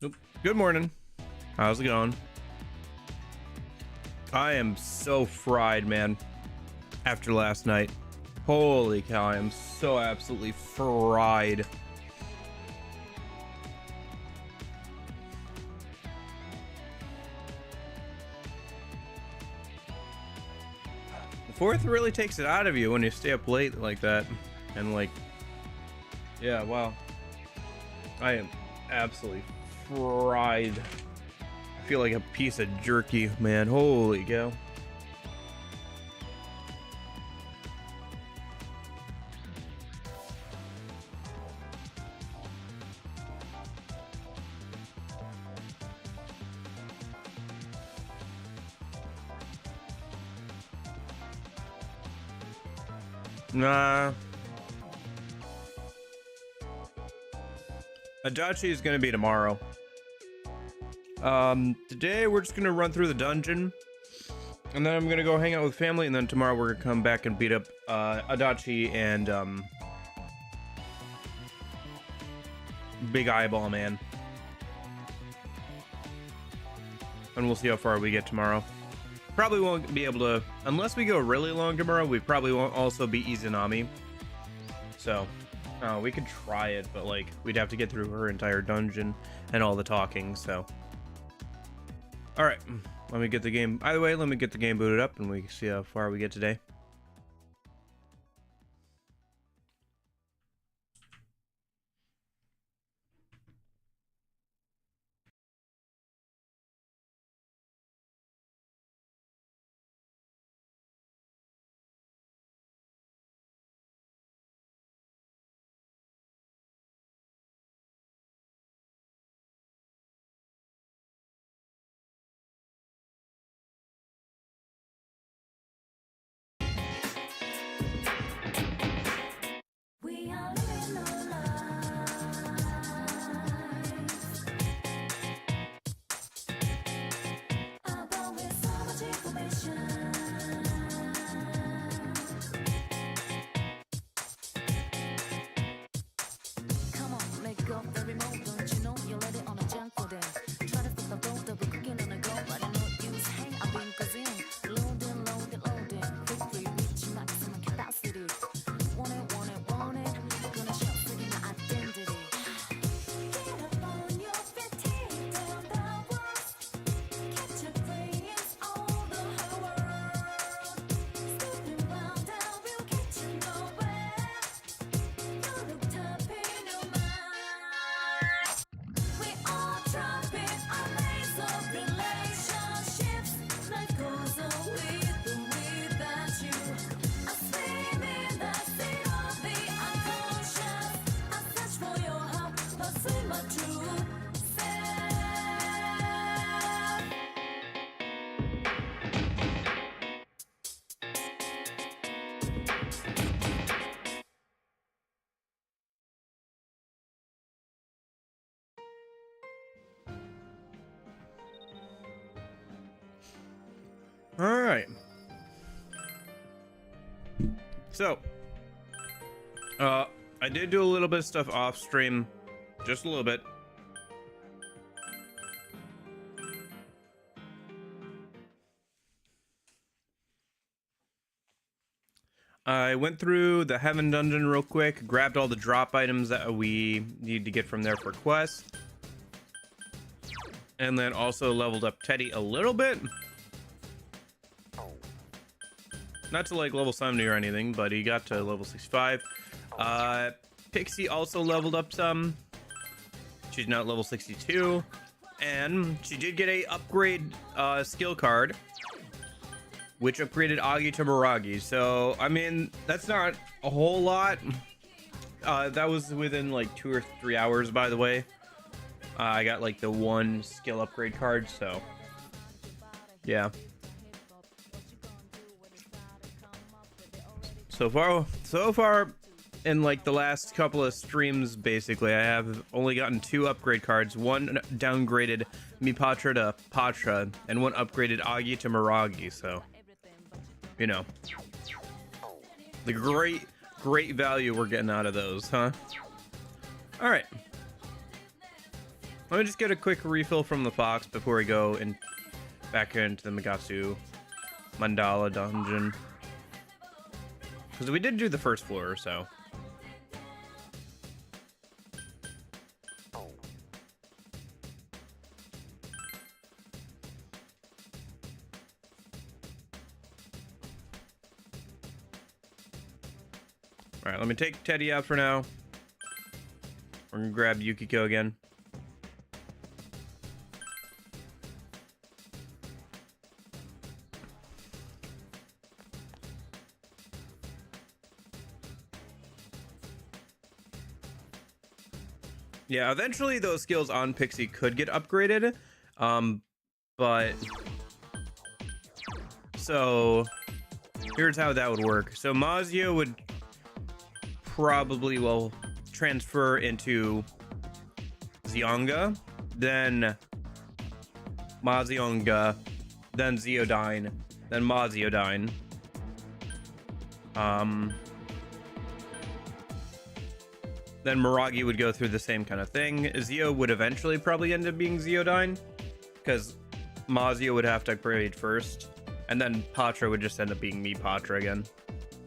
Nope. Good morning. How's it going? I am so fried, man. After last night. Holy cow, I am so absolutely fried. The fourth really takes it out of you when you stay up late like that. And like, yeah, wow. I am absolutely fried. I feel like a piece of jerky, man. Holy cow. Nah. Adachi is gonna be tomorrow. Today we're just gonna run through the dungeon, and then I'm gonna go hang out with family, and then tomorrow we're gonna come back and beat up Adachi and Big Eyeball Man, and we'll see how far we get tomorrow. Probably won't be able to, unless we go really long tomorrow. We probably won't also beat Izanami, so we could try it, but like we'd have to get through her entire dungeon and all the talking. So all right, let me get the game. Either way, let me get the game booted up and we see how far we get today. All right. So, I did do a little bit of stuff off stream, just a little bit. I went through the Heaven dungeon real quick, grabbed all the drop items that we need to get from there for quests, and then also leveled up Teddy a little bit. Not to like level 70 or anything, but he got to level 65. Pixie also leveled up some. She's now at level 62. And she did get a upgrade skill card, which upgraded Agi to Miragi. So, I mean, that's not a whole lot. That was within like 2 or 3 hours, by the way. I got like the one skill upgrade card, so yeah. So far in like the last couple of streams, basically, I have only gotten 2 upgrade cards. One downgraded Mipatra to Patra, and one upgraded Agi to Miragi. So, you know, the great value we're getting out of those, huh? All right. Let me just get a quick refill from the fox before we go in back into the Megatsu Mandala dungeon. Because we did do the first floor, so. Alright, let me take Teddy out for now. We're gonna grab Yukiko again. Yeah, eventually those skills on Pixie could get upgraded. But so here's how that would work. So Mazio would probably transfer into Zionga, then Mazionga, then Zeodyne, then Maziodyne. Then Miragi would go through the same kind of thing. Zeo would eventually probably end up being Zeodyne, because Mazio would have to upgrade first, and then Patra would just end up being me Patra again.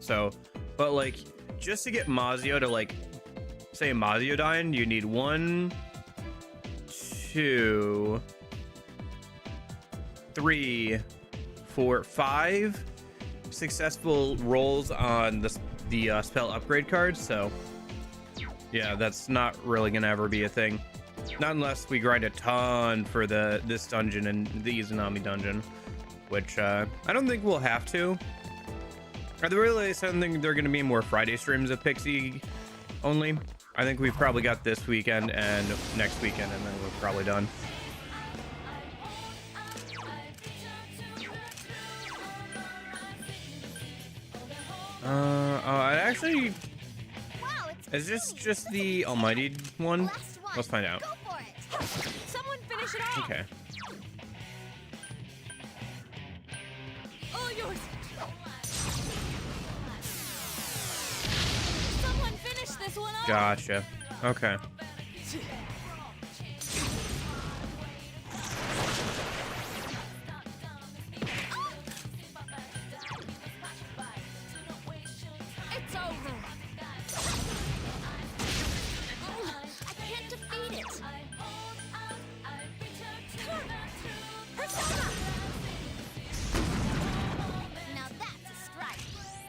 So, but like, just to get Mazio to like, say Maziodyne, you need 1, 2, 3, 4, 5 successful rolls on the spell upgrade cards. So yeah, that's not really gonna ever be a thing, not unless we grind a ton for this dungeon and the Izanami dungeon, which I don't think we'll have to. At the very least, I don't think there are gonna be more Friday streams of Pixie only. I think we've probably got this weekend and next weekend, and then we're probably done. I actually. Is this just the Almighty one? Let's find out. Someone finish it off. Okay. All yours. Someone finish this one off. Gotcha. Okay. It's over. I can't defeat it. Persona. Now that's a strike.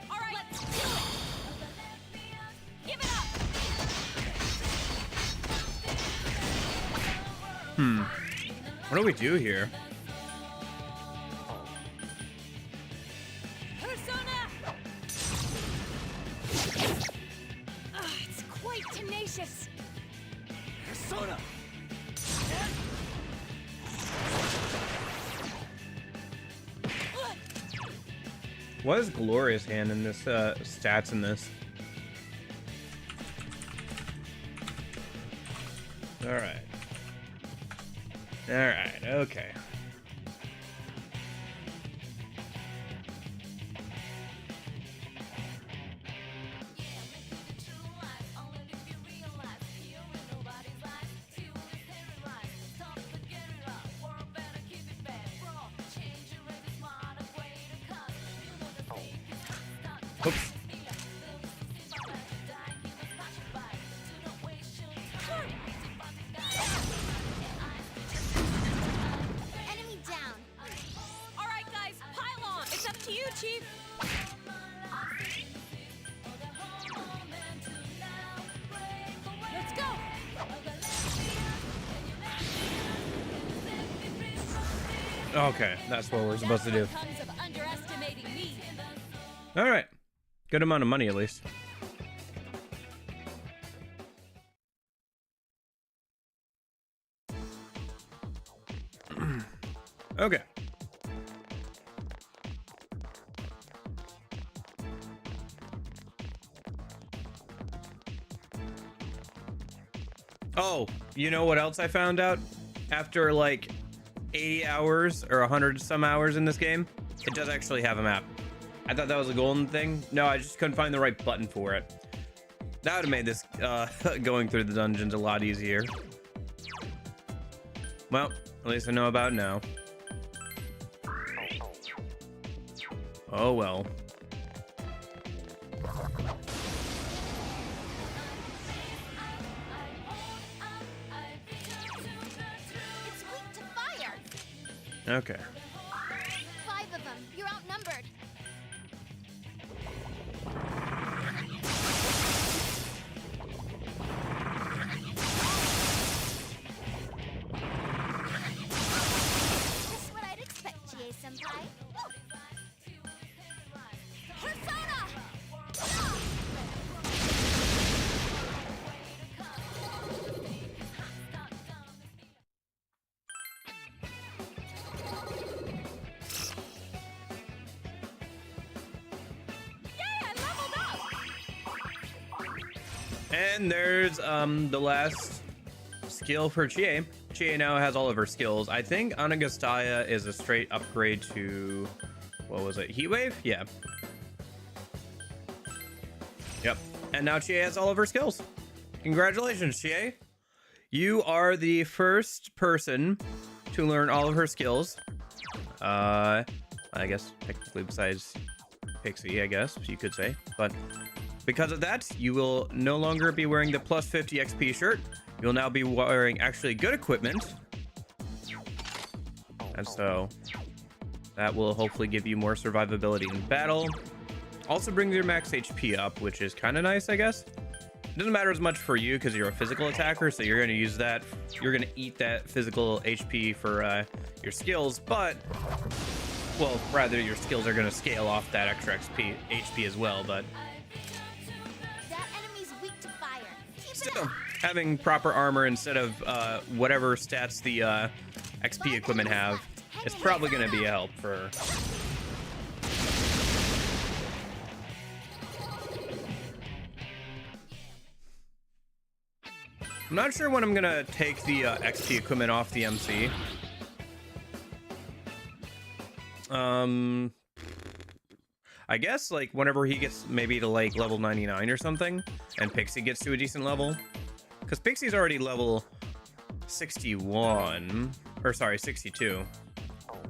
All right, let's do it. Give it up. What do we do here? Persona. It's quite tenacious. Persona! What is Glorious Hand in this stats in this? Alright. Alright, okay. Oops. Enemy down. All right, guys, pile on. It's up to you, Chief. Let's go. Okay, that's what we're supposed to do. Comes of underestimating me. Alright. Good amount of money, at least. Okay. Oh, you know what else I found out? After like 80 hours or 100 some hours in this game, it does actually have a map. I thought that was a golden thing. No, I just couldn't find the right button for it. That would have made this going through the dungeons a lot easier. Well, at least I know about it now. Oh well. It's weak to fire. Okay. 5 of them. You're outnumbered. Just what I'd expect, GA-senpai. Persona! Yay, I leveled up! And there's the last skill for Chie. Chie now has all of her skills. I think Anagastaya is a straight upgrade to, what was it? Heat Wave? Yeah. Yep. And now Chie has all of her skills. Congratulations, Chie. You are the first person to learn all of her skills. I guess technically besides Pixie, I guess you could say. But because of that, you will no longer be wearing the plus 50 XP shirt. You'll now be wearing actually good equipment. And so that will hopefully give you more survivability in battle. Also brings your max HP up, which is kind of nice, I guess. It doesn't matter as much for you because you're a physical attacker, so you're going to use that. You're going to eat that physical HP for your skills, but, well, rather your skills are going to scale off that extra HP as well, but That enemy's weak to fire. Keep it still, up. having proper armor instead of whatever stats the XP equipment have is probably going to be a help for. I'm not sure when I'm gonna take the XP equipment off the MC. I guess like whenever he gets maybe to like level 99 or something, and Pixie gets to a decent level, because Pixie's already level 61, or sorry, 62.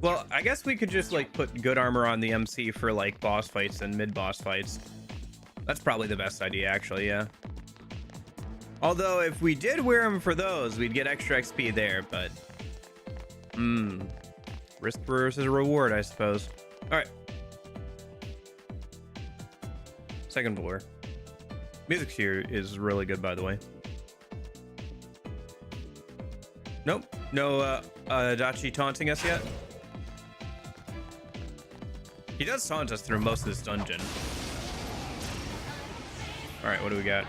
Well, I guess we could just like put good armor on the MC for like boss fights and mid-boss fights. That's probably the best idea, actually, yeah. Although, if we did wear them for those, we'd get extra XP there, but... risk versus reward, I suppose. Alright. Second floor. Music here is really good, by the way. Nope. No, Adachi taunting us yet? He does taunt us through most of this dungeon. Alright, what do we got?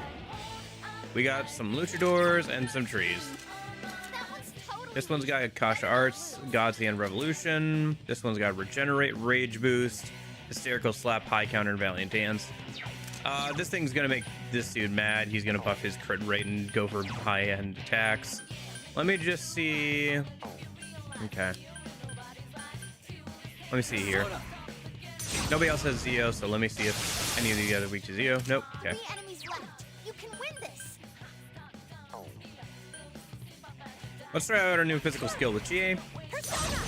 We got some luchadors and some trees. That one's totally This one's got Akasha Arts, God's Hand Revolution. This one's got Regenerate, Rage Boost, Hysterical Slap, High Counter, and Valiant Dance. This thing's gonna make this dude mad. He's gonna buff his crit rate and go for high-end attacks. Let me just see. Okay. Let me see here. Nobody else has Zeo, so let me see if any of these guys are weak to Zeo. Nope. Okay. 3 enemies left. You can win this. Let's try out our new physical skill with GA. Persona.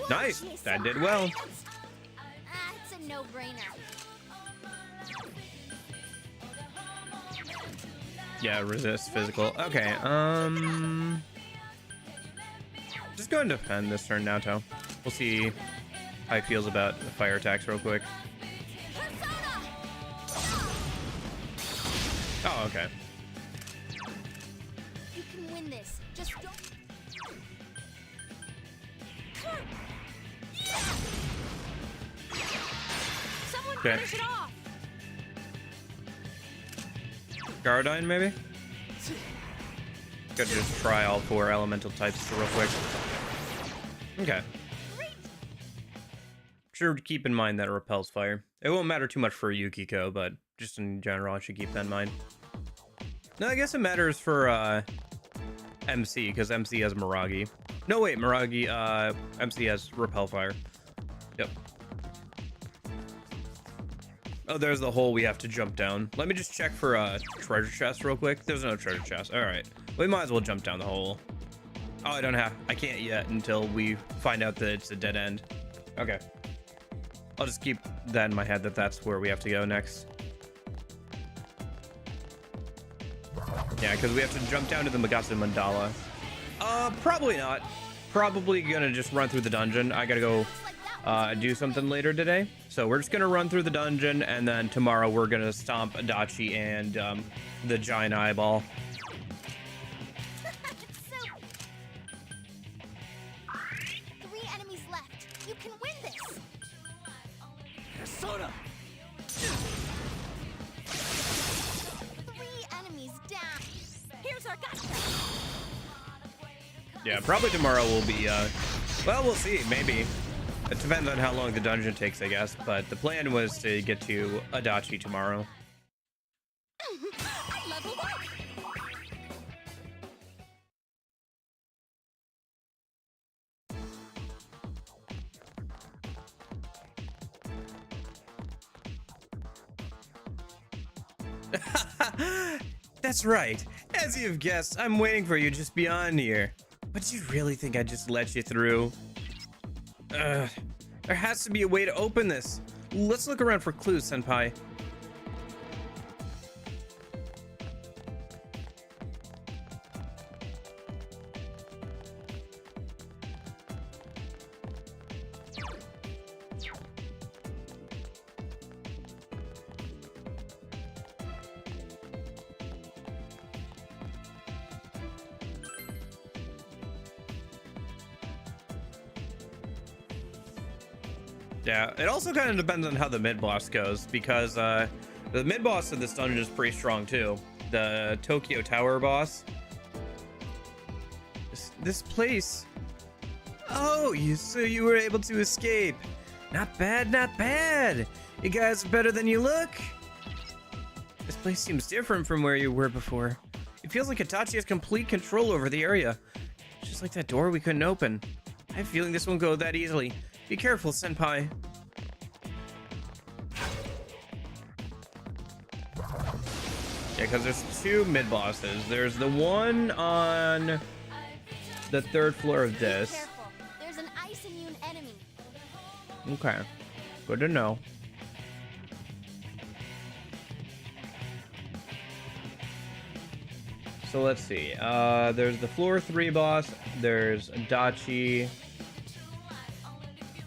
Nice. Whoa, That did well. It's a no-brainer. Yeah, resist physical. Okay, just go and defend this turn, Naoto. We'll see how he feels about the fire attacks real quick. Persona. Oh, okay. You can win this. Just don't. Someone Okay. finish it off. Gardine, maybe? Gotta just try all 4 elemental types real quick. Okay. Sure, keep in mind that it repels fire. It won't matter too much for Yukiko, but just in general, I should keep that in mind. No, I guess it matters for MC, because MC has Miragi. No, wait, Miragi, MC has repel fire. Yep. Oh, there's the hole we have to jump down. Let me just check for a treasure chest real quick. There's no treasure chest. All right. We might as well jump down the hole. Oh, I can't yet until we find out that it's a dead end. Okay. I'll just keep that in my head that that's where we have to go next. Yeah, because we have to jump down to the Magasa Mandala. Probably not. Probably gonna just run through the dungeon. I gotta go do something later today. So we're just gonna run through the dungeon, and then tomorrow we're gonna stomp Adachi and the giant eyeball. Three enemies left. You can win this. Persona. Three enemies down. Here's our gotcha. Yeah, probably tomorrow will be, well, we'll see, maybe. It depends on how long the dungeon takes, I guess, but the plan was to get to Adachi tomorrow. I leveled up. That's right. As you've guessed, I'm waiting for you just beyond here. But you really think I just let you through? There has to be a way to open this. Let's look around for clues, Senpai. Yeah, it also kind of depends on how the mid-boss goes, because the mid-boss of this dungeon is pretty strong too. The Tokyo Tower boss. This place. Oh, so you were able to escape. Not bad, not bad. You guys are better than you look. This place seems different from where you were before. It feels like Adachi has complete control over the area. Just like that door we couldn't open. I have a feeling this won't go that easily. Be careful, Senpai. Yeah, because there's two mid-bosses. There's the one on the third floor of Be this. careful. There's an ice immune enemy. Okay. Good to know. So let's see. There's the floor 3 boss. There's Adachi.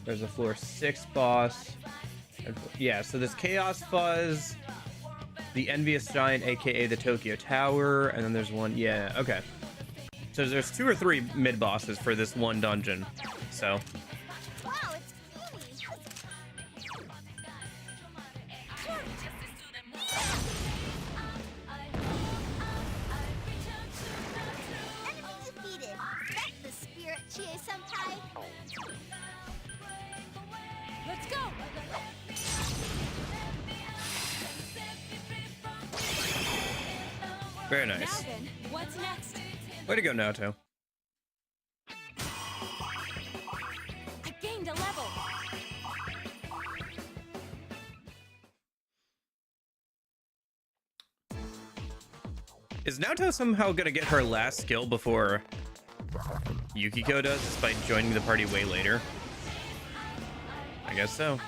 There's a floor 6 boss. Yeah, so there's Chaos Fuzz, the Envious Giant, aka the Tokyo Tower, and then there's one. Yeah, okay. So there's 2 or 3 mid bosses for this one dungeon. So Wow, it's Phoebe. Enemy defeated. That's the spirit, Chie-senpai. Let's go. very Now nice. then, what's next? Way to go, Naoto. I gained a level. Is Naoto somehow gonna get her last skill before Yukiko does, despite joining the party way later? I guess so.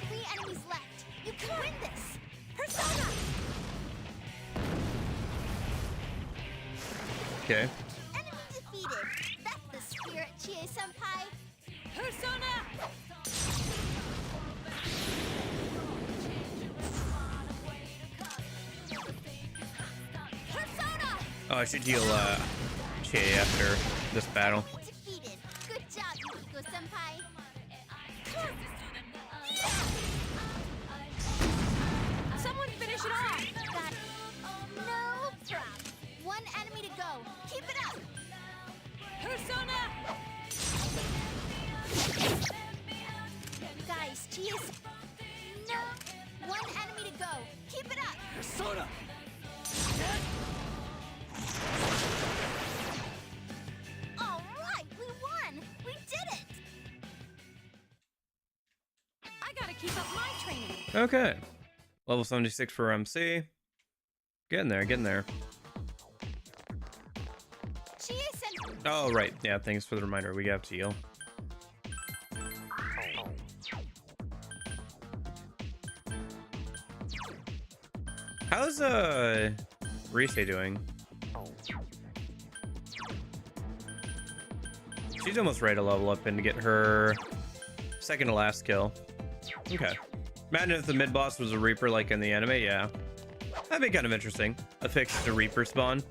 Three enemies left. You can win this. Persona. Okay. Enemy defeated. That's the spirit, Chie-senpai. Persona. Persona. Oh, I should heal Chie after this battle. Defeated. Good job, Yukiko-senpai. Someone finish it off. Got it. No problem. One enemy to go. Keep it up. Persona. Guys, Chie's. No. One enemy to go. Keep it up. Persona. keep up my training. Okay. Level 76 for MC. Getting there, getting there. Oh, right. Yeah, thanks for the reminder. We have to heal. How's Rise doing? She's almost ready to level up and get her second to last kill. Okay. Imagine if the mid boss was a Reaper like in the anime, yeah. That'd be kind of interesting. A fix to Reaper spawn.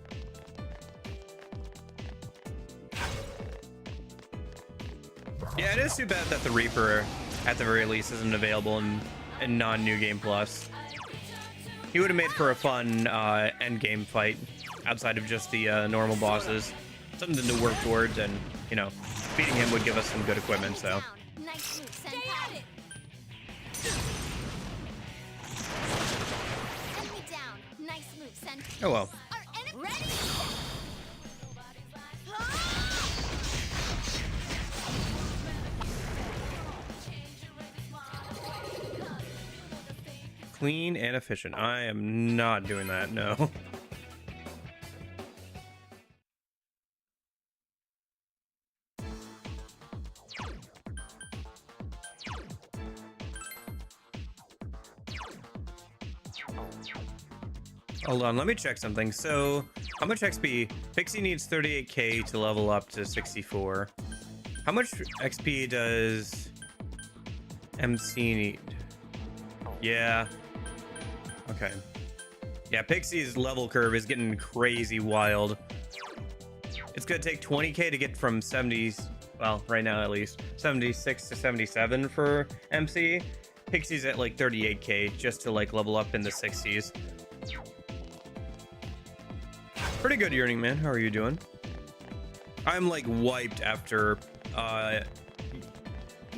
Yeah, it is too bad that the Reaper, at the very least, isn't available in non-New Game Plus. He would have made for a fun end game fight outside of just the normal bosses. Something to work towards, and you know, beating him would give us some good equipment. So. Nice move, Senpai. Enemy down. Nice move, Senpai. Oh well. Our enemy ready. Clean and efficient. I am not doing that, no. Hold on, let me check something. So, how much XP? Pixie needs 38k to level up to 64. How much XP does MC need? Yeah. Okay. Yeah, Pixie's level curve is getting crazy wild. It's gonna take 20k to get from 70s, well, right now at least, 76 to 77 for MC. Pixie's at like 38k just to like level up in the 60s. Pretty good, Yearning Man. How are you doing? I'm like wiped after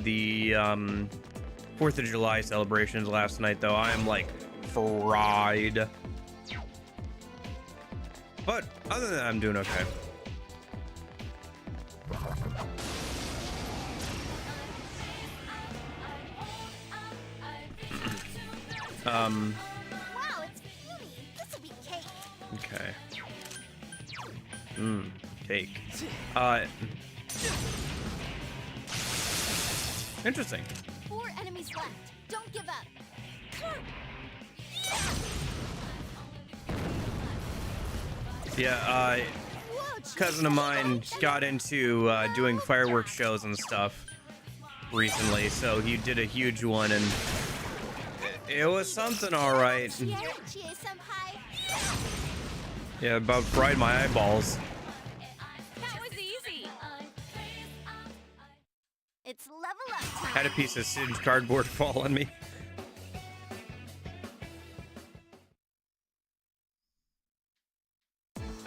the 4th of July celebrations last night, though. I am like fried. But other than that, I'm doing okay. Wow, it's beauty. This will be cake. Okay. Cake. Interesting. 4 enemies left. Don't give up. Yeah, Whoa, cousin of mine got into doing fireworks shows and stuff recently, so he did a huge one, and it was something, all right. Chie-senpai. Yeah, about fried my eyeballs. That was easy. It's level up time. Had a piece of singed cardboard fall on me.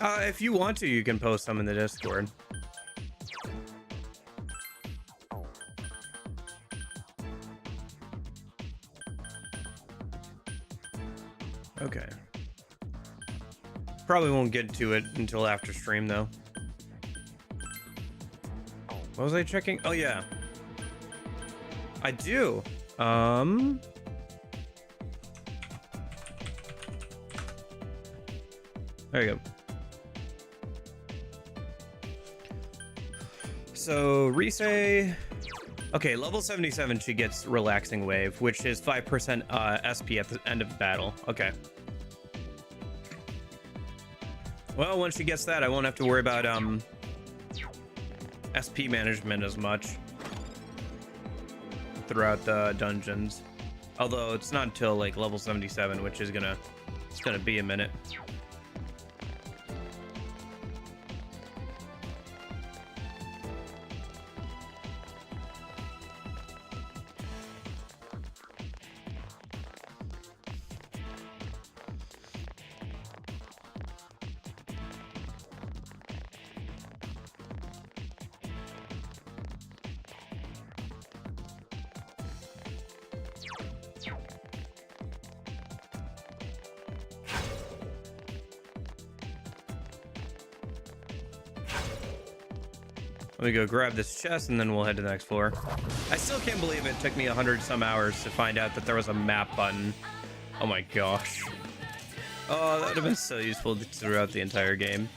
If you want to, you can post some in the Discord. Okay. Probably won't get to it until after stream, though. What was I checking? Oh, yeah. I do. There you go. So, Rise... Okay, level 77, she gets Relaxing Wave, which is 5% SP at the end of the battle. Okay. Well, once she gets that, I won't have to worry about SP management as much throughout the dungeons. Although it's not until like level 77, which is gonna be a minute. Let me go grab this chest and then we'll head to the next floor. I still can't believe it took me 100 some hours to find out that there was a map button. Oh my gosh. Oh, that would have been so useful throughout the entire game.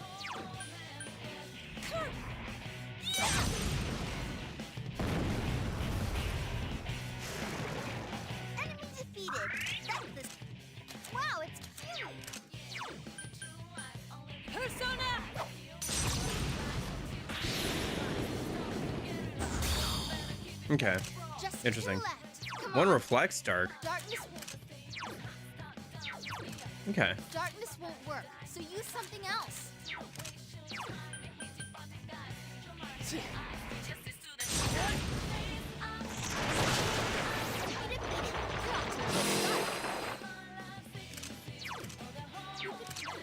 Enemy defeated. That's this. Wow, it's cute. Persona. Okay, Just interesting. two left. Come One on. reflects dark. Okay. Darkness won't work, so use something else.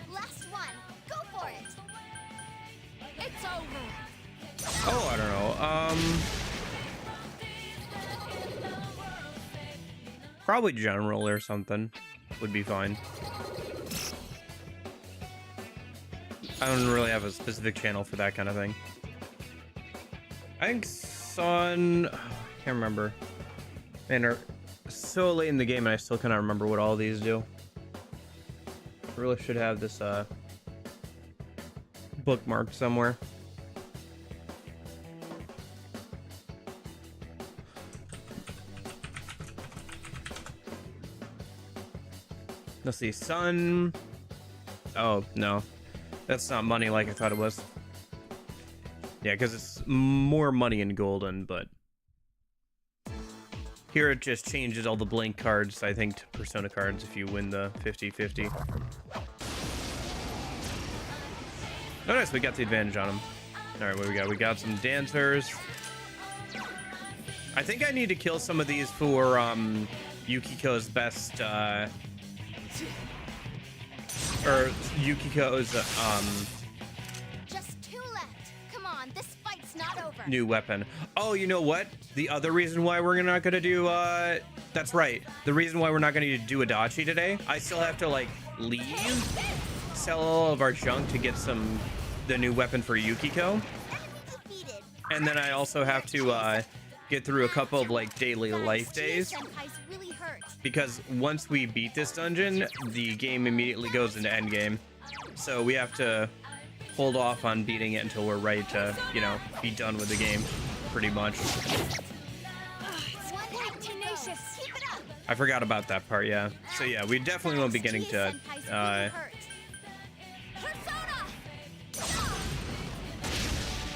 Last one. Go for it. It's over. Oh, I don't know. Probably general or something would be fine. I don't really have a specific channel for that kind of thing. I think Sun... I can't remember. Man, are so late in the game and I still cannot remember what all these do. I really should have this bookmarked somewhere. Let's see, Sun. Oh, no. That's not money like I thought it was. Yeah, because it's more money in Golden, but... Here it just changes all the blank cards, I think, to Persona cards if you win the 50-50. Oh, nice, we got the advantage on them. Alright, what we got? We got some dancers. I think I need to kill some of these for, Yukiko's best, or Yukiko's Just two left. Come on, this fight's not over. new weapon. Oh, you know what? The other reason why we're not gonna do that's right. The reason why we're not gonna do Adachi today, I still have to like leave, sell all of our junk to get the new weapon for Yukiko. Enemy defeated. And then I also have to get through a couple of like daily life days. Senpai's really hurt. Because once we beat this dungeon, the game immediately goes into endgame. So we have to hold off on beating it until we're ready to, you know, be done with the game, pretty much. One hit tenacious. Keep it up. I forgot about that part, yeah. So yeah, we definitely won't be getting to Persona.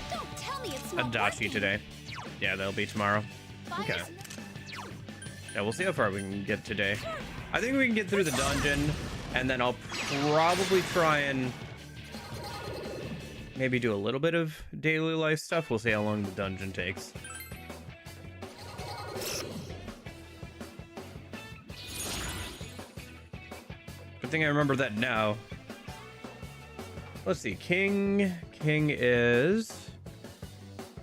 Don't tell me it's not Adachi working. today. Yeah, that'll be tomorrow. Okay. Yeah, we'll see how far we can get today. I think we can get through the dungeon, and then I'll probably try and maybe do a little bit of daily life stuff. We'll see how long the dungeon takes. Good thing I remember that now. Let's see, King is...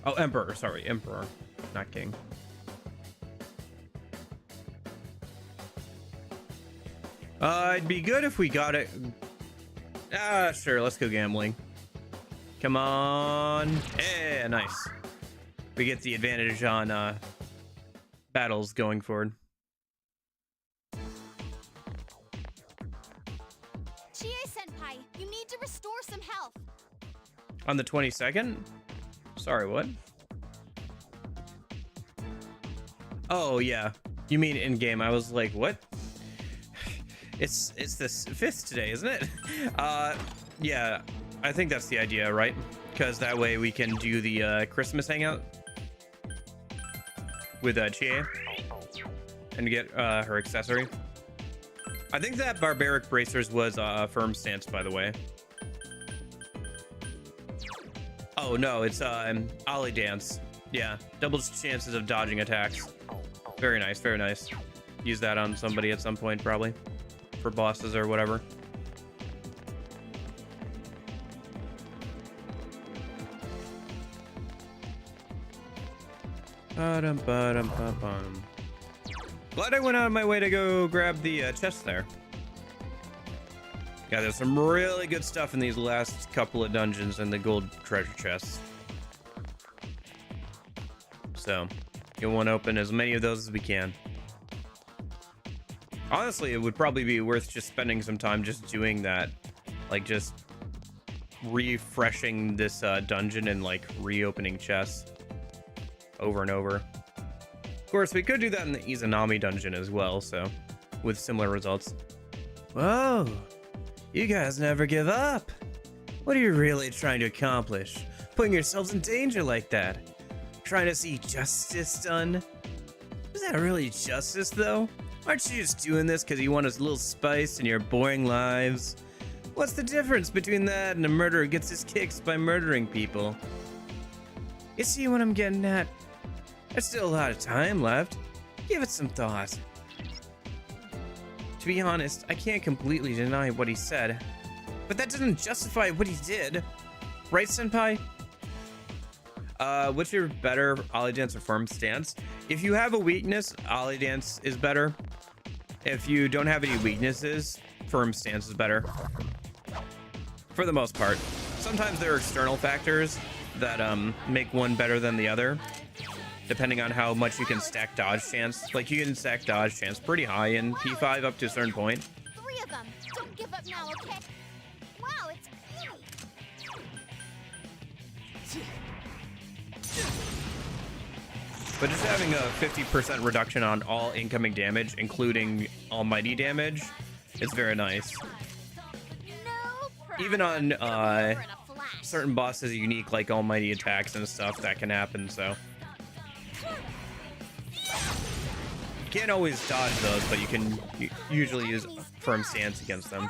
Oh, Emperor, sorry, Emperor, not King. It'd be good if we got it. Sure, let's go gambling. Come on. Yeah, nice. We get the advantage on battles going forward. Chie-senpai, you need to restore some health. On the 22nd? Sorry, what? Oh, yeah. You mean in-game. I was like, what? It's the 5th today, isn't it? Yeah, I think that's the idea, right? Because that way we can do the Christmas hangout with Chie and get her accessory. I think that Barbaric Bracers was firm stance, by the way. Oh no, it's Ollie Dance. Yeah, double chances of dodging attacks. Very nice, very nice. Use that on somebody at some point, probably. For bosses or whatever. Ba-dum-ba-dum-ba-bum. Glad I went out of my way to go grab the chest there. Yeah, there's some really good stuff in these last couple of dungeons and the gold treasure chests. So you'll want to open as many of those as we can. Honestly, it would probably be worth just spending some time just doing that. Like just refreshing this dungeon and like reopening chests over and over. Of course, we could do that in the Izanami dungeon as well, so with similar results. Whoa, you guys never give up. What are you really trying to accomplish? Putting yourselves in danger like that? Trying to see justice done? Is that really justice though? Aren't you just doing this because you want a little spice in your boring lives? What's the difference between that and a murderer gets his kicks by murdering people? You see what I'm getting at? There's still a lot of time left. Give it some thought. To be honest, I can't completely deny what he said, but that doesn't justify what he did. Right, Senpai? What's your better, Ollie Dance or Firm Stance? If you have a weakness, Ollie Dance is better. If you don't have any weaknesses, Firm Stance is better. For the most part. Sometimes there are external factors that make one better than the other, depending on how much you can stack dodge chance. Like you can stack dodge chance pretty high in P5 up to a certain point. 3 of them. Don't give up now, okay? Wow, it's beauty. But just having a 50% reduction on all incoming damage, including almighty damage, is very nice. Even on certain bosses unique like almighty attacks and stuff that can happen, so you can't always dodge those, but you can usually use Firm Stance against them.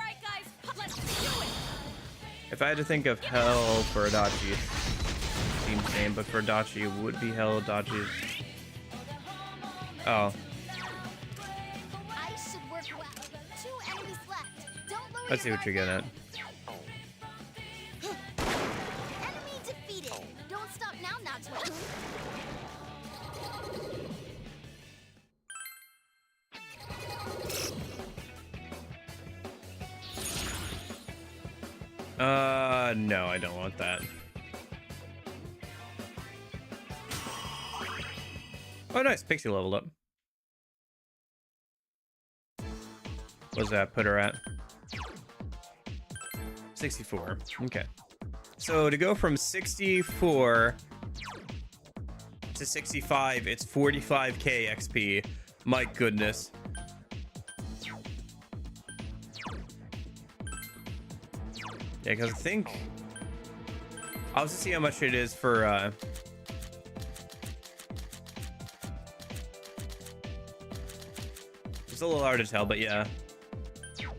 If I had to think of hell for Adachi, it seems same, but for Adachi it would be hell. Adachi. Oh, I should work well. 2 enemies left. Don't lower I see your what you're getting at. Enemy defeated. Don't stop now, Natsuo. No, I don't want that. Oh, nice. Pixie leveled up. What does that put her at? 64. Okay. So to go from 64 to 65, it's 45k XP. My goodness. Yeah, because I think I'll have to see how much it is for it's a little hard to tell, but yeah,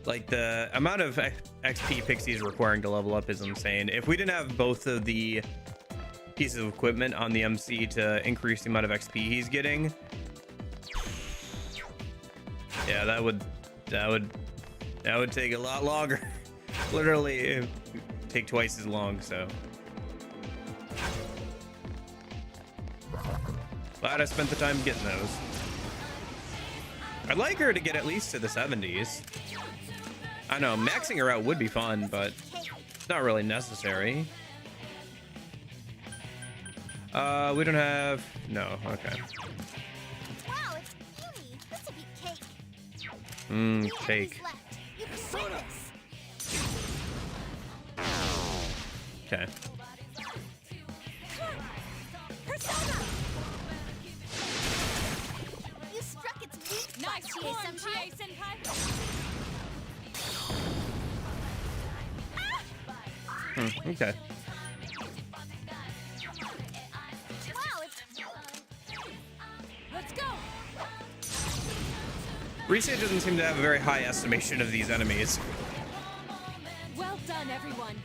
like the amount of XP Pixie is requiring to level up is insane. If we didn't have both of the pieces of equipment on the MC to increase the amount of XP he's getting, yeah, that would take a lot longer. Literally it would take twice as long, so glad I spent the time getting those. I'd like her to get at least to the 70s. I know maxing her out would be fun, but it's not really necessary. We don't have no. Okay. Wow, it's beauty. This will be cake. Cake. Left. You can win this. Okay. Persona. You struck its weak spot, Nice form, Chie-senpai. Chie-senpai. Okay. Wow, it's Let's go. Reset doesn't seem to have a very high estimation of these enemies. Well done, everyone.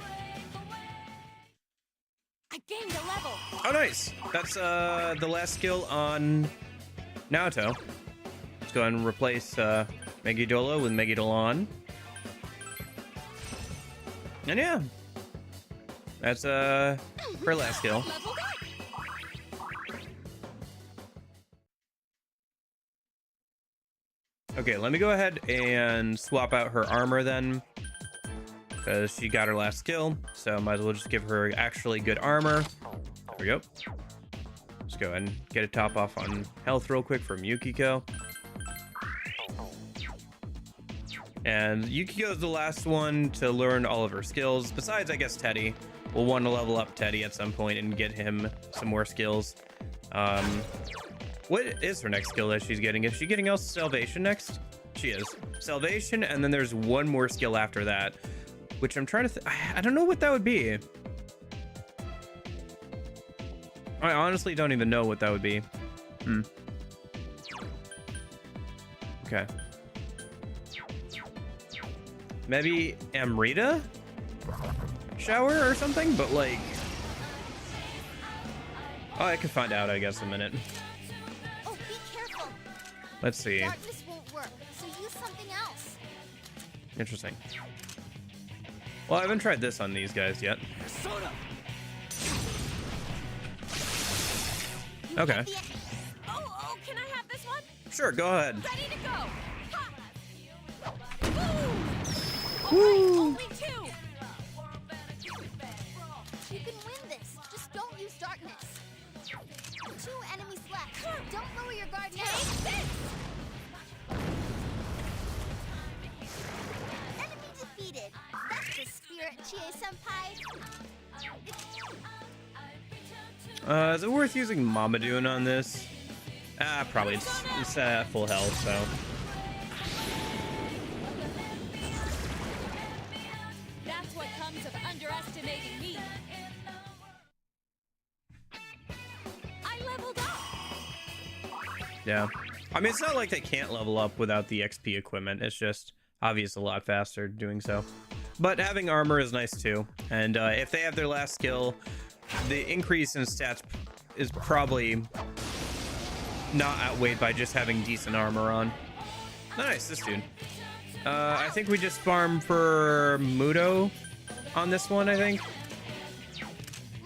I gained a level. Oh, nice. That's the last skill on Naoto. Let's go ahead and replace Megidolo with Megidolon. And yeah, that's her last skill. Level up. Okay, let me go ahead and swap out her armor then, because she got her last skill, so might as well just give her actually good armor. There we go. Just go ahead and get a top off on health real quick from Yukiko. And Yukiko's the last one to learn all of her skills, besides, I guess, Teddy. We'll want to level up Teddy at some point and get him some more skills. What is her next skill that she's getting? Is she getting else Salvation next? She is. Salvation, and then there's one more skill after that, which I'm trying to I don't know what that would be. I honestly don't even know what that would be. Okay. Maybe Amrita shower or something, but like, oh, I can find out, I guess, in a minute. Oh, be careful. Let's see. Darkness won't work, so use something else. Interesting. Well, I haven't tried this on these guys yet. Persona. Okay. Oh, can I have this one? Sure, go ahead. Ready to go. Ha! Boom! Woo! Alright, only two. You can win this. Just don't use darkness. 2 enemies left. Don't lower your guard now. Take this. Enemy defeated. That's the spirit, Chie-senpai. Is it worth using Mamadune on this? Probably. It's full health, so. That's what comes of underestimating me. I leveled up. Yeah. I mean, it's not like they can't level up without the XP equipment. It's just obviously a lot faster doing so. But having armor is nice too. And if they have their last skill, the increase in stats is probably not outweighed by just having decent armor on. Nice, this dude. I think we just farm for Muto on this one, I think.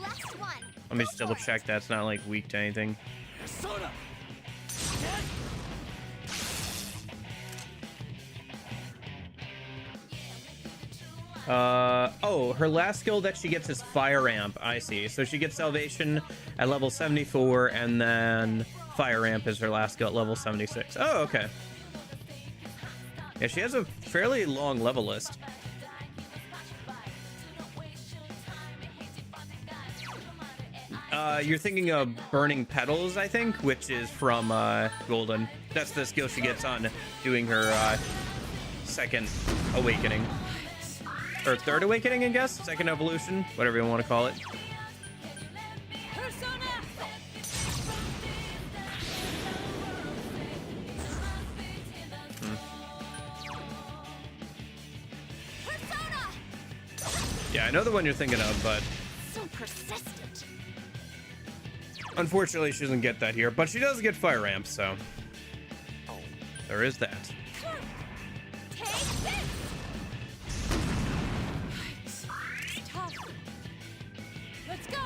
Last one. Let me just double check that's not like weak to anything. Persona. Oh, her last skill that she gets is Fire Amp. I see. So she gets Salvation at level 74, and then Fire Amp is her last skill at level 76. Oh, okay. Yeah, she has a fairly long level list. You're thinking of Burning Petals, I think, which is from Golden. That's the skill she gets on doing her second awakening. Or third awakening, I guess? Second evolution? Whatever you want to call it. Persona. Persona. Yeah, I know the one you're thinking of, but So persistent. unfortunately she doesn't get that here. But she does get Fire Ramp, so there is that. Take this. Tough. Let's go.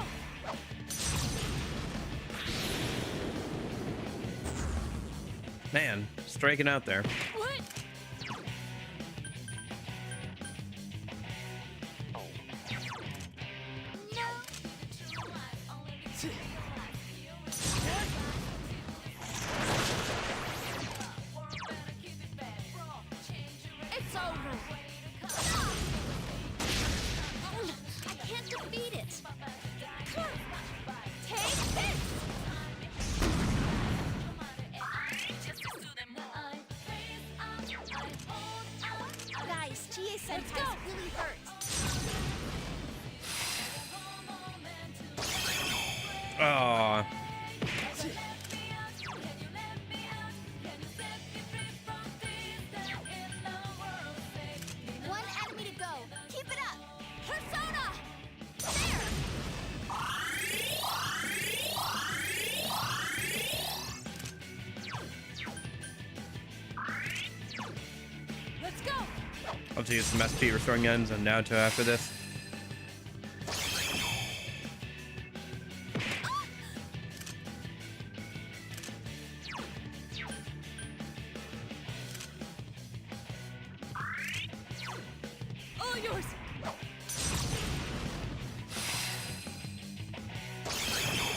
Man, striking out there. What? It's over. I can't defeat it. Take this. Guys, Chie-senpai really hurt. Oh, One enemy to go. Keep it up. Persona. There. Let's go. I'll have to use some SP restoring items and Naruto after this. All yours.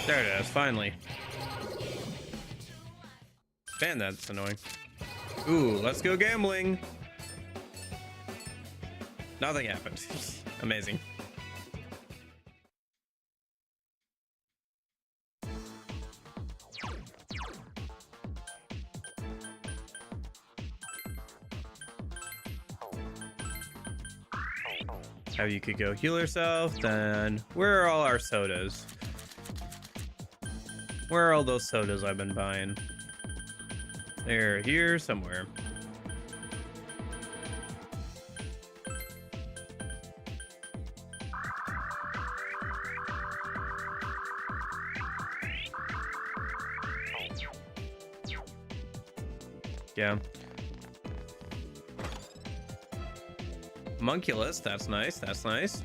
There it is, finally. Man, that's annoying. Ooh, let's go gambling. Nothing happened. Amazing. How you could go heal yourself, then where are all our sodas? Where are all those sodas I've been buying? They're here somewhere. Yeah. Homunculus, that's nice, that's nice.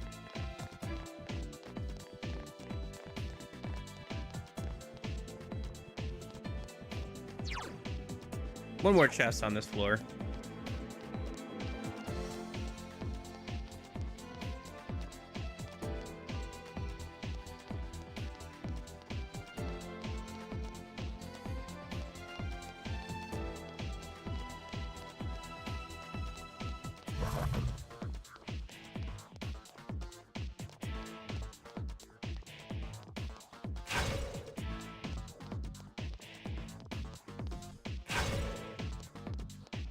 One more chest on this floor.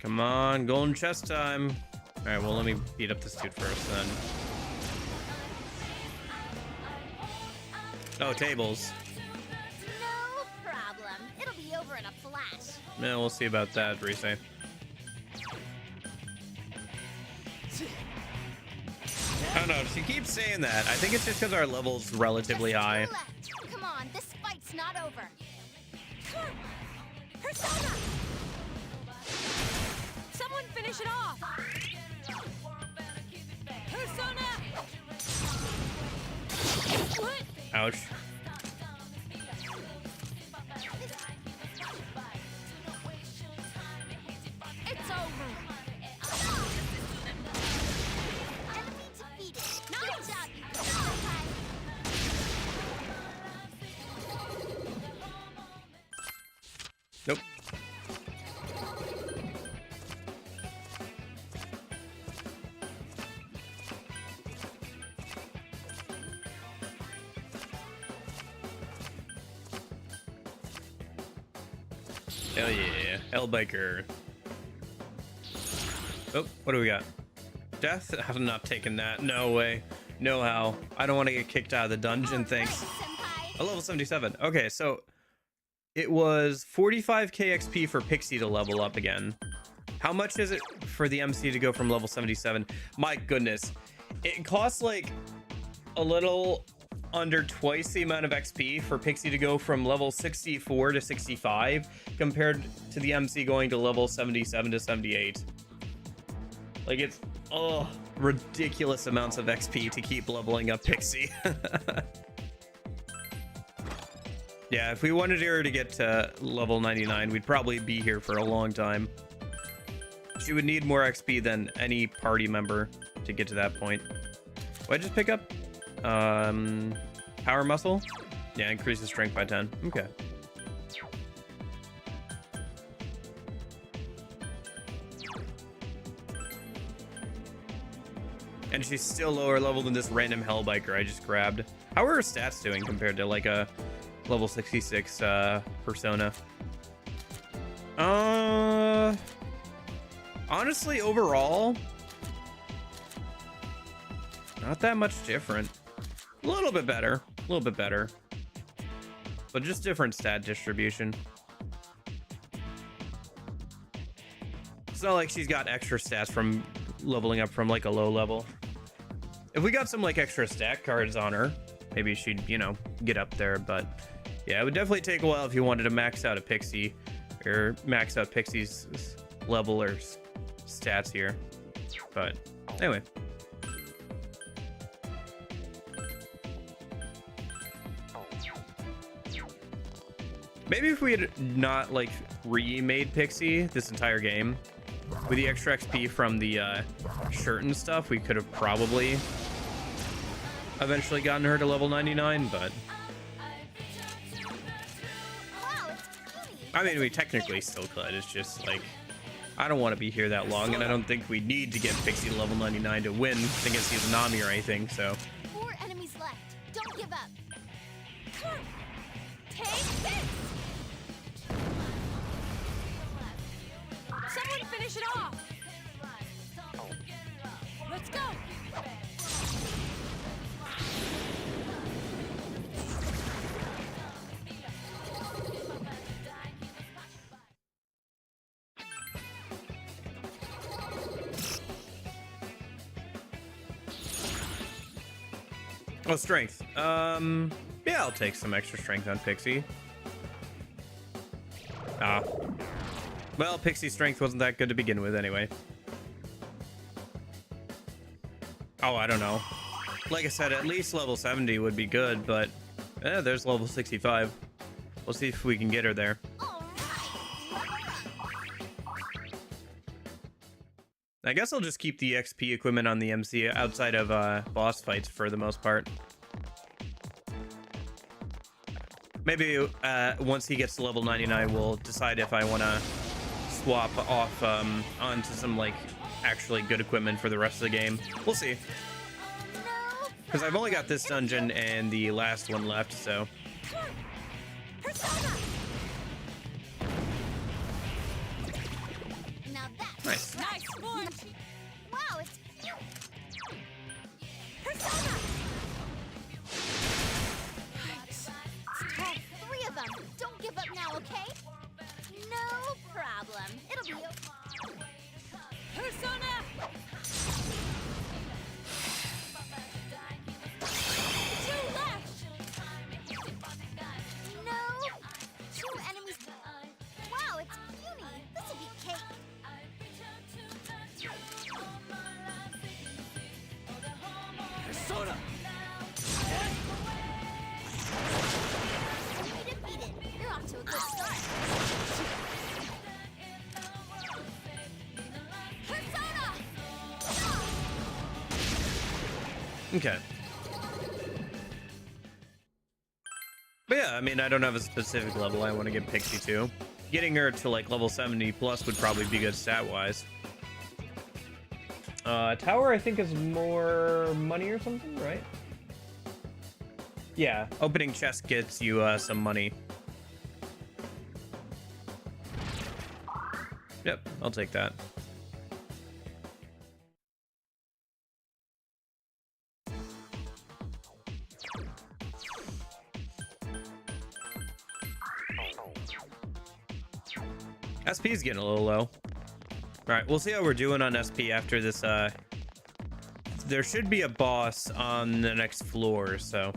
Come on, golden chest time. All right, well, let me beat up this dude first then. Oh, tables. No problem. It'll be over in a flash. Yeah, we'll see about that, Rise. I don't know, she keeps saying that. I think it's just because our level's relatively high. Come on, this fight's not over. Persona! Someone finish it off. Persona. What? Ouch. It's over. Enemy defeated. Good job, Nope. Hell yeah, Hellbiker. Oh, what do we got? Death? I'm not taking that. No way. No how. I don't want to get kicked out of the dungeon. Thanks. Senpai. A level 77. Okay, so it was 45k XP for Pixie to level up again. How much is it for the MC to go from level 77? My goodness. It costs like a little under twice the amount of XP for Pixie to go from level 64 to 65 compared to the MC going to level 77 to 78. Like, it's ridiculous amounts of XP to keep leveling up Pixie. Yeah, if we wanted her to get to level 99, we'd probably be here for a long time. She would need more XP than any party member to get to that point. What did I just pick up? Power muscle? Yeah, increases strength by 10. Okay. And she's still lower level than this random Hellbiker I just grabbed. How are her stats doing compared to like a level 66 persona? Honestly, overall, not that much different. A little bit better, but just different stat distribution. It's not like she's got extra stats from leveling up from like a low level. If we got some like extra stat cards on her, maybe she'd, you know, get up there. But yeah, it would definitely take a while if you wanted to max out a Pixie or max out Pixie's level or stats here. But anyway. Maybe if we had not like remade Pixie this entire game with the extra XP from the shirt and stuff, we could have probably eventually gotten her to level 99, but Wow, it's I mean, we technically still could. It's just like, I don't want to be here that long, and I don't think we need to get Pixie to level 99 to win against Izanami or anything, so. 4 enemies left. Don't give up. Come on. Take this. Someone finish it off. Let's go. Oh, strength. Yeah, I'll take some extra strength on Pixie. Ah. Well, Pixie's strength wasn't that good to begin with anyway. Oh, I don't know. Like I said, at least level 70 would be good, but there's level 65. We'll see if we can get her there. All right. I guess I'll just keep the XP equipment on the MC outside of boss fights for the most part. Maybe once he gets to level 99, we'll decide if I want to swap off onto some like actually good equipment for the rest of the game. We'll see. No. Because I've only got this dungeon and the last one left, so. Persona. Now that's Nice. Nice one. wow. It's Persona. It's tough. 3 of them. Don't give up now, okay? No problem. It'll be okay. Persona. 2 left. No. 2 enemies. Wow, it's puny. This'll be cake. Persona. You defeated. You're off to a good start. Persona. Okay. But yeah, I mean, I don't have a specific level I want to get Pixie to. Getting her to like level 70 plus would probably be good stat-wise. Tower, I think, is more money or something, right? Yeah, opening chest gets you some money. Yep, I'll take that. SP is getting a little low. All right, we'll see how we're doing on SP after this. There should be a boss on the next floor, so.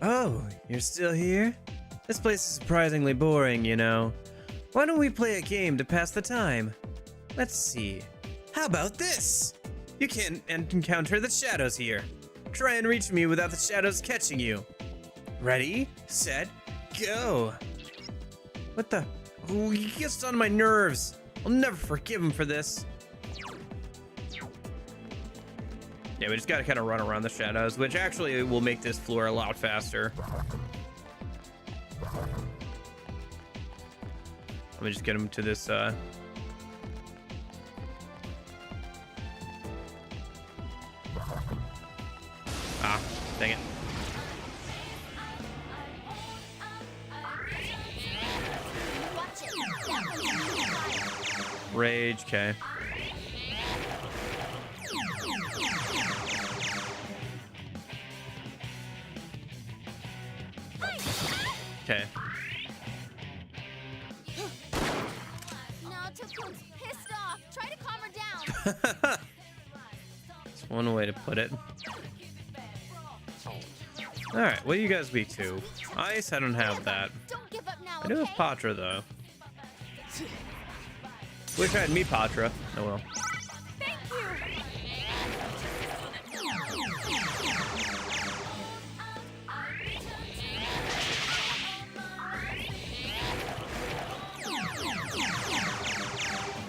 Oh, you're still here? This place is surprisingly boring, you know. Why don't we play a game to pass the time? Let's see. How about this? You can encounter the shadows here. Try and reach me without the shadows catching you. Ready, set, go. What the? Oh, he gets on my nerves. I'll never forgive him for this. Yeah, we just gotta kind of run around the shadows, which actually will make this floor a lot faster. Let me just get him to this, Ah, dang it. Watch it. That one's Rage, okay. Okay. now Tokun's pissed off. Try to calm her down. That's one way to put it. Alright, what do you guys weak to? Ice, I don't have that. Don't give up now, I do have okay? Patra, though. Wish I had me Patra. Oh well. Thank you.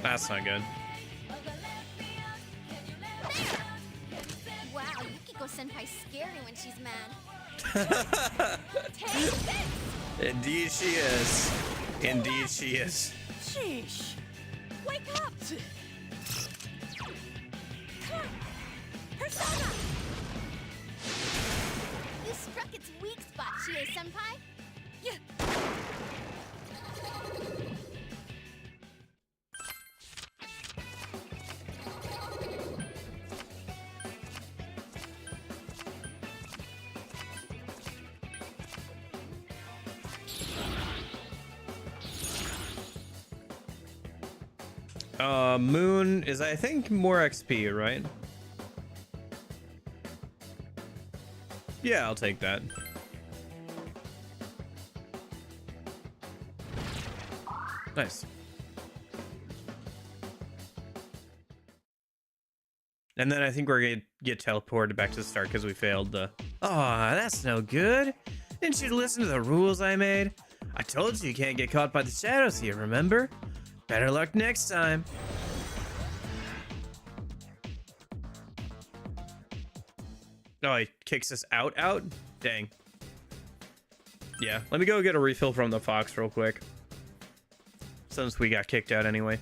That's not good. Wow, Yukiko's Senpai's scary when she's mad. Take this! Indeed she is. Indeed she is. Sheesh. Wake up! Come on! Persona! You struck its weak spot, Chie-senpai. Yeah. Moon is, I think, more XP, right? Yeah, I'll take that. Nice. And then I think we're gonna get teleported back to the start because we failed the... Aw, that's no good. Didn't you listen to the rules I made? I told you can't get caught by the shadows here, remember? Better luck next time. Oh, he kicks us out? Dang. Yeah, let me go get a refill from the Fox real quick. Since we got kicked out anyway.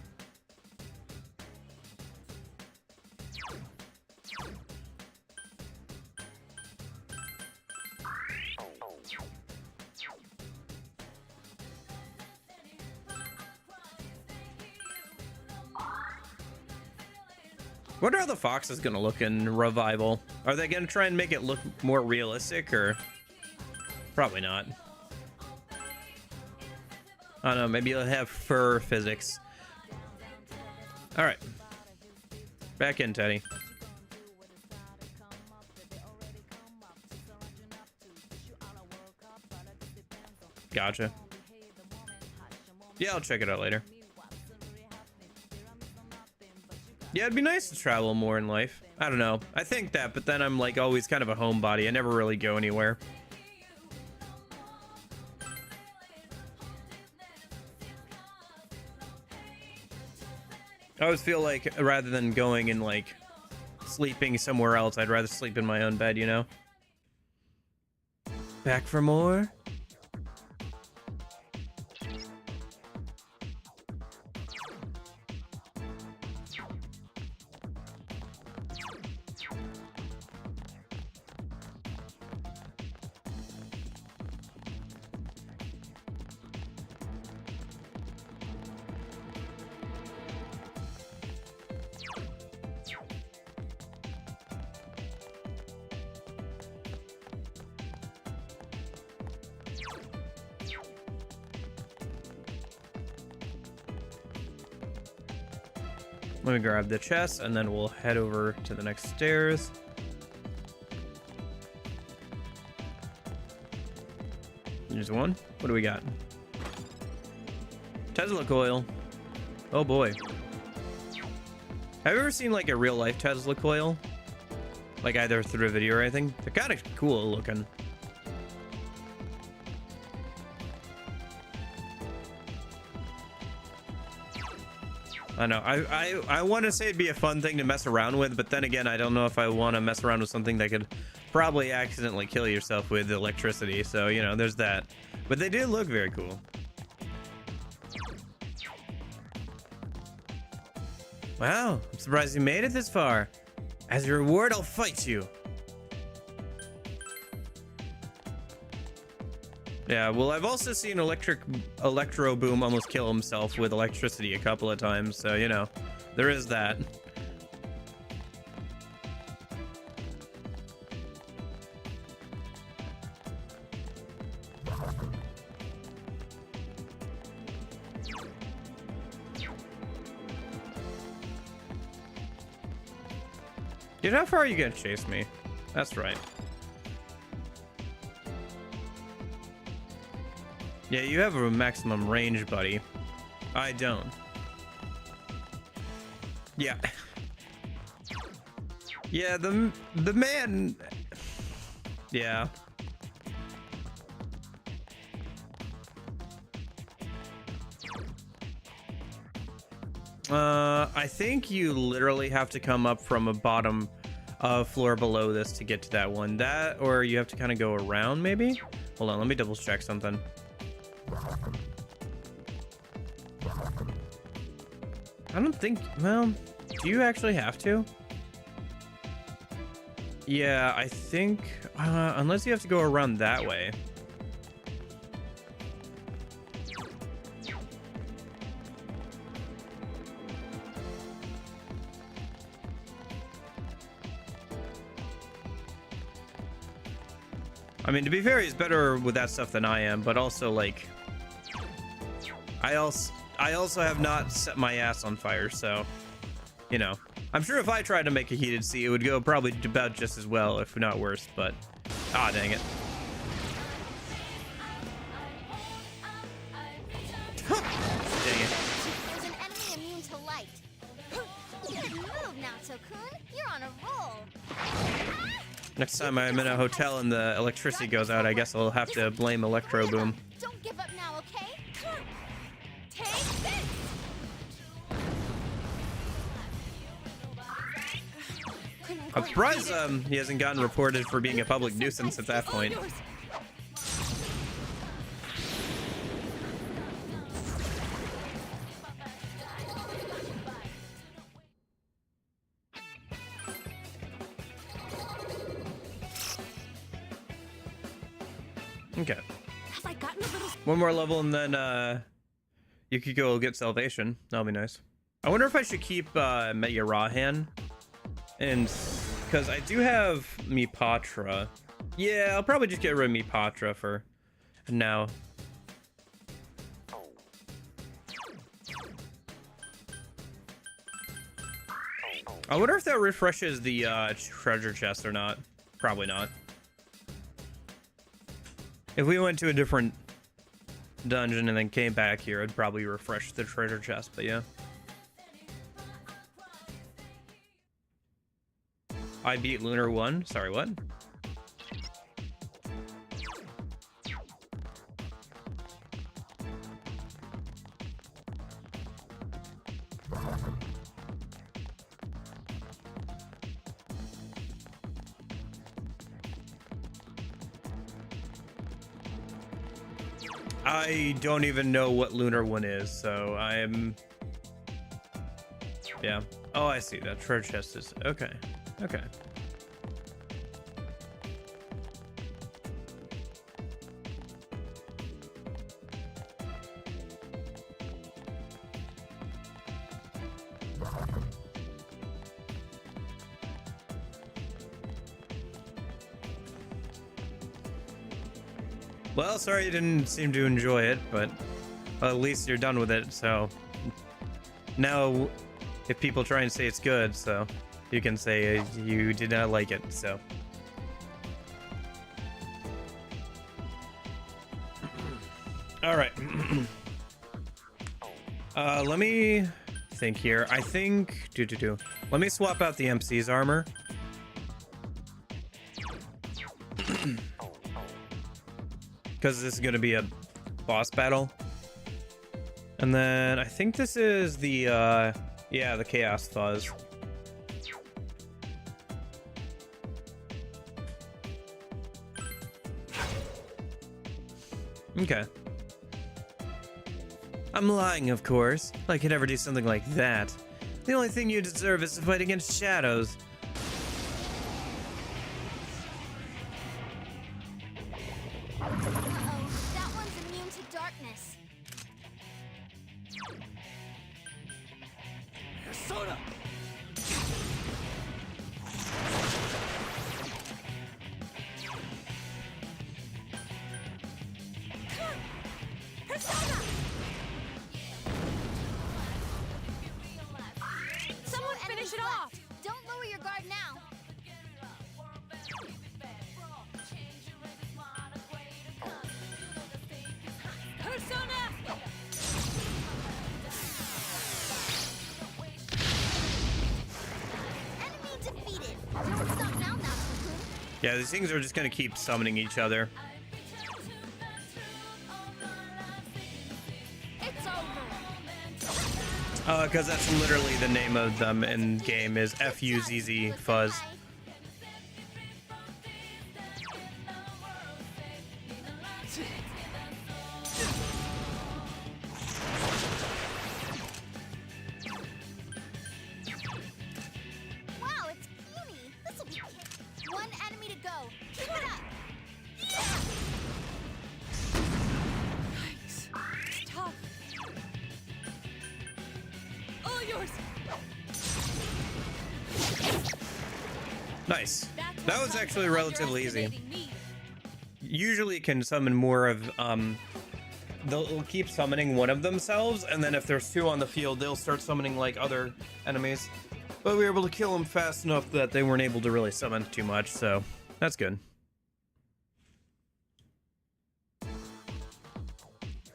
Wonder how the Fox is gonna look in Revival. Are they gonna try and make it look more realistic, or probably not? I don't know, maybe it'll have fur physics. All right, back in, Teddy. Gotcha. Yeah, I'll check it out later. Yeah, it'd be nice to travel more in life. I don't know. I think that, but then I'm like always kind of a homebody. I never really go anywhere. I always feel like rather than going and like sleeping somewhere else, I'd rather sleep in my own bed, you know? Back for more? Let me grab the chest and then we'll head over to the next stairs. There's one. What do we got? Tesla coil. Oh boy. Have you ever seen like a real life Tesla coil? Like either through a video or anything? They're kind of cool looking. I know. I want to say it'd be a fun thing to mess around with, but then again, I don't know if I want to mess around with something that could probably accidentally kill yourself with electricity. So, you know, there's that. But they do look very cool. Wow, I'm surprised you made it this far. As your reward, I'll fight you. Yeah, well, I've also seen Electro Boom almost kill himself with electricity a couple of times, so, you know, there is that. Dude, how far are you gonna chase me? That's right. Yeah, you have a maximum range, buddy. I don't. Yeah. Yeah, the man... Yeah. I think you literally have to come up from a bottom floor below this to get to that one. That, or you have to kind of go around maybe? Hold on, let me double check something. I don't think, well, do you actually have to? Yeah, I think, unless you have to go around that way. I mean, to be fair, he's better with that stuff than I am, but also, like, I also have not set my ass on fire, so, you know. I'm sure if I tried to make a heated seat, it would go probably about just as well, if not worse, but, ah, dang it. Dang it. There's an enemy immune to light. Good move, Natsu-kun. You're on a roll. Next time I'm in a hotel and the electricity goes out, I guess I'll have to blame Electro Boom. Don't give up now, okay? Take this! I'm surprised he hasn't gotten reported for being a public nuisance at that point. Okay. Have I gotten a little... One more level and then you could go get salvation. That'll be nice. I wonder if I should keep Meyarahan. And because I do have Mipatra. Yeah, I'll probably just get rid of Mipatra for now. I wonder if that refreshes the treasure chest or not. Probably not. If we went to a different dungeon and then came back here, it'd probably refresh the treasure chest, but yeah. I beat Lunar 1. Sorry, what? I don't even know what Lunar 1 is, so I'm... Yeah. Oh, I see. That treasure chest is... Okay. Okay. Well, sorry you didn't seem to enjoy it, but well, at least you're done with it, so now if people try and say it's good, so you can say you did not like it, so. All right. Let me think here. I think, let me swap out the MC's armor. Because this is going to be a boss battle. And then I think this is the, yeah, the Chaos Fuzz. Okay. I'm lying, of course. I could never do something like that. The only thing you deserve is to fight against shadows. That one's immune to darkness. Persona! Persona! Someone finish it off! Don't lower your guard now. Persona! Enemy defeated. Don't stop now, Natsu-kun. Yeah, these things are just going to keep summoning each other. It's over! Because that's literally the name of them in game is F-U-Z-Z Fuzz. enemy to go. Keep it up. Yikes. It's tough. All yours. Nice. That's That what was comes actually of relatively easy. underestimating me. Usually it can summon more of, they'll keep summoning one of themselves, and then if there's two on the field, they'll start summoning, like, other enemies. But we were able to kill them fast enough that they weren't able to really summon too much, so that's good.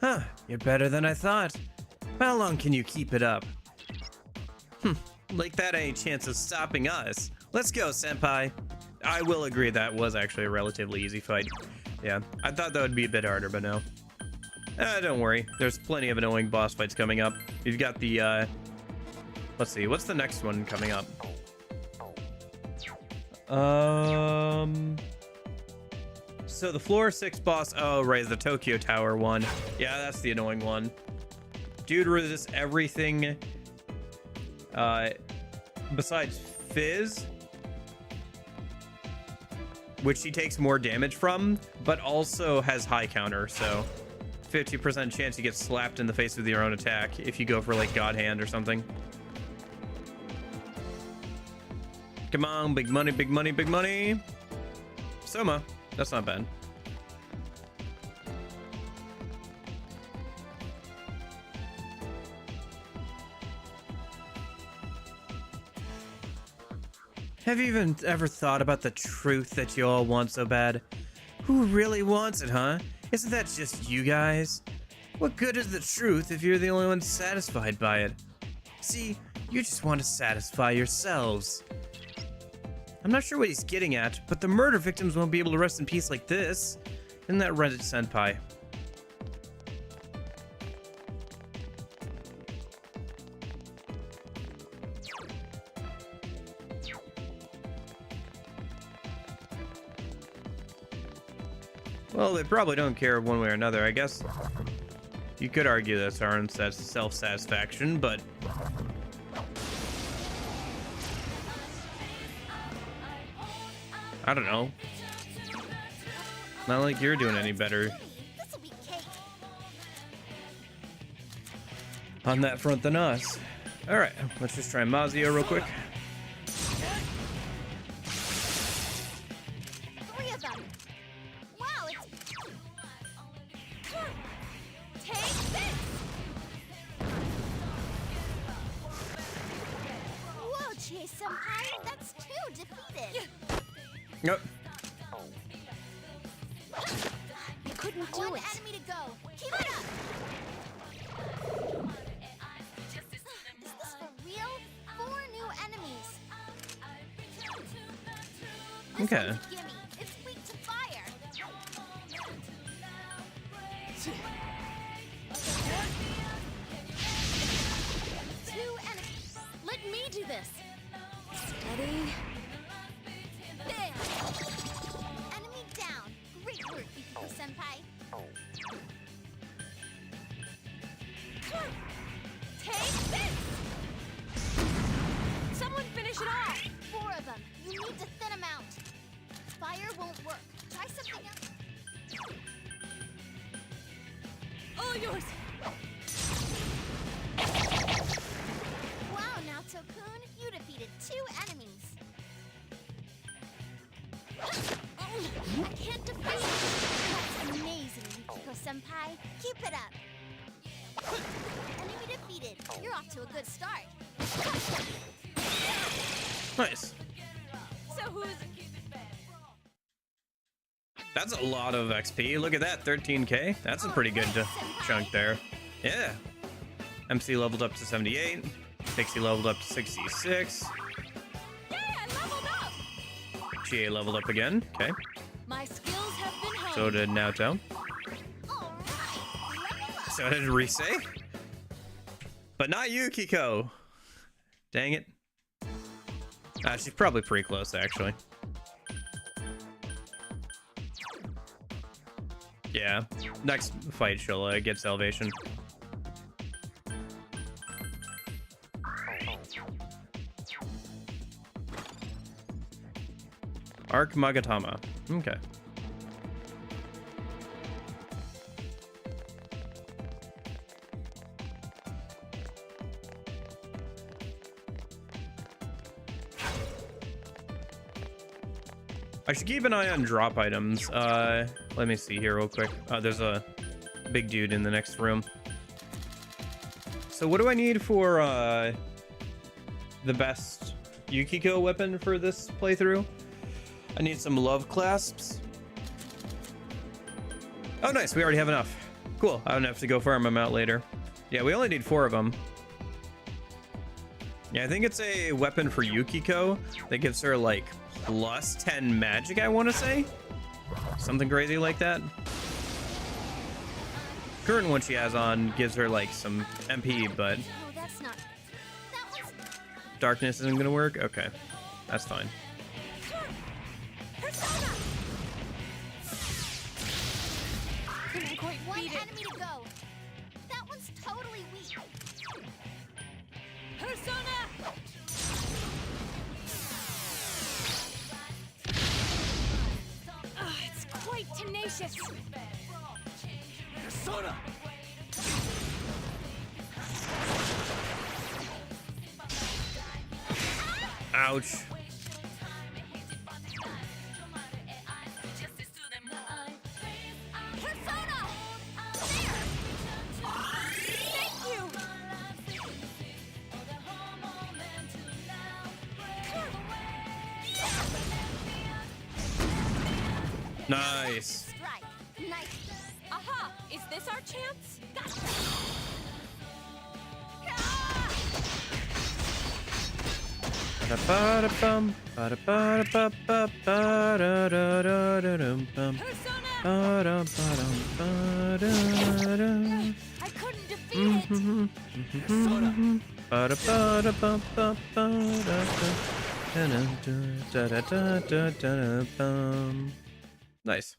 Huh, you're better than I thought. How long can you keep it up? Like that ain't chance of stopping us. Let's go, senpai. I will agree that was actually a relatively easy fight. Yeah, I thought that would be a bit harder, but no. Don't worry. There's plenty of annoying boss fights coming up. You've got the, let's see, what's the next one coming up? So the floor 6 boss, oh, right, the Tokyo Tower one. Yeah, that's the annoying one. Dude resists everything, besides Fizz, which he takes more damage from, but also has high counter, so 50% chance you get slapped in the face with your own attack if you go for, like, God Hand or something. Come on, big money, big money, big money. Soma, that's not bad. Have you even ever thought about the truth that you all want so bad? Who really wants it, huh? Isn't that just you guys? What good is the truth if you're the only one satisfied by it? See, you just want to satisfy yourselves. I'm not sure what he's getting at, but the murder victims won't be able to rest in peace like this. Isn't that Reddit senpai? Well, they probably don't care one way or another, I guess. You could argue that's our own self-satisfaction, but... I don't know. Not like you're doing any better This'll be cake. on that front than us. Alright, let's just try Mazio real quick. 3 of them. Wow, it's... Take this! Whoa, Chase-senpai, that's 2 defeated. Yep. You couldn't do One enemy to go. Keep it up! Is this for real? 4 new enemies. This Okay. one's a gimme. It's weak to fire. 2 enemies. Let me do this. Steady. There. Enemy down. Great work, Yukiko-senpai. Take this! Someone finish it off. 4 of them. You need to thin them out. Fire won't work. Try something else. All yours. Wow, Naoto-kun, you defeated 2 enemies. I can't defeat you. That's amazing, Yukiko-senpai. Keep it up. Enemy defeated. You're off to a good start. Nice. So who's... That's a lot of XP. Look at that, 13k. That's a pretty good chunk there. Yeah. MC leveled up to 78. Pixie leveled up to 66. Yay, I leveled up. GA leveled up again. Okay. My skills have been honed. So did Naoto. All right, level up. So did Rise. But not Yukiko. Dang it. She's probably pretty close, actually. Yeah. Next fight, she'll get salvation. Arc Magatama. Okay. I should keep an eye on drop items. Let me see here real quick. There's a big dude in the next room. So what do I need for the best Yukiko weapon for this playthrough? I need some love clasps. Oh, nice. We already have enough. Cool. I don't have to go farm them out later. Yeah, we only need 4 of them. Yeah, I think it's a weapon for Yukiko that gives her like plus 10 magic, I want to say. Something crazy like that. Current one she has on gives her like some MP, but Oh, that's not. That was. darkness isn't gonna work. Okay, that's fine. Persona! Couldn't quite One beat it. enemy to go. That one's totally weak. Persona! It's quite tenacious. Persona! Ouch. Persona! Thank you. Nice. Strike. Nice. Aha! Is this our chance? Ba-da-ba-da-bum, ba-da-ba-da-ba-ba-ba-da-da-da-da-dum-bum, Persona! ba-da-ba-dum-ba-da-da-da. I couldn't defeat it. Persona! Ba-da-ba-da-ba-ba-da-da-da-da-da-da-da-bum. Nice.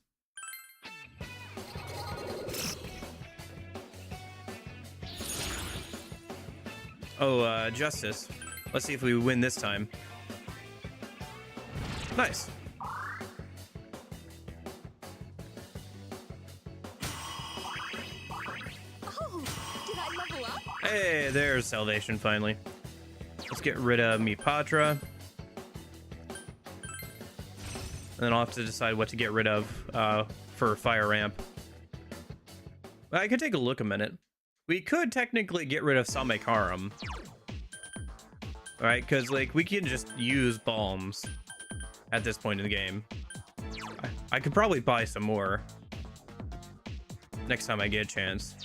Oh, Justice. Let's see if we win this time. Nice. Oh, did I level up? Hey, there's Salvation finally. Let's get rid of Mipatra. And then I'll have to decide what to get rid of for Fire Ramp. I could take a look a minute. We could technically get rid of Samekarum. Alright, because like we can just use bombs at this point in the game. I could probably buy some more next time I get a chance.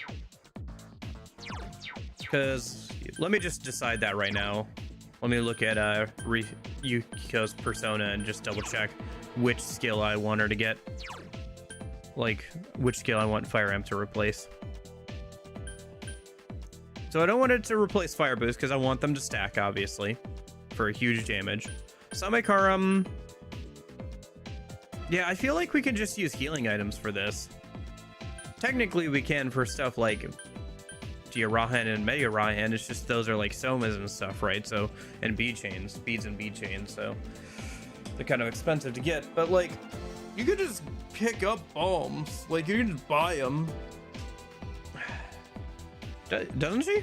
Because let me just decide that right now. Let me look at Yukiko's persona and just double check which skill I want her to get. Like, which skill I want Fire Ramp to replace. So I don't want it to replace Fire Boost because I want them to stack, obviously, for huge damage. Samekarum. Yeah, I feel like we can just use healing items for this. Technically, we can for stuff like Rahan and Mega Rahan. It's just those are like somas and stuff, right? So, and beads and bead chains. So they're kind of expensive to get. But like, you could just pick up bombs. Like, you can just buy them. Doesn't she?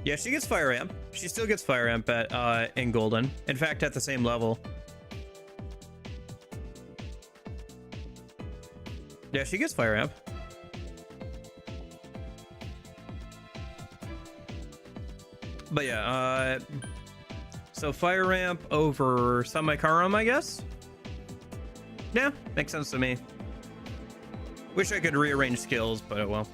Yeah, she gets Fire Ramp. She still gets Fire Ramp at in Golden. In fact, at the same level. Yeah, she gets Fire Ramp. But yeah, so Fire Ramp over Samekarum, I guess? Yeah, makes sense to me. Wish I could rearrange skills, but oh well.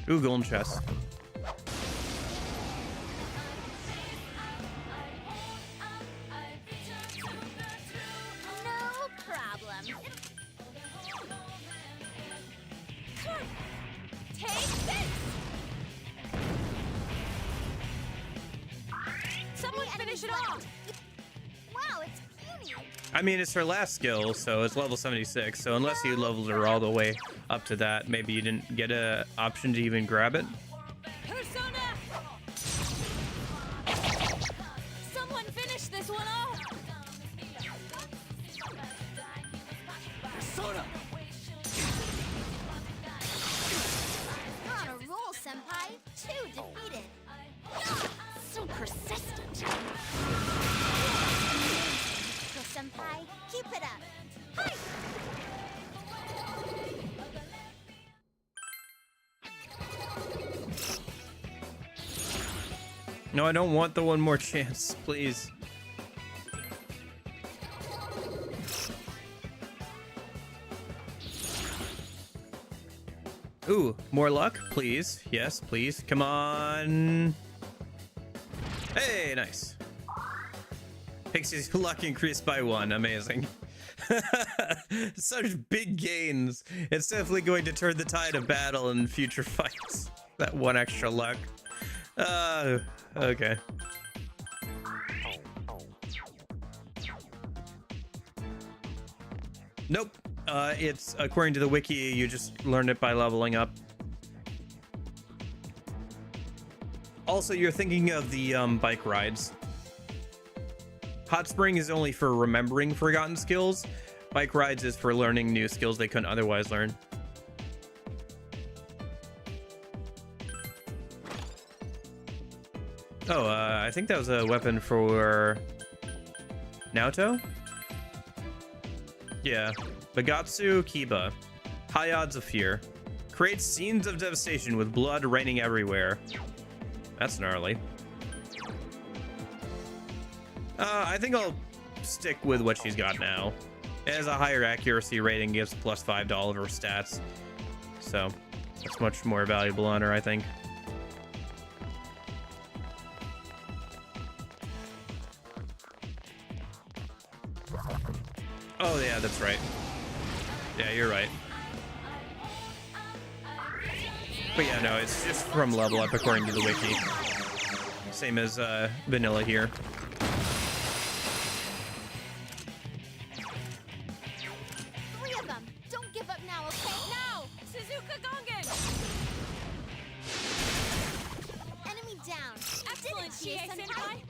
Ooh, golden chest. No problem. Take this! Someone finish it off! Wow, it's puny. I mean, it's her last skill, so it's level 76. So unless you leveled her all the way up to that, maybe you didn't get a option to even grab it. Persona! Someone finish this one off! Persona! You're on a roll, Senpai. 2 defeated. So persistent. Go, Senpai. Keep it up. Hi! No, I don't want the one more chance, please. Ooh, more luck, please. Yes, please. Come on. Hey, nice. Pixie's luck increased by 1. Amazing. Such big gains. It's definitely going to turn the tide of battle in future fights. That 1 extra luck. Okay. Nope. It's according to the wiki, you just learned it by leveling up. Also, you're thinking of the bike rides. Hot Spring is only for remembering forgotten skills. Bike rides is for learning new skills they couldn't otherwise learn. Oh, I think that was a weapon for Naoto? Yeah. Bagatsu Kiba. High odds of fear. Creates scenes of devastation with blood raining everywhere. That's gnarly. I think I'll stick with what she's got now. It has a higher accuracy rating, gives plus $5 to her stats. So, that's much more valuable on her, I think. Oh, yeah, that's right. Yeah, you're right. But yeah, no, it's just from level up according to the wiki. Same as vanilla here. Three of them. Don't give up now, okay? Now! Suzuka Gongen! Enemy down. Excellent, Didn't Chie she, Senpai!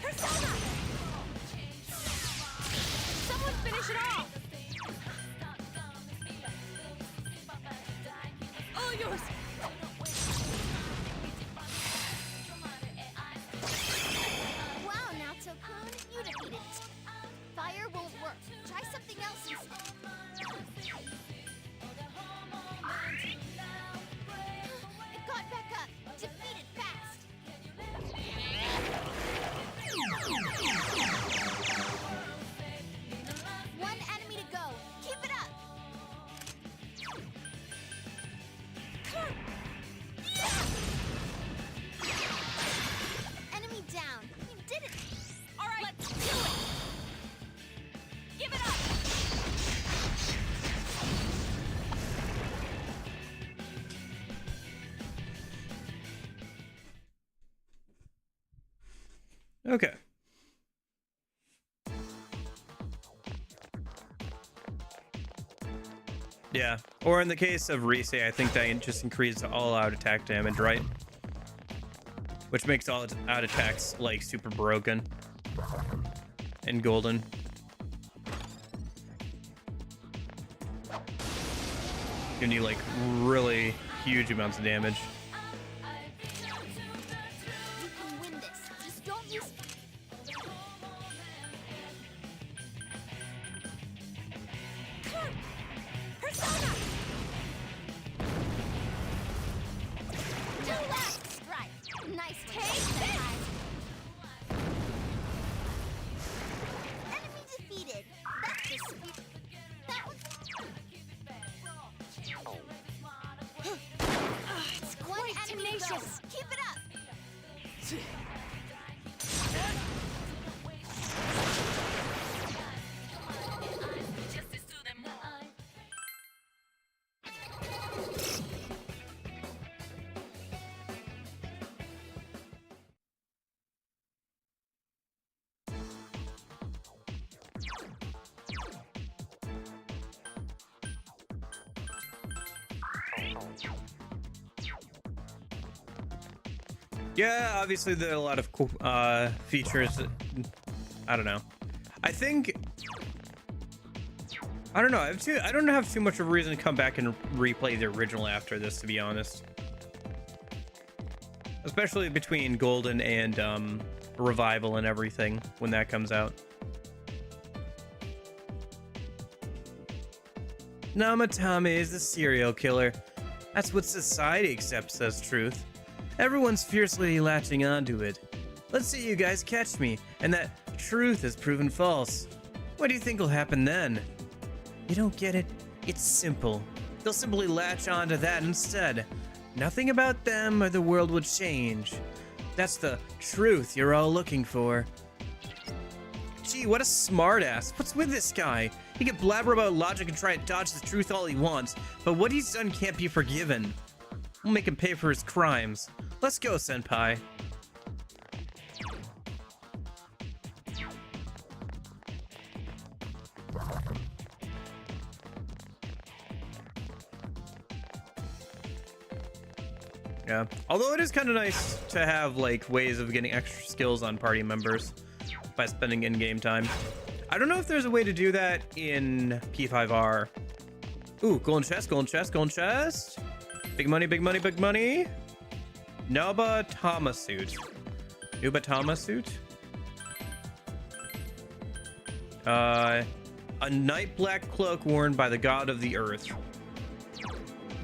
Persona! Someone finish it off! All yours! Wow, Naoto-kun, you defeated it. Fire won't work. Try something else instead. It got back up. Defeat it fast. One enemy to go. Keep it up. Enemy down. You did it. All right, let's do it! Give it up! Okay. Yeah, or in the case of Rise, I think that just increases all-out attack damage, right? Which makes all-out attacks, like, super broken. And golden. Giving you, like, really huge amounts of damage. You can win this. Just don't use. Persona! Two left. Strike. Nice take, guys. Enemy defeated. That's just. That was. tenacious. Keep it up. Yeah, obviously there are a lot of cool features that, I don't know. I think, I don't know. I don't have too much of a reason to come back and replay the original after this, to be honest. Especially between Golden and Revival and everything when that comes out. Namatame is the serial killer. That's what society accepts as truth. Everyone's fiercely latching onto it. Let's see you guys catch me, and that truth is proven false. What do you think will happen then? You don't get it? It's simple. They'll simply latch onto that instead. Nothing about them or the world will change. That's the truth you're all looking for. Gee, what a smartass. What's with this guy? He can blabber about logic and try to dodge the truth all he wants, but what he's done can't be forgiven. We'll make him pay for his crimes. Let's go, Senpai. Yeah. Although it is kind of nice to have like ways of getting extra skills on party members by spending in-game time. I don't know if there's a way to do that in P5R. Ooh, golden chest, golden chest, golden chest. Big money, big money, big money. Nubatama suit. Nubatama suit? A night black cloak worn by the god of the earth.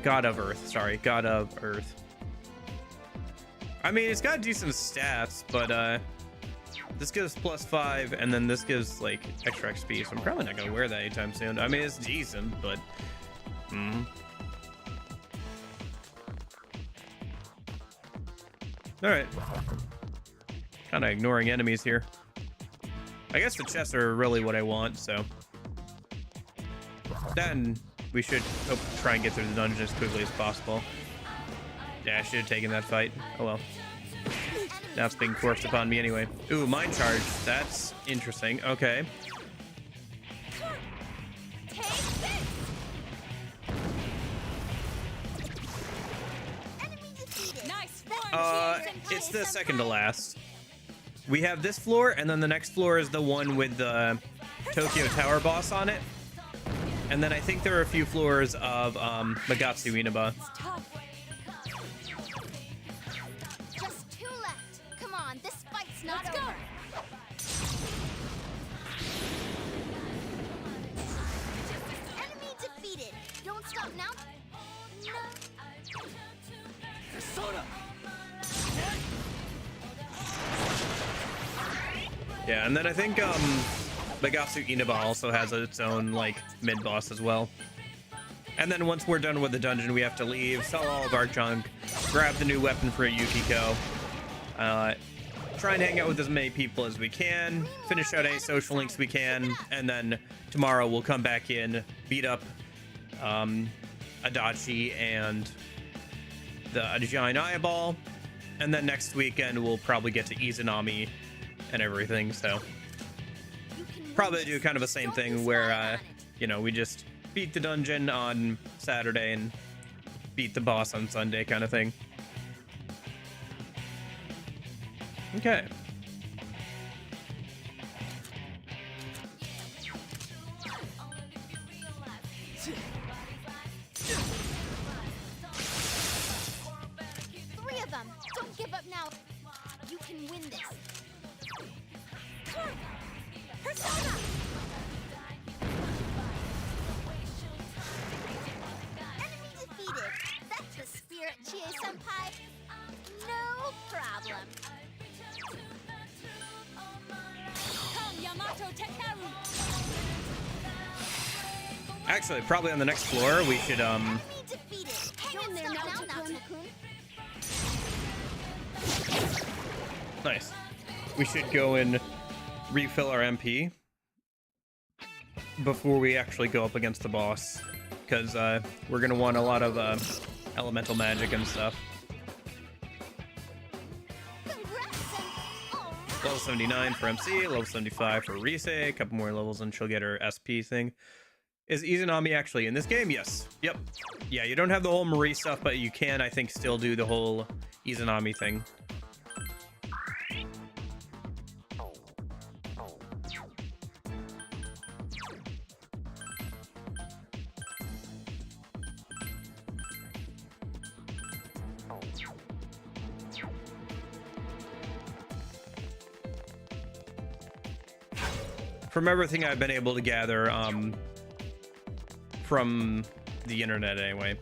God of earth, sorry. God of earth. I mean, it's got decent stats, but this gives +5, and then this gives like extra XP, so I'm probably not gonna wear that anytime soon. I mean, it's decent, but all right. Kind of ignoring enemies here. I guess the chests are really what I want, so then we should try and get through the dungeon as quickly as possible. Yeah, I should have taken that fight. Oh well. Now it's being forced upon me anyway. Ooh, mind charge. That's interesting. Okay. It's the second to last. We have this floor, and then the next floor is the one with the Tokyo Tower boss on it. And then I think there are a few floors of Magatsu Inaba. Just 2 left. Come on, this fight's not over. Enemy defeated. Don't stop now. No. Persona. Yeah, and then I think Magatsu Inaba also has its own like mid boss as well. And then once we're done with the dungeon, we have to leave, sell all of our junk, grab the new weapon for Yukiko, try and hang out with as many people as we can, finish out any social links we can, and then tomorrow we'll come back in, beat up Adachi and the giant eyeball, and then next weekend we'll probably get to Izanami and everything, so probably do kind of the same thing where you know, we just beat the dungeon on Saturday and beat the boss on Sunday kind of thing. Okay. Three of them. Don't give up now. You can win this. Persona! Enemy defeated. That's the spirit, Chie-senpai. No problem. Come, Yamato Tekeru. Actually, probably on the next floor we should Enemy defeated. Hang in there now, Naoto-kun. Nice. We should go and refill our MP before we actually go up against the boss, because we're gonna want a lot of elemental magic and stuff. Level 79 for MC, level 75 for Rise, a couple more levels and she'll get her SP thing. Is Izanami actually in this game? Yes. Yep. Yeah, you don't have the whole Marie stuff, but you can, I think, still do the whole Izanami thing. From everything I've been able to gather, from the internet anyway.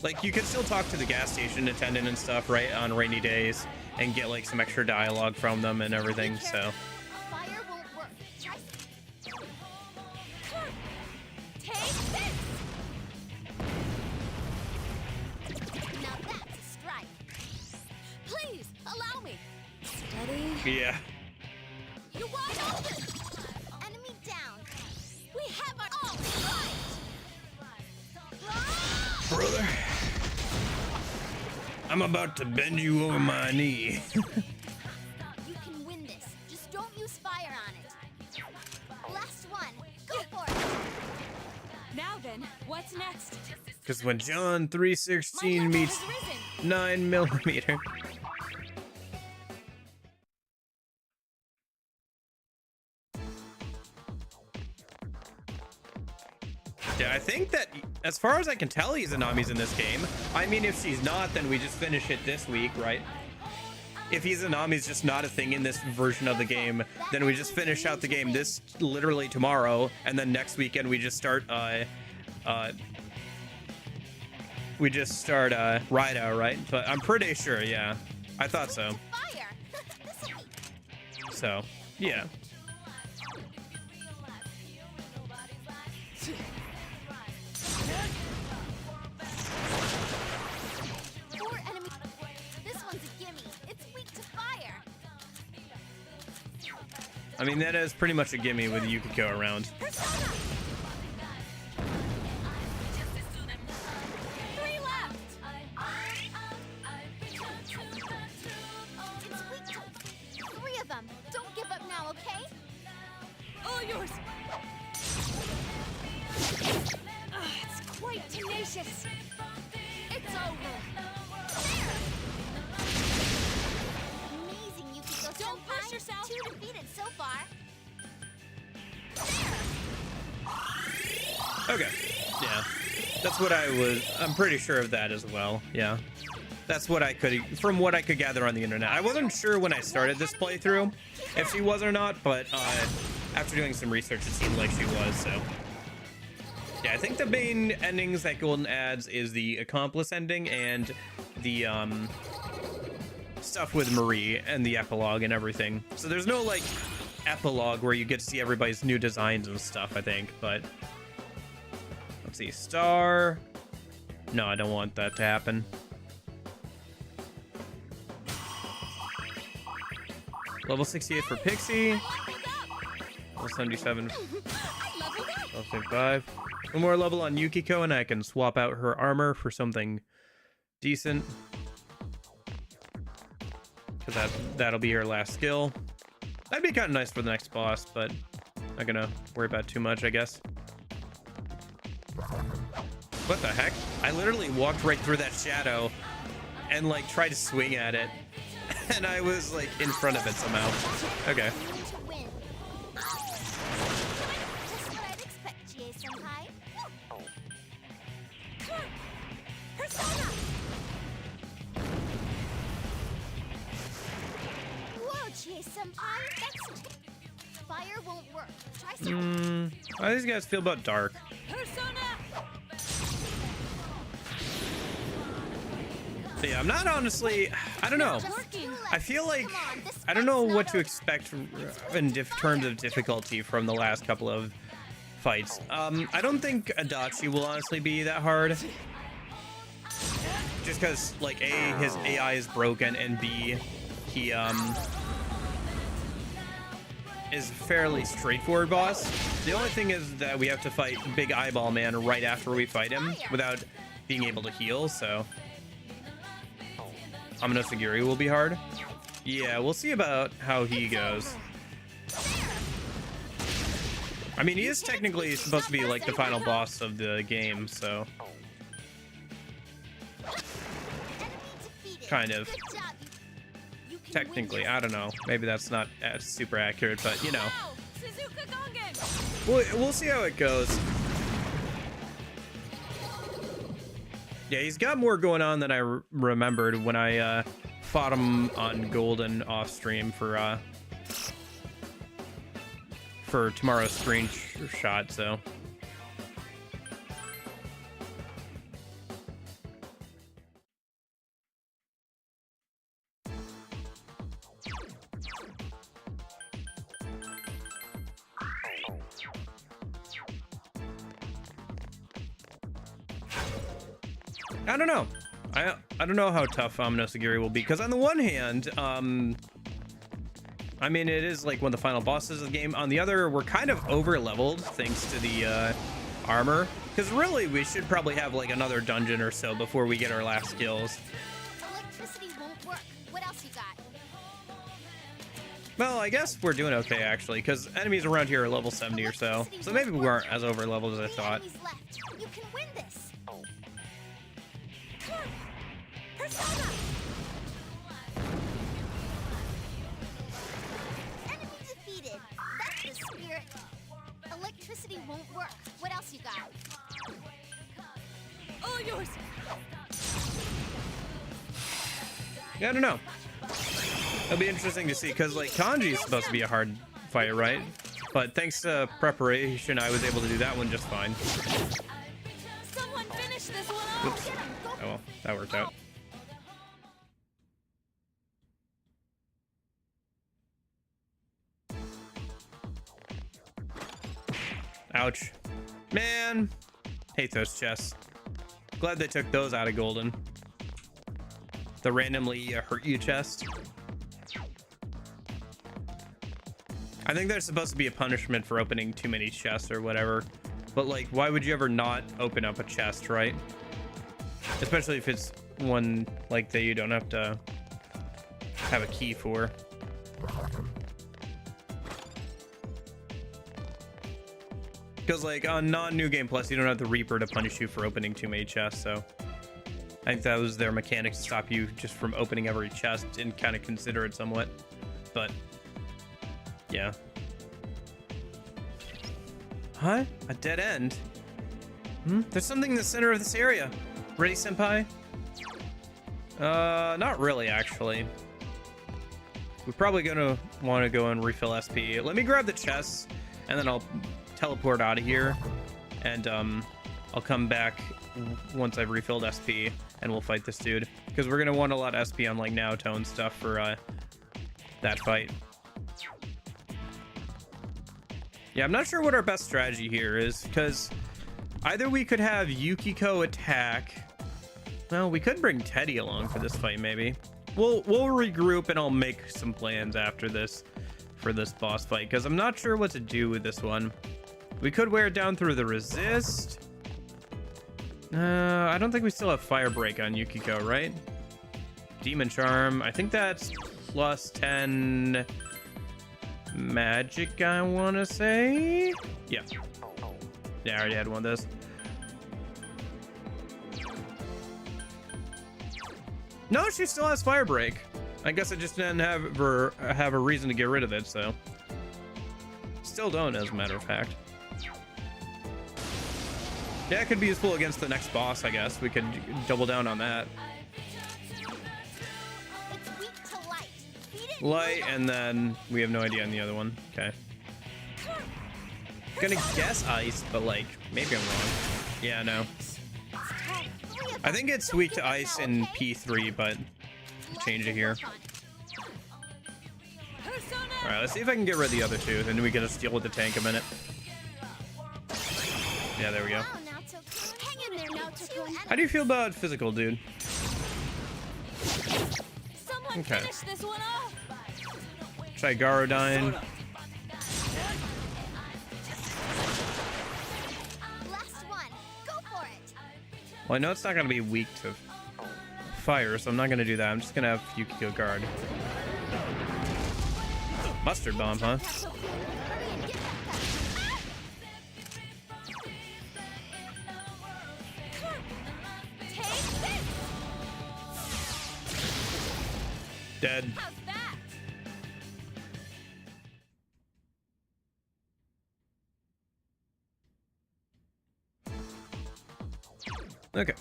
Like, you can still talk to the gas station attendant and stuff, right, on rainy days, and get, like, some extra dialogue from them and everything, so. Fire won't work. Try. Take this. Now that's a strike. Please allow me. Steady. Yeah. You're wide open. Enemy down. We have our all right. Brother, I'm about to bend you over my knee. You can win this. Just don't use fire on it. Last one. Go for it. Now then, what's next? Because when John 3:16 meets Has risen. 9mm. Yeah, I think that, as far as I can tell, Izanami's in this game. I mean, if she's not, then we just finish it this week, right? If Izanami's just not a thing in this version of the game, then we just finish out the game this literally tomorrow, and then next weekend we just start Ride Out, right? But I'm pretty sure, yeah. I thought so. Fire. This'll be. So, yeah. Four enemy. This one's a gimme. It's weak to fire. I mean, that is pretty much a gimme with Yukiko around. Persona. 3 left. It's weak to 3 of them. Don't give up now, okay? All yours. It's quite tenacious. It's over. Amazing, Yukiko. Don't push yourself. 2 defeated so far. Okay. Yeah. That's what I'm pretty sure of that as well. Yeah. That's what from what I could gather on the internet. I wasn't sure when I started this playthrough if she was or not, but after doing some research, it seemed like she was, so. Yeah, I think the main endings that Golden adds is the accomplice ending and the stuff with Marie and the epilogue and everything. So there's no like epilogue where you get to see everybody's new designs and stuff, I think, but let's see. Star. No, I don't want that to happen. Level 68 for Pixie. Level 77. Level 75. One more level on Yukiko, and I can swap out her armor for something decent. Because that'll be her last skill. That'd be kind of nice for the next boss, but not gonna worry about it too much, I guess. What the heck? I literally walked right through that shadow and like tried to swing at it. And I was like in front of it somehow. Okay. To win. Just what I'd expect, GA-senpai. Persona! Whoa, GA-senpai. That's... Fire won't work. Try something. How do these guys feel about dark? Persona. So yeah, I'm not honestly, I don't know. I feel like, I don't know what to expect in terms of difficulty from the last couple of fights. I don't think Adachi will honestly be that hard. just because like A, his AI is broken, and B, he is a fairly straightforward boss. The only thing is that we have to fight Big Eyeball Man right after we fight him without being able to heal, so Amino Sagiri will be hard. Yeah, we'll see about how he goes. I mean, he is technically supposed to be like the final boss of the game, so kind of. Technically, I don't know. Maybe that's not super accurate, but you know. We'll see how it goes. Yeah, he's got more going on than I remembered when I fought him on Golden off stream for tomorrow's screenshot, so. I don't know. I don't know how tough Amino Sagiri will be, because on the one hand, I mean, it is like one of the final bosses of the game. On the other, we're kind of over leveled thanks to the armor, because really we should probably have like another dungeon or so before we get our last skills. Electricity won't work. What else you got? Well, I guess we're doing okay actually, because enemies around here are level 70 or so, so maybe we aren't as over leveled as I thought. You can win this. Persona! Enemy defeated. That's the spirit. Electricity won't work. What else you got? All yours. Yeah, I don't know. It'll be interesting to see, because like Kanji is supposed to be a hard fight, right? But thanks to preparation, I was able to do that one just fine. Someone finish this one off. Oops. Oh well, that worked out. Ouch. Man. Hate those chests. Glad they took those out of Golden. The randomly hurt you chest. I think there's supposed to be a punishment for opening too many chests or whatever. But like, why would you ever not open up a chest, right? Especially if it's one like that you don't have to have a key for. Because like on non-New Game Plus, you don't have the Reaper to punish you for opening too many chests, so I think that was their mechanic to stop you just from opening every chest and kind of consider it somewhat. But yeah. Huh? A dead end? There's something in the center of this area. Ready, senpai? Not really, actually. We're probably gonna want to go and refill SP. Let me grab the chests, and then I'll teleport out of here, and I'll come back once I've refilled SP, and we'll fight this dude, because we're gonna want a lot of SP on like Naoto and stuff for that fight. Yeah, I'm not sure what our best strategy here is, because either we could have Yukiko attack. Well, we could bring Teddy along for this fight, maybe. We'll regroup, and I'll make some plans after this for this boss fight, because I'm not sure what to do with this one. We could wear it down through the resist. I don't think we still have Fire Break on Yukiko, right? Demon Charm. I think that's plus 10 magic, I want to say. Yeah. Yeah, I already had one of those. No, she still has Fire Break. I guess I just didn't have a reason to get rid of it, so. Still don't, as a matter of fact. Yeah, it could be useful against the next boss, I guess. We could double down on that. It's weak to light. Light, and then we have no idea on the other one. Okay. Gonna guess ice, but like, maybe I'm wrong. Yeah, no. I think it's weak to ice in P3, but I'll change it here. Alright, let's see if I can get rid of the other two, then we can just deal with the tank a minute. Yeah, there we go. How do you feel about physical, dude? Someone Okay. finish this one off. Try Garodyne. Persona. Last one. Go for it. Well, I know it's not going to be weak to fire, so I'm not going to do that. I'm just going to have Yukiko guard. Mustard bomb, huh? Not so cool. Hurry and get that guy. Take this. Dead. How's that? Okay.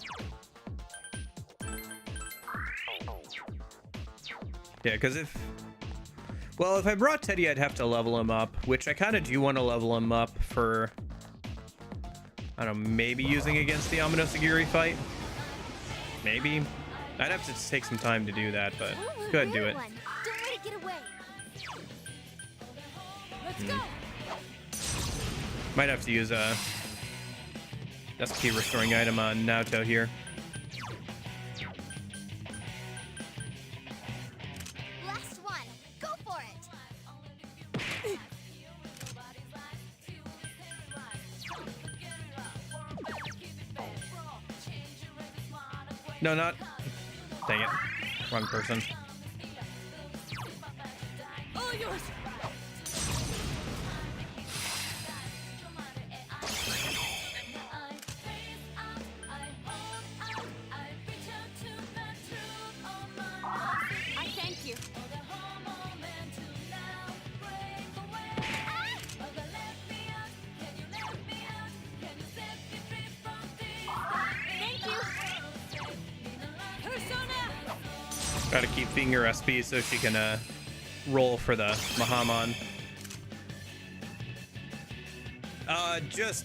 Yeah, because if I brought Teddy, I'd have to level him up, which I kind of do want to level him up for, I don't know, maybe using against the Amino Sagiri fight. Maybe. I'd have to take some time to do that, but Ooh, go ahead and do rare it. one. Don't let it get away. Let's go. Might have to use a SP restoring item on Naoto here. Last one. Go for it. No, not. Dang it. Wrong person. All yours. I thank you. Thank you. Persona. Gotta keep feeding her SP so she can roll for the Mahamon. Just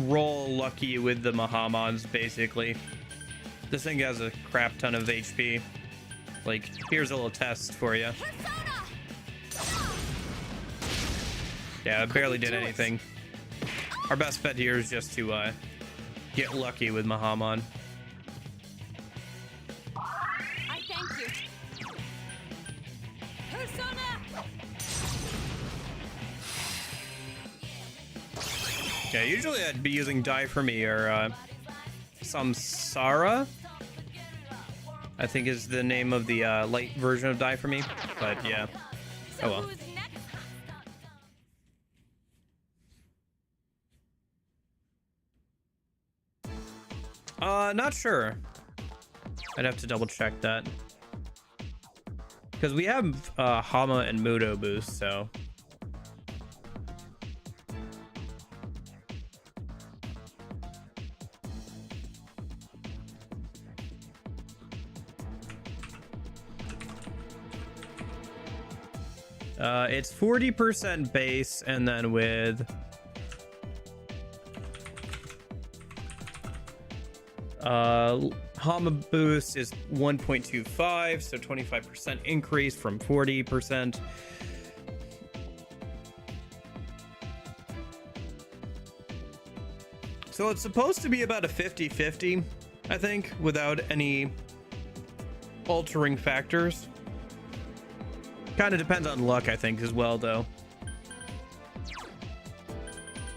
roll lucky with the Mahamons, basically. This thing has a crap ton of HP. Like, here's a little test for you. Persona. Yeah, it barely did anything. Our best bet here is just to get lucky with Mahamon. I thank you. Persona. Yeah, usually I'd be using Die For Me or Samsara, I think is the name of the light version of Die For Me. But yeah. So Oh well. who's next? Not sure. I'd have to double check that. Because we have Hama and Mudo boost, so. It's 40% base, and then with Hama boost is 1.25, so 25% increase from 40%. So it's supposed to be about a 50-50, I think, without any altering factors. Kind of depends on luck, I think, as well, though.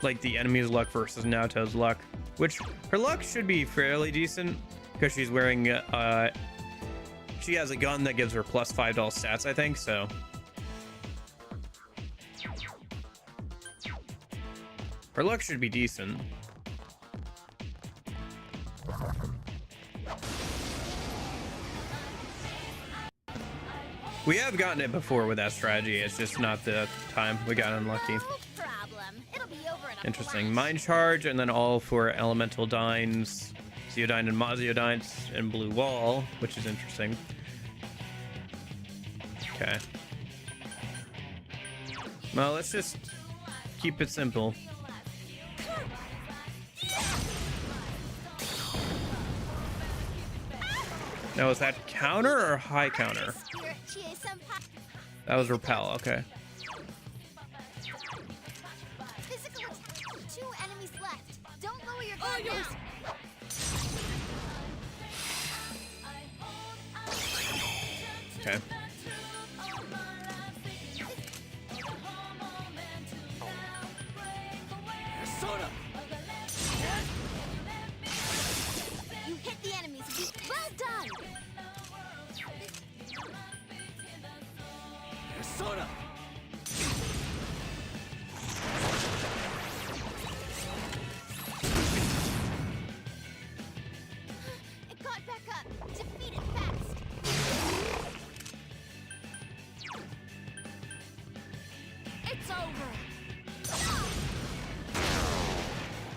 Like the enemy's luck versus Naoto's luck. Which, her luck should be fairly decent, because she's wearing, she has a gun that gives her plus 5 to all stats, I think, so. Her luck should be decent. We have gotten it before with that strategy, it's just not the time. We got unlucky. No problem. It'll be over in a Interesting. flash. Mind Charge, and then all for Elemental Dynes, Zeodyne and Maziodynes, and Blue Wall, which is interesting. Okay. Well, let's just keep it simple. Now, is that counter or high counter? Spirit Chie-senpai. That was repel, okay. Physical attack. 2 enemies left. Don't lower your All guard yours. now. Okay. Persona! You hit the enemies. Well done. Persona! It got back up. Defeat it fast. It's over.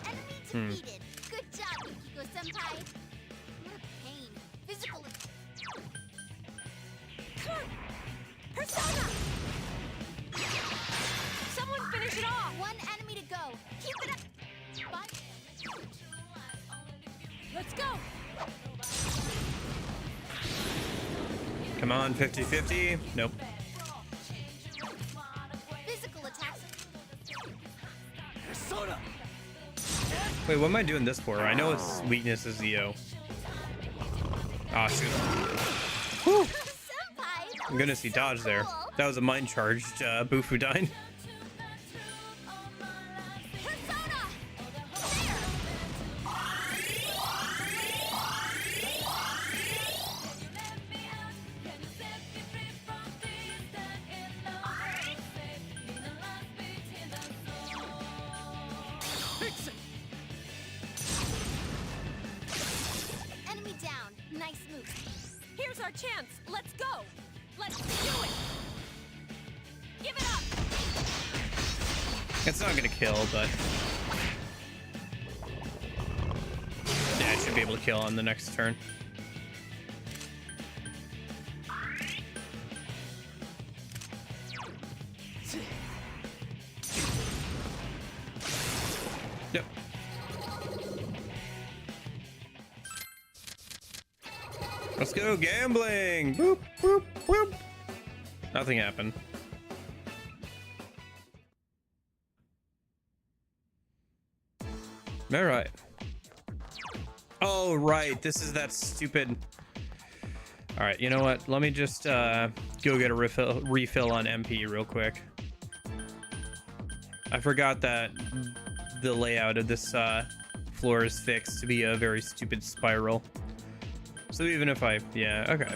Enemy defeated. Good job, Yukiko-senpai. What a pain. Physical. Come on. Persona! Someone finish it off. One enemy to go. Keep it up. Bye. Let's go. Come on, 50-50. Nope. Physical attacks. Persona! Wait, what am I doing this for? I know its weakness is Zio. Ah, shoot. Whew. Senpai, I'm gonna see dodge there. That was a mind charged Bufu dying. Persona! Pixie! Enemy down. Nice move. Here's our chance. Let's go. Let's do it. Give it up. It's not gonna kill, but yeah, I should be able to kill on the next turn. Yep. Let's go gambling. Boop, boop, boop. Nothing happened. All right. Oh, right. This is that stupid. All right. You know what? Let me just go get a refill on MP real quick. I forgot that the layout of this floor is fixed to be a very stupid spiral. So even if yeah, okay.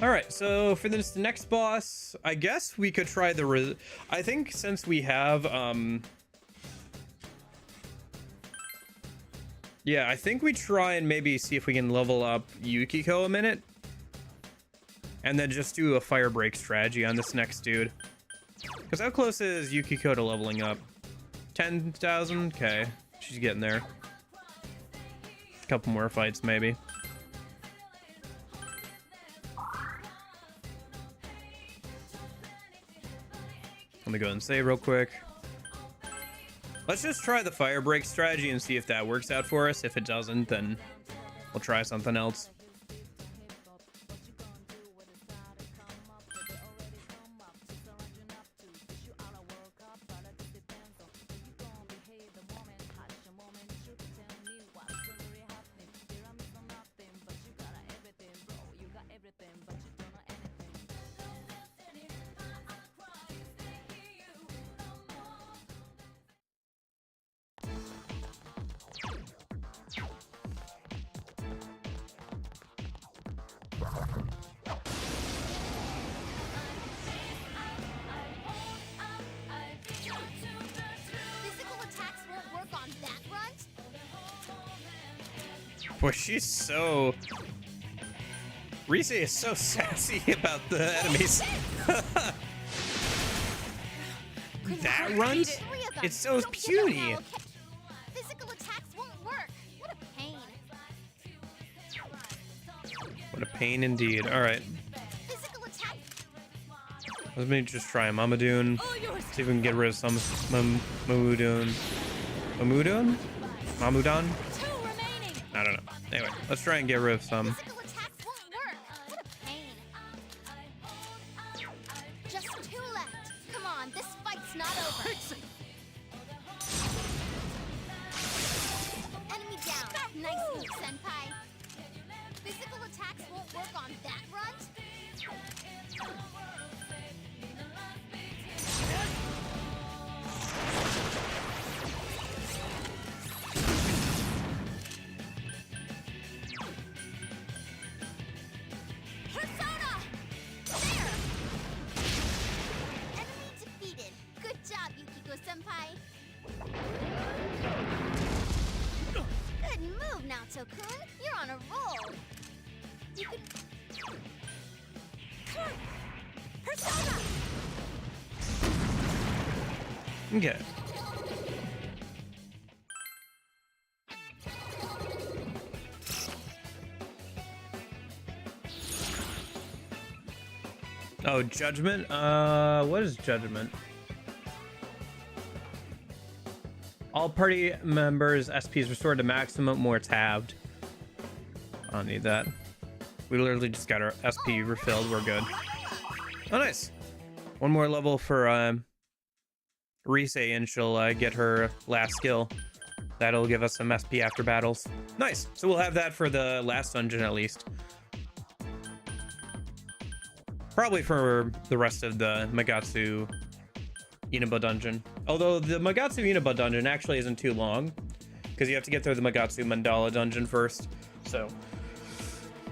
All right, so for this next boss, I guess we could try the I think since we have yeah, I think we try and maybe see if we can level up Yukiko a minute. And then just do a fire break strategy on this next dude. Because how close is Yukiko to leveling up? 10,000? Okay, she's getting there. A couple more fights, maybe. Let me go and save real quick. Let's just try the fire break strategy and see if that works out for us. If it doesn't, then we'll try something else. Physical attacks won't work on that runt? Boy, she's so... Rise is so sassy about the enemies. That runt? Three of them. It's so Don't give up puny. now, okay? Physical attacks won't work. What a pain. What a pain indeed. All right. Physical attack. Let me just try Mamadune. All yours. See if we can get rid of some Mamudun. Mamudun? Mamudan? 2 remaining. I don't know. Anyway, let's try and get rid of some. Physical attacks won't work. What a pain. Just 2 left. Come on, this fight's not over. Pixie! Enemy down. Nice move, Senpai. Physical attacks won't work on that runt. Persona! There! Enemy defeated. Good job, Yukiko-senpai. Good move, Naoto-kun. You're on a roll. You can... Come on! Persona! Okay. Oh, judgment? What is judgment? All party members' SP is restored to maximum or it's halved. I don't need that. We literally just got our SP refilled. We're good. Oh, nice. One more level for Rise and she'll get her last skill. That'll give us some SP after battles. Nice. So we'll have that for the last dungeon at least. Probably for the rest of the Magatsu Inaba dungeon. Although the Magatsu Inaba dungeon actually isn't too long, because you have to get through the Magatsu Mandala dungeon first. So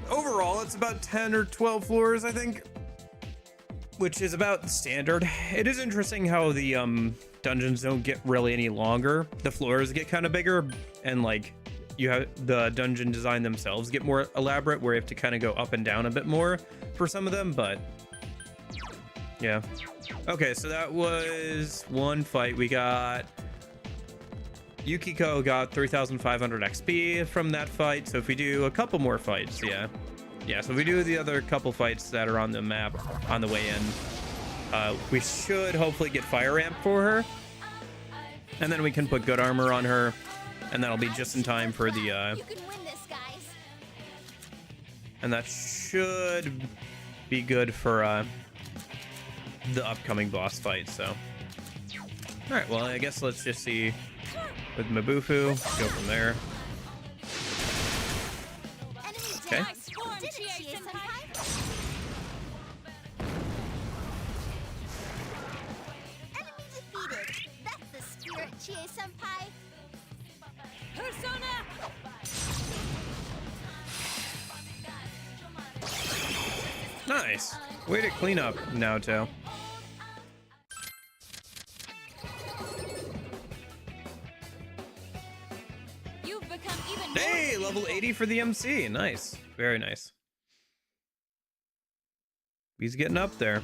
overall, it's about 10 or 12 floors, I think, which is about standard. It is interesting how the dungeons don't get really any longer. The floors get kind of bigger, and like you have the dungeon design themselves get more elaborate, where you have to kind of go up and down a bit more for some of them. But yeah. Okay, so that was one fight. We got Yukiko got 3,500 XP from that fight. So if we do a couple more fights, yeah, so if we do the other couple fights that are on the map on the way in, we should hopefully get fire ramp for her, and then we can put good armor on her, and that'll be just in time for the You can win this, guys. and that should be good for the upcoming boss fight. So all right, well, I guess let's just see with Mabufu, go from there. Okay. Nice form, Chie-senpai. Enemy defeated. That's the spirit, Chie-senpai. Persona! Nice. Way to clean up, Naoto. You've become even Hey, more level beautiful. 80 for the MC. Nice. Very nice. He's getting up there.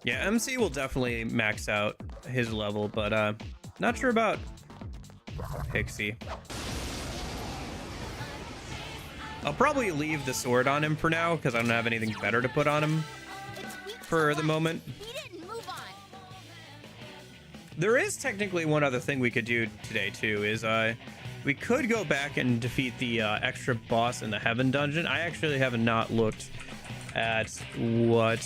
Yeah, MC will definitely max out his level, but not sure about Pixie. I'll probably leave the sword on him for now, because I don't have anything better to put on him It's weak for to the one. moment. He didn't move on. There is technically one other thing we could do today too, is we could go back and defeat the extra boss in the Heaven dungeon. I actually have not looked at what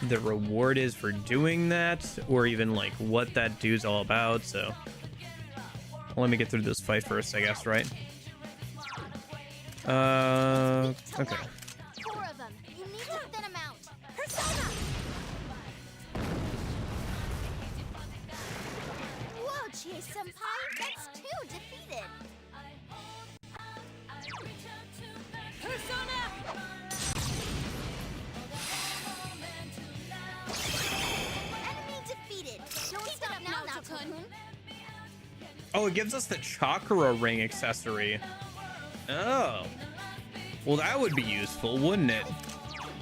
the reward is for doing that, or even like what that dude's all about, so let me get through this fight first, I guess, right? Okay. 4 of them. You need to thin them out. Persona! Whoa, Chie-senpai. That's 2 defeated. Persona! Enemy defeated. Don't stop now, Naoto-kun. Oh, it gives us the chakra ring accessory. Oh, well, that would be useful, wouldn't it?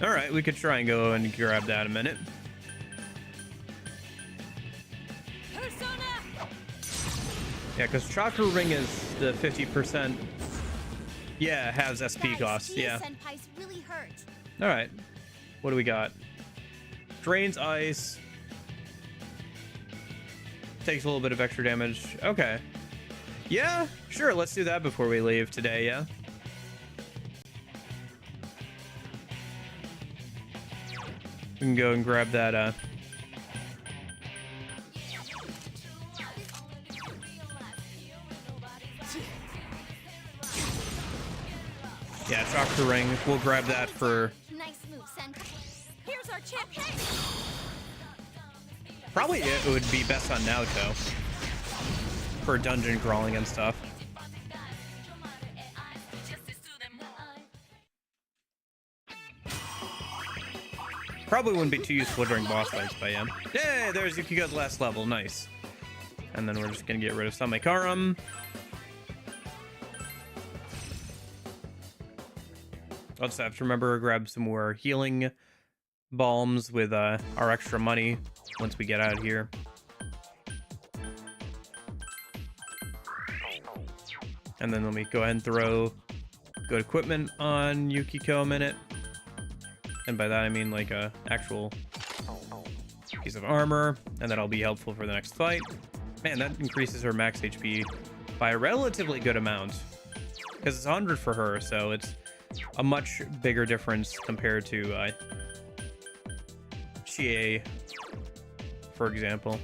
All right, we could try and go and grab that in a minute. Persona! Yeah, because chakra ring is the 50%. Yeah, it has SP Guys, cost. Yeah. Chie-senpai's really hurt. All right, what do we got? Drains ice. Takes a little bit of extra damage. Okay. Yeah, sure. Let's do that before we leave today. Yeah. We can go and grab that. Yeah, chakra ring. We'll grab that for... Nice move, Senpai. Here's our chip. Okay. Probably it would be best on Naoto. For dungeon crawling and stuff. Probably wouldn't be too useful during boss fights by him. Yay, there's Yukiko's last level. Nice. And then we're just gonna get rid of Samekarum. I'll just have to remember to grab some more healing balms with our extra money once we get out of here. And then let me go ahead and throw good equipment on Yukiko a minute. And by that I mean like a actual piece of armor, and that'll be helpful for the next fight. Man, that increases her max HP by a relatively good amount. Because it's 100 for her, so it's a much bigger difference compared to Chie, for example.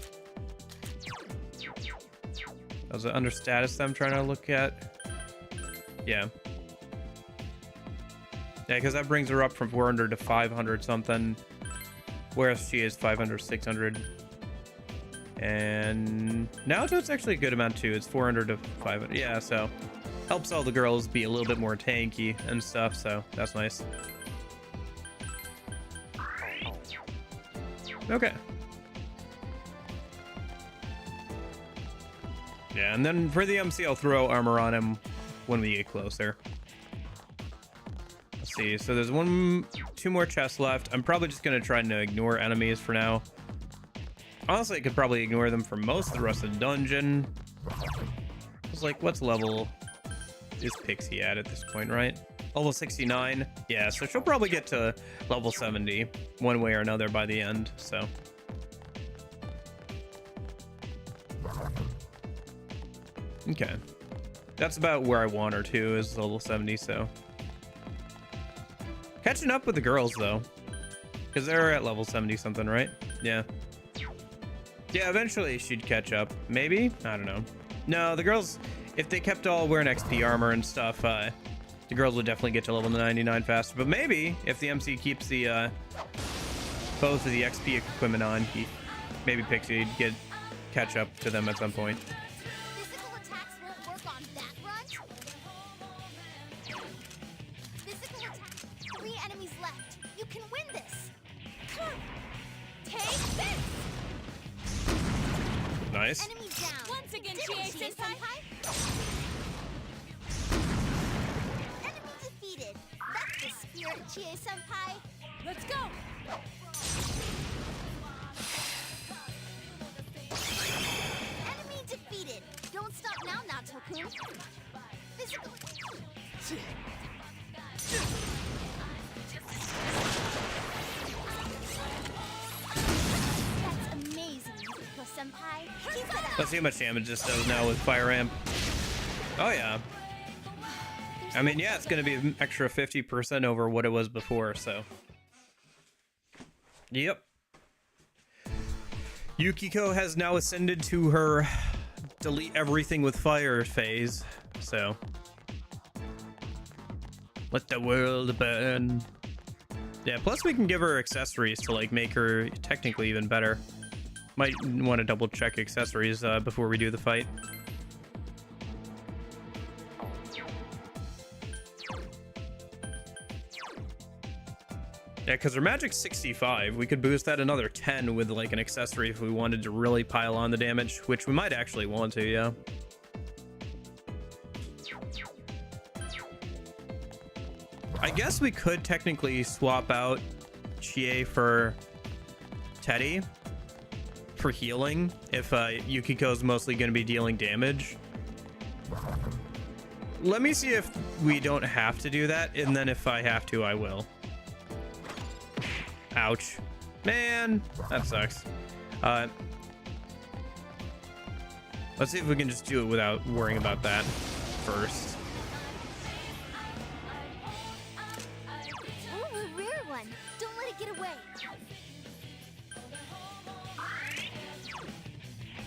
Was it under status that I'm trying to look at? Yeah. Yeah, because that brings her up from 400 to 500 something. Whereas she is 500, 600. And now it's actually a good amount too. It's 400 to 500. Yeah, so helps all the girls be a little bit more tanky and stuff. So that's nice. Okay. Yeah, and then for the MC, I'll throw armor on him when we get closer. Let's see. So there's two more chests left. I'm probably just gonna try to ignore enemies for now. Honestly, I could probably ignore them for most of the rest of the dungeon. It's like, what's level is Pixie at this point, right? Level 69. Yeah, so she'll probably get to level 70 one way or another by the end, so. Okay. That's about where I want her to, is level 70, so. Catching up with the girls, though. Because they're at level 70 something, right? Yeah. Yeah, eventually she'd catch up. Maybe? I don't know. No, the girls, if they kept all wearing XP armor and stuff, the girls would definitely get to level 99 faster. But maybe, if the MC keeps the, both of the XP equipment on, maybe Pixie'd catch up to them at some point. Physical attacks won't work on that front. Physical attack. 3 enemies left. You can win this. Take this! Nice. Enemy down. Once again, Didn't Chie you, Senpai. Enemy defeated. That's the spirit, Chie Senpai. Let's go! Enemy defeated. Don't stop now, Naoto-kun. Physical. That's amazing, Yukiko Senpai. Keep it up. Let's see how much damage this does now with Fire Amp. Oh, yeah. I mean, yeah, it's going to be an extra 50% over what it was before, so. Yep. Yukiko has now ascended to her delete everything with fire phase, so. Let the world burn. Yeah, plus we can give her accessories to, like, make her technically even better. Might want to double check accessories before we do the fight. Yeah, because her magic's 65. We could boost that another 10 with like an accessory if we wanted to really pile on the damage, which we might actually want to, yeah. I guess we could technically swap out Chie for Teddy for healing if Yukiko's mostly going to be dealing damage. Let me see if we don't have to do that, and then if I have to, I will. Ouch. Man, that sucks. Let's see if we can just do it without worrying about that first. Ooh, a rare one. Don't let it get away.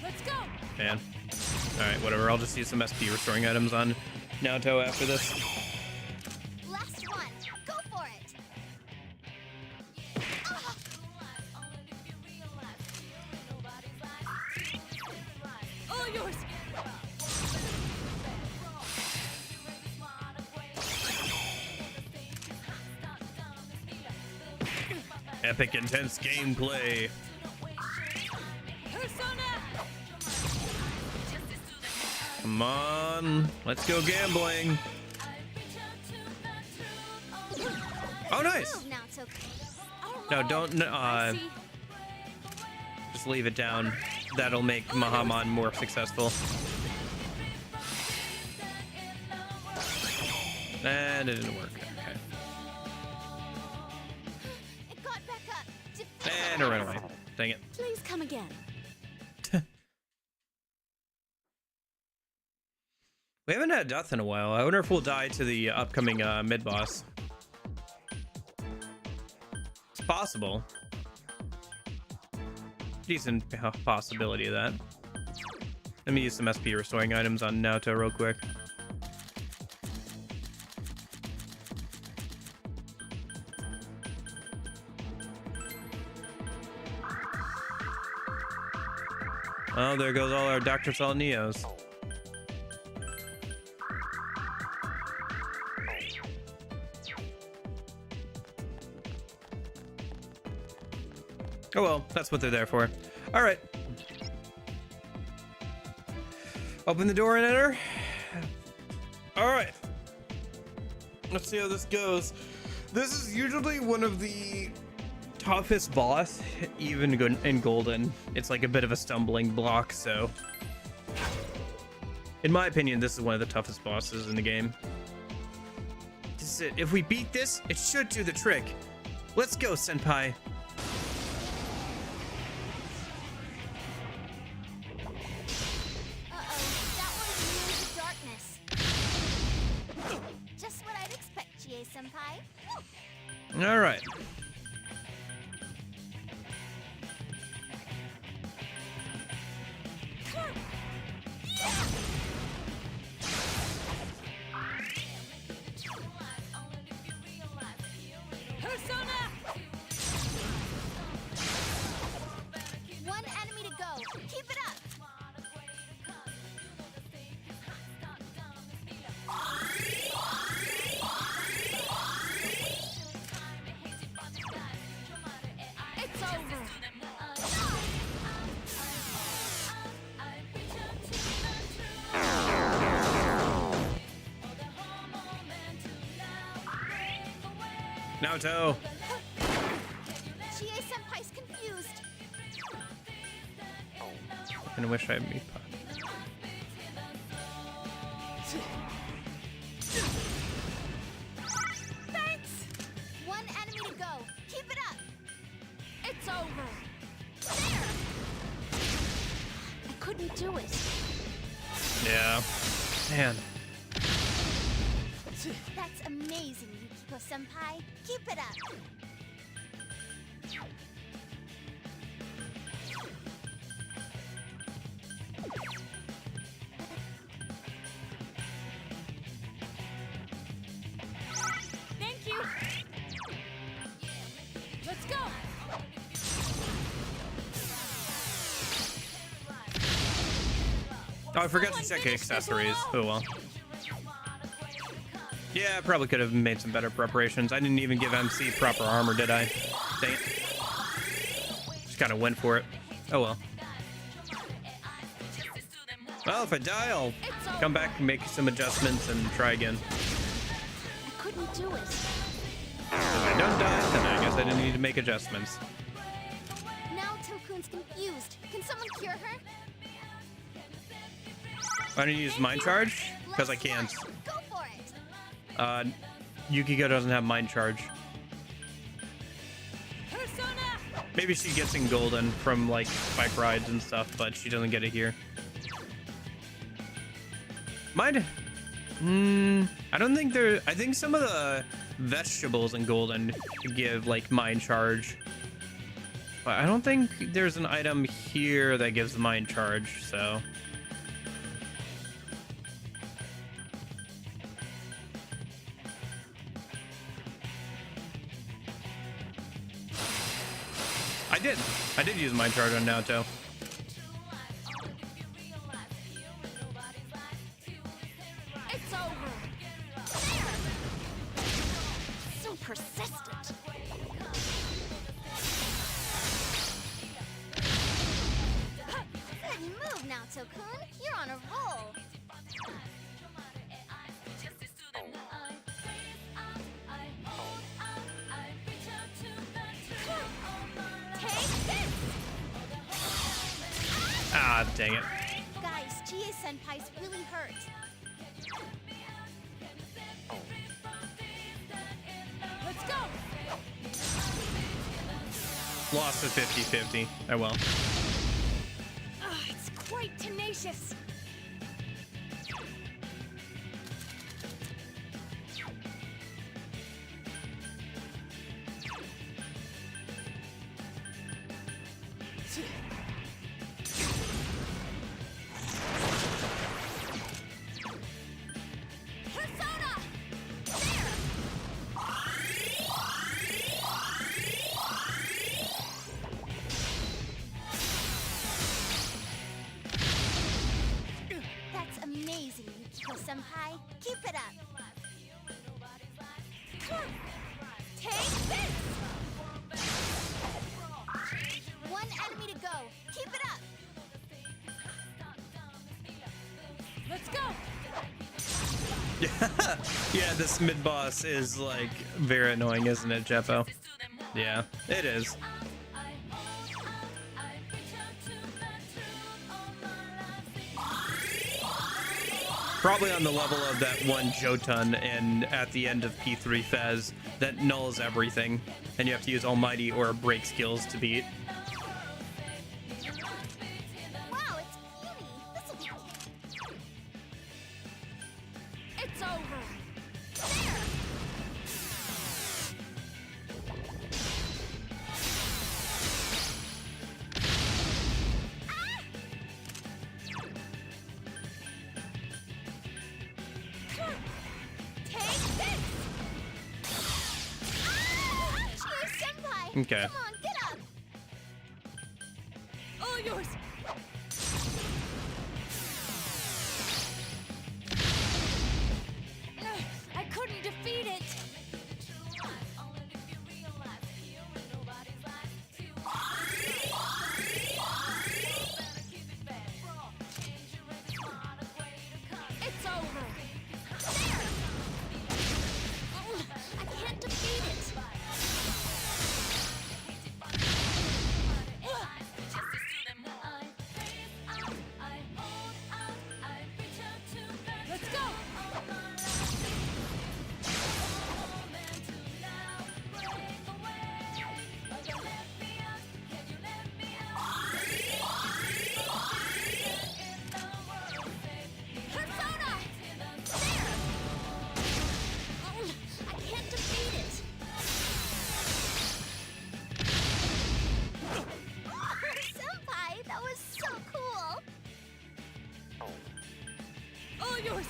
Let's go! Man. Alright, whatever. I'll just use some SP restoring items on Naoto after this. Last yours. Epic intense gameplay. Persona. Come on, let's go gambling. Oh, nice. Move now, it's okay. Oh, No, don't. I see. Just leave it down. That'll make Mahamon more successful. And it didn't work. Okay. It got back up. And it ran away. Dang it. Please come again. We haven't had death in a while. I wonder if we'll die to the upcoming mid boss. It's possible. Decent possibility of that. Let me use some SP restoring items on Naoto real quick. Oh, there goes all our Dr. Salt Neos. Oh well, that's what they're there for. All right. Open the door and enter. All right. Let's see how this goes. This is usually one of the toughest boss, even in Golden. It's like a bit of a stumbling block, so. In my opinion, this is one of the toughest bosses in the game. This is it. If we beat this, it should do the trick. Let's go, Senpai. That one's immune to darkness. Just what I'd expect, GA-senpai. All right. Persona. One enemy to go. Keep it up. It's over. Naoto. GA-senpai's confused. I wish I had me. Thanks. One enemy to go. Keep it up. It's over. There. I couldn't do it. Yeah. Man. That's amazing, Yukiko-senpai. Keep it up. Thank you. Let's go. Oh, I forgot to check accessories. Oh well. Yeah, I probably could have made some better preparations. I didn't even give MC proper armor, did I? Dang it. Just kind of went for it. Oh well. Well, if I die, I'll come back and make some adjustments and try again. I couldn't do it. If I don't die, then I guess I didn't need to make adjustments. Now Tokun's confused. Can someone cure her? Why don't you use Mind Charge? Because I Let's can't. start. Go for it. Yukiko doesn't have Mind Charge. Persona. Maybe she gets in Golden from like bike rides and stuff, but she doesn't get it here. Mind? I don't think there. I think some of the vegetables in Golden give like Mind Charge, but I don't think there's an item here that gives Mind Charge. So. I did use Mind Charge on Naoto. persistent. Good move now, Tokun. You're on a roll. Take this! Ah, dang it. Guys, Chie-senpai's really hurt. Let's go! Lost a 50-50. Oh well. It's quite tenacious. Persona! There! That's amazing, Yukiko-senpai. Keep it up. Take this! One enemy to go. Keep it up. Let's go! Yeah, this mid boss is like very annoying, isn't it, Jeffo? Yeah, it is. Probably on the level of that one Jotun and at the end of P3 Fez that nulls everything, and you have to use Almighty or break skills to beat. Wow, it's beauty. This'll be It's over! there. Take this! Chie-senpai! Okay. Come on, get up! All yours! I couldn't defeat it! It's over! There! I can't defeat it! Let's go! Persona! There! I can't defeat it! Senpai, that was so cool! All yours!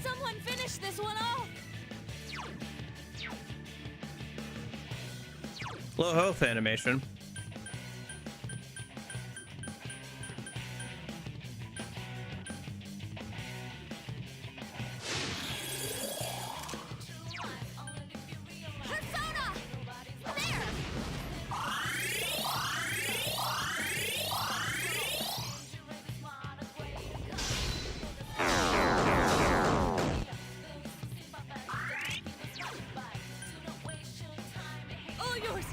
Someone finish this one off! Low health animation. Persona! There! All yours!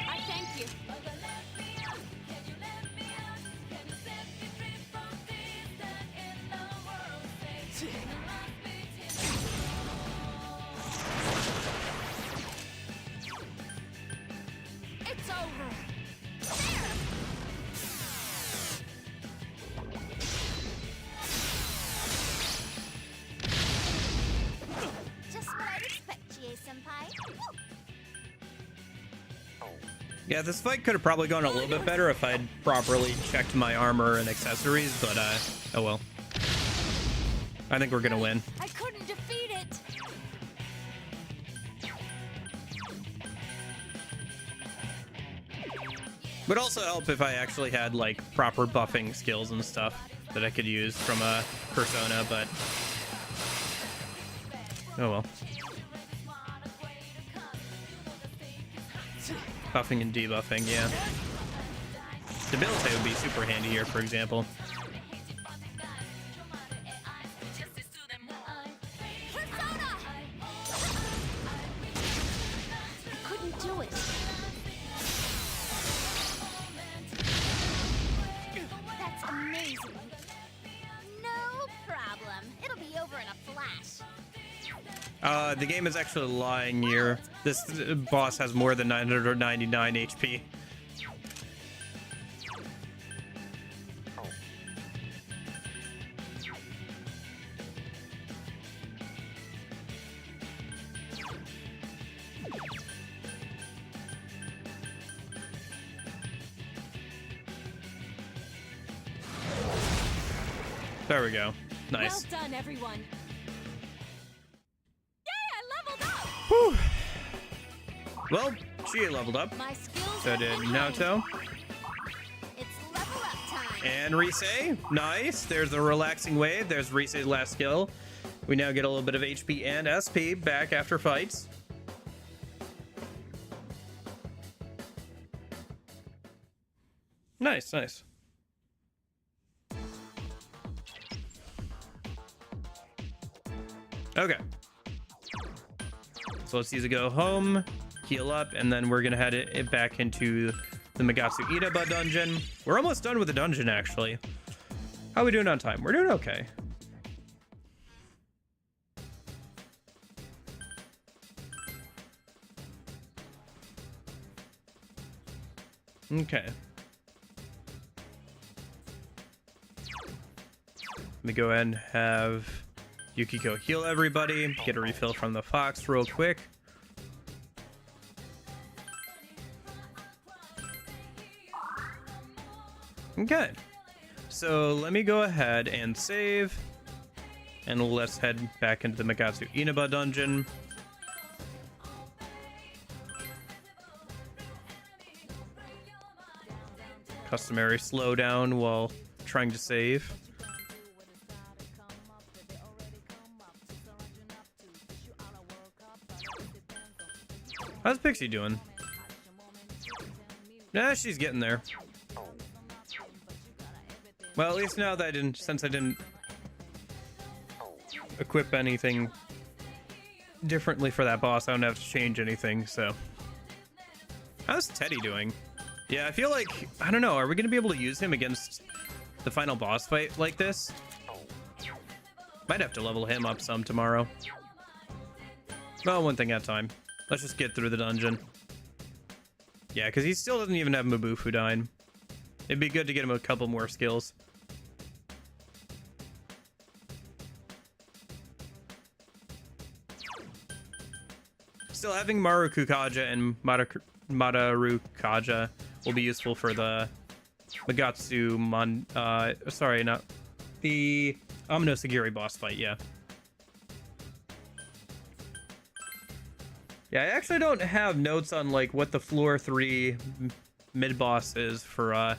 I thank you. It's over! Just what I'd expect, Chie-senpai. Yeah, this fight could have probably gone a little bit better if I'd properly checked my armor and accessories, but oh well. I think we're gonna win. I couldn't defeat Would also help if I actually had like proper buffing skills and stuff that I could use from a Persona, but oh well. Buffing and debuffing, yeah. Debilitate would be super handy here, for example. Persona! I couldn't do it. That's amazing. No problem. It'll be over in a flash. The game is actually lying here. This boss has more than 999 HP. There we go. Nice. Well done, everyone. Yay, I leveled up. Whew. Well, she leveled up. My skills So are did behind. Naoto. It's level up time. And Rise. Nice. There's a relaxing wave. There's Rise's last skill. We now get a little bit of HP and SP back after fights. Nice, nice. Okay. So let's use a go home, heal up, and then we're gonna head it back into the Megatsu Inaba dungeon. We're almost done with the dungeon, actually. How are we doing on time? We're doing okay. Okay. Let me go ahead and have Yukiko heal everybody. Get a refill from the fox real quick. Okay. So let me go ahead and save. And let's head back into the Megatsu Inaba dungeon. Customary slowdown while trying to save. How's Pixie doing? Nah, she's getting there. Well, at least now that since I didn't equip anything differently for that boss, I don't have to change anything, so. How's Teddy doing? Yeah, I feel like, I don't know, are we gonna be able to use him against the final boss fight like this? Might have to level him up some tomorrow. Well, one thing at a time. Let's just get through the dungeon. Yeah, because he still doesn't even have Mabufudyne. It'd be good to get him a couple more skills. Still, having Marukukaja and Madarukaja will be useful for the Megatsu sorry, not the Amino Sagiri boss fight, yeah. Yeah, I actually don't have notes on like what the floor 3 mid-boss is for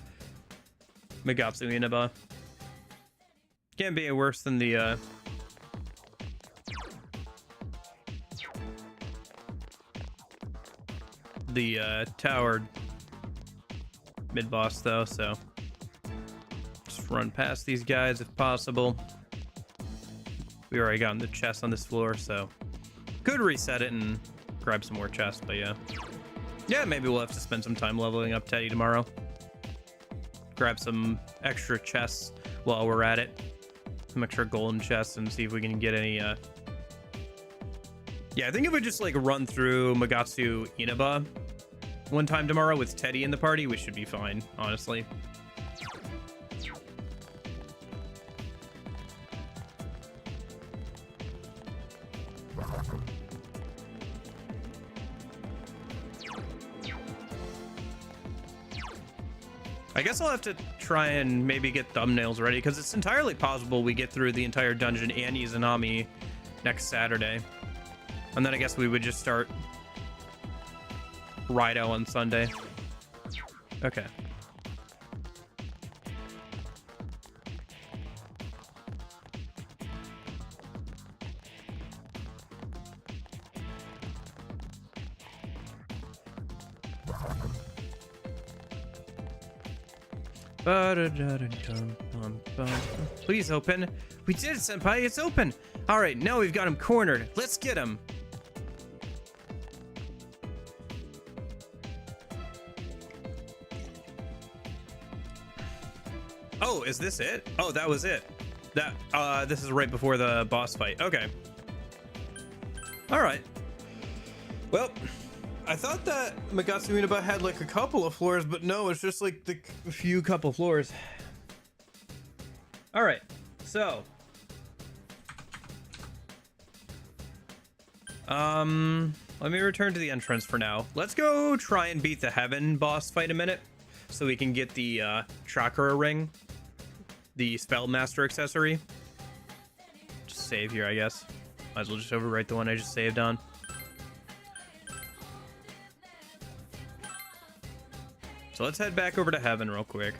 Megatsu Inaba. Can't be worse than the tower mid-boss though, so just run past these guys if possible. We already got in the chest on this floor, so could reset it and grab some more chests, but yeah. Yeah, maybe we'll have to spend some time leveling up Teddy tomorrow. Grab some extra chests while we're at it. Some extra golden chests and see if we can get any, Yeah, I think if we just, like, run through Megatsu Inaba one time tomorrow with Teddy in the party, we should be fine, honestly. I guess I'll have to try and maybe get thumbnails ready, because it's entirely possible we get through the entire dungeon and Izanami next Saturday. And then I guess we would just start Rido on Sunday. Okay. Please open. We did it, Senpai. It's open. All right, now we've got him cornered. Let's get him. Oh, is this it? Oh, that was it. This is right before the boss fight. Okay. All right. Well, I thought that Megatsu Inaba had like a couple of floors, but no, it's just like the few couple floors. All right. So, let me return to the entrance for now. Let's go try and beat the Heaven boss fight a minute so we can get the chakra ring, the Spellmaster accessory. Just save here, I guess. Might as well just overwrite the one I just saved on. So let's head back over to Heaven real quick.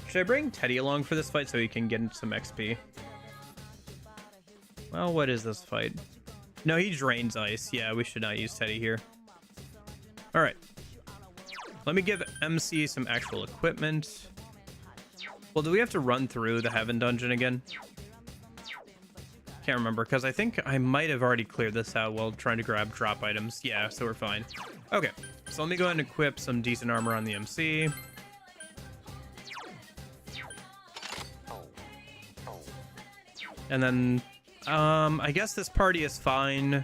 Should I bring Teddy along for this fight so he can get some XP? Well, what is this fight? No, he drains ice. Yeah, we should not use Teddy here. All right. Let me give MC some actual equipment. Well, do we have to run through the Heaven dungeon again? Can't remember, because I think I might have already cleared this out while trying to grab drop items. Yeah, so we're fine. Okay, so let me go ahead and equip some decent armor on the MC. And then, I guess this party is fine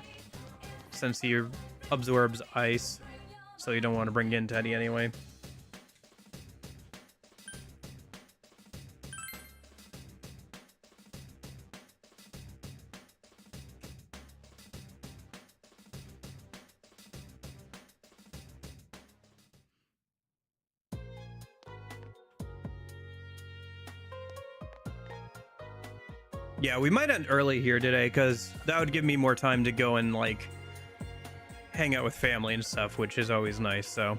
since he absorbs ice, so you don't want to bring in Teddy anyway. Yeah, we might end early here today because that would give me more time to go and like hang out with family and stuff, which is always nice. So,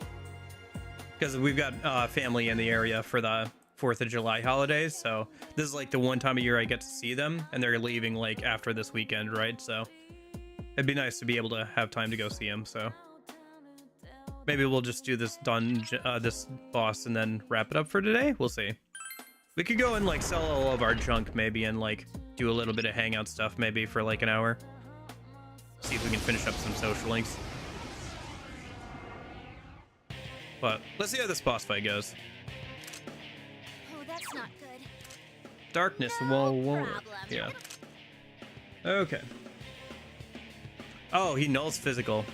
because we've got family in the area for the 4th of July holidays, so this is like the one time a year I get to see them, and they're leaving like after this weekend, right? So it'd be nice to be able to have time to go see them. So maybe we'll just do this this boss and then wrap it up for today. We'll see. We could go and like sell all of our junk maybe and like do a little bit of hangout stuff maybe for like an hour. See if we can finish up some social links. But let's see how this boss fight goes. Oh, that's not good. Darkness won't work. Yeah. Okay. Oh, he nulls physical.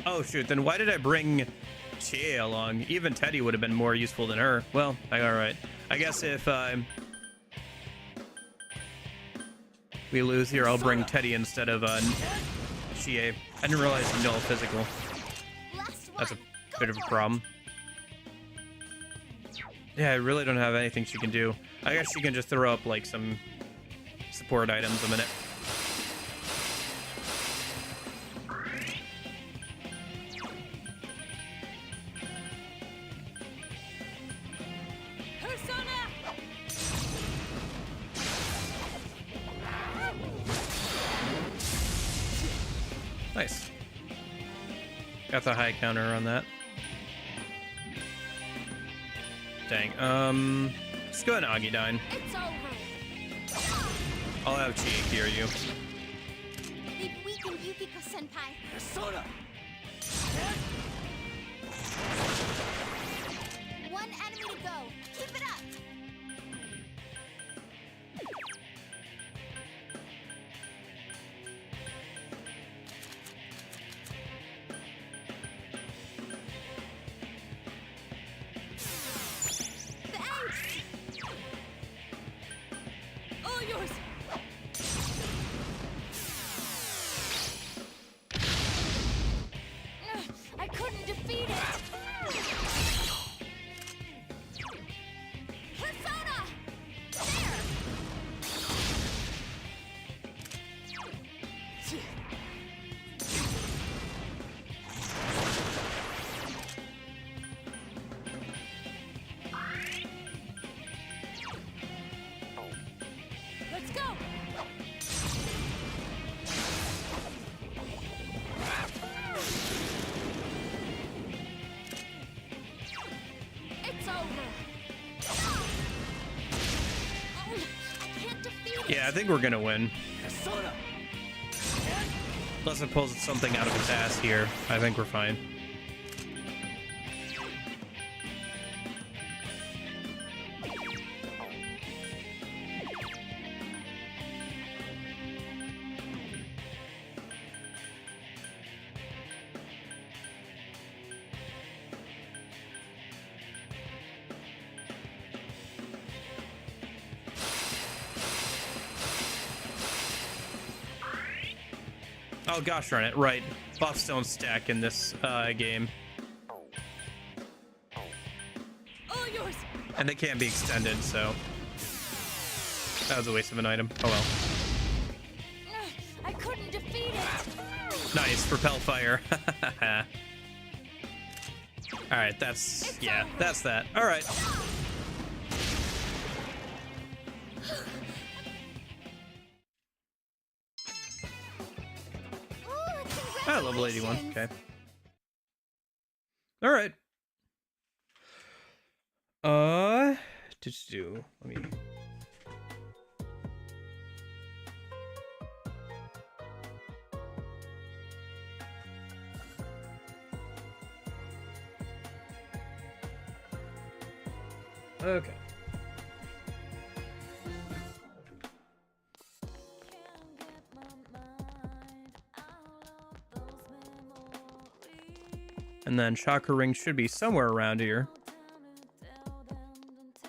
Oh shoot, then why did I bring Chie along? Even Teddy would have been more useful than her. Well, alright. I guess if we lose here, I'll bring Teddy instead of Chie. I didn't realize he null physical. That's a bit of a problem. Yeah, I really don't have anything she can do. I guess she can just throw up like some support items a minute. Nice. Got the high counter on that. Dang. Let's go ahead and Agidine. It's over. I'll have Chie cure you. They've weakened Yukiko-senpai. Persona! One enemy to go. Keep it up. All yours. Yeah, I think we're gonna win. Persona. Unless it pulls something out of its ass here. I think we're fine. Oh gosh darn it, right. Buffs don't stack in this game. All yours. And they can't be extended, so that was a waste of an item. Oh well. I couldn't defeat it. Nice, repel fire. Alright, that's that's that. Alright. Ah, level 81. Okay. All right. Just do. Let me. Okay. And then chakra ring should be somewhere around here.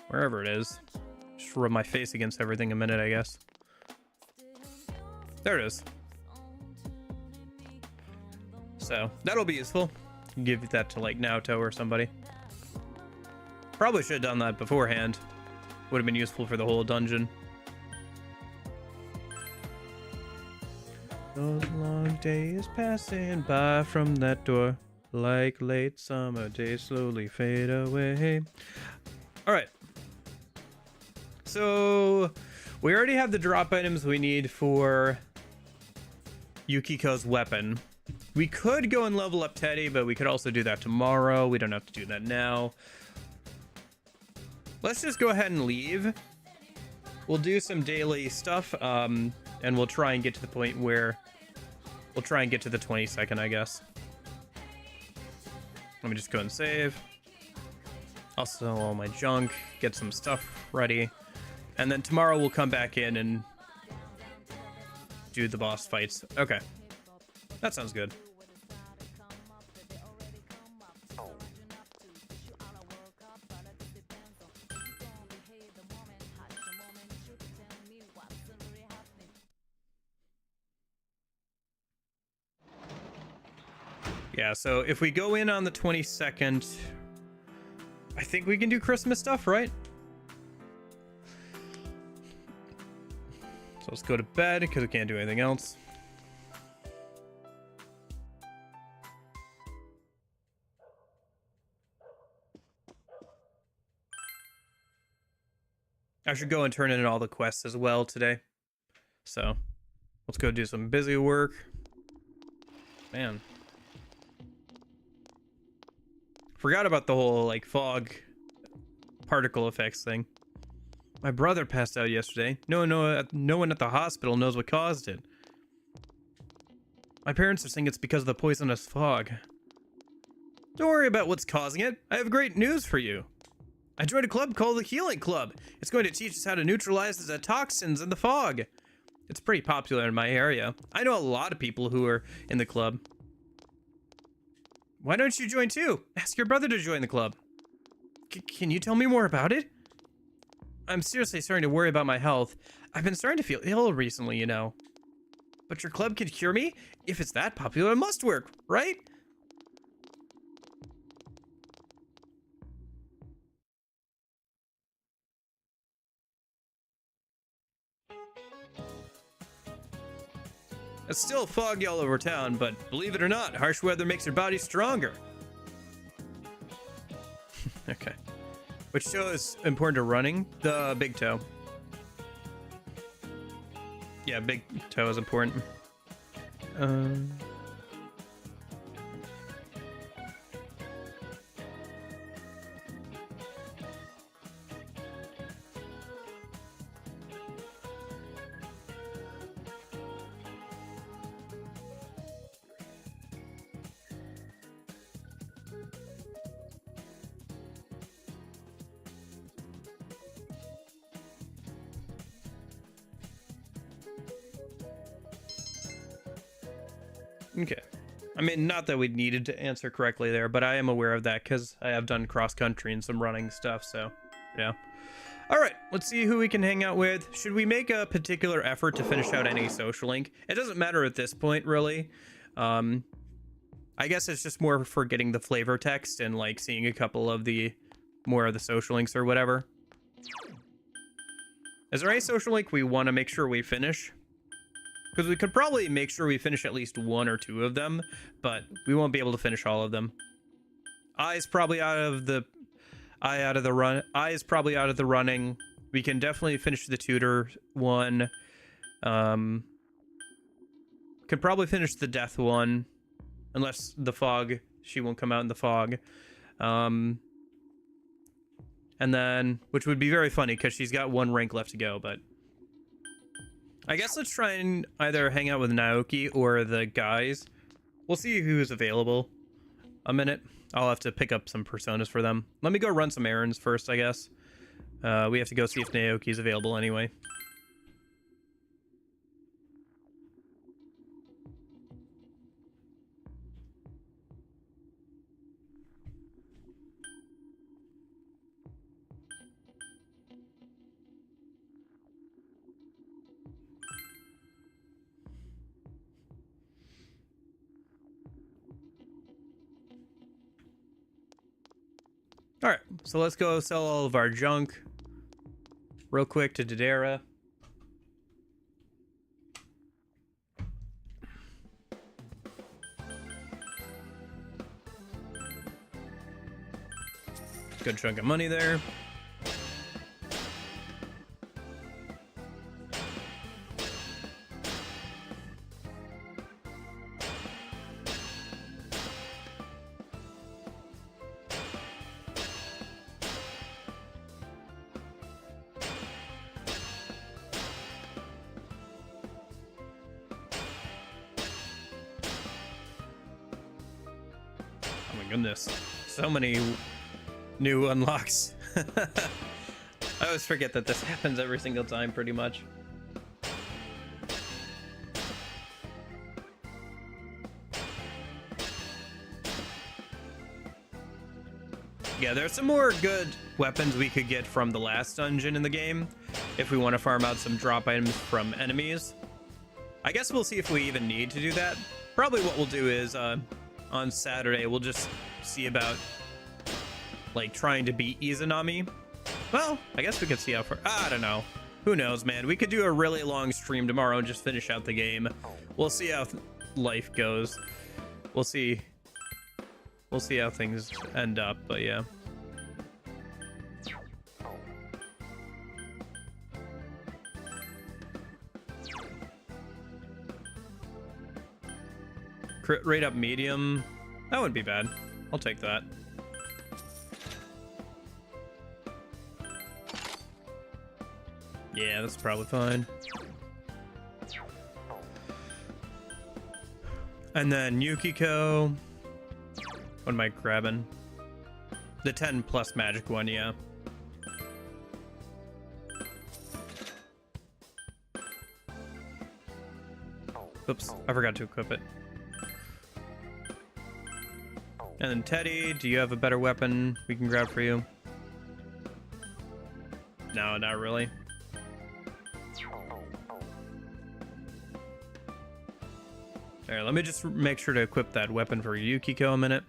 Wherever it is. Just rub my face against everything a minute, I guess. There it is. So, that'll be useful. Give that to, like, Naoto or somebody. Probably should have done that beforehand. Would have been useful for the whole dungeon. Those long days passing by from that door. Like late summer days slowly fade away. Alright. So, we already have the drop items we need for Yukiko's weapon. We could go and level up Teddy, but we could also do that tomorrow. We don't have to do that now. Let's just go ahead and leave. We'll do some daily stuff, and we'll try and get to the point where... We'll try and get to the 22nd, I guess. Let me just go and save. Also, all my junk, get some stuff ready. And then tomorrow we'll come back in and do the boss fights. Okay. That sounds good. Yeah, so if we go in on the 22nd, I think we can do Christmas stuff, right? So let's go to bed because we can't do anything else. I should go and turn in all the quests as well today. So let's go do some busy work. Man. Forgot about the whole, like, fog particle effects thing. My brother passed out yesterday. No one at the hospital knows what caused it. My parents are saying it's because of the poisonous fog. Don't worry about what's causing it. I have great news for you. I joined a club called the Healing Club. It's going to teach us how to neutralize the toxins in the fog. It's pretty popular in my area. I know a lot of people who are in the club. Why don't you join too? Ask your brother to join the club. Can you tell me more about it? I'm seriously starting to worry about my health. I've been starting to feel ill recently, you know. But your club can cure me? If it's that popular, it must work, right? It's still foggy all over town, but believe it or not, harsh weather makes your body stronger. Okay. Which toe is important to running? The big toe. Yeah, big toe is important. I mean, not that we needed to answer correctly there, but I am aware of that because I have done cross country and some running stuff, so yeah. All right, let's see who we can hang out with. Should we make a particular effort to finish out any social link? It doesn't matter at this point, really. I guess it's just more for getting the flavor text and like seeing a couple of the more of the social links or whatever. Is there any social link we want to make sure we finish? Because we could probably make sure we finish at least one or two of them, but we won't be able to finish all of them. I is probably out of the running. We can definitely finish the tutor one. Could probably finish the death one, unless the fog, she won't come out in the fog. And then, which would be very funny because she's got one rank left to go, but I guess let's try and either hang out with Naoki or the guys. We'll see who's available. A minute. I'll have to pick up some personas for them. Let me go run some errands first, I guess. We have to go see if Naoki's available anyway. All right, so let's go sell all of our junk real quick to Dodera. Good chunk of money there. Oh my goodness, so many new unlocks. I always forget that this happens every single time pretty much. Yeah, there's some more good weapons we could get from the last dungeon in the game if we want to farm out some drop items from enemies. I guess we'll see if we even need to do that. Probably what we'll do is on Saturday we'll just see about like trying to beat Izanami. Well, I guess we could see how far. I don't know. Who knows, man? We could do a really long stream tomorrow and just finish out the game. We'll see how life goes. We'll see. We'll see how things end up, but yeah. Crit rate up medium. That wouldn't be bad. I'll take that. Yeah, that's probably fine. And then Yukiko. What am I grabbing? The 10 plus magic one, yeah. Oops, I forgot to equip it. And then Teddy, do you have a better weapon we can grab for you? No, not really. Alright, let me just make sure to equip that weapon for Yukiko a minute.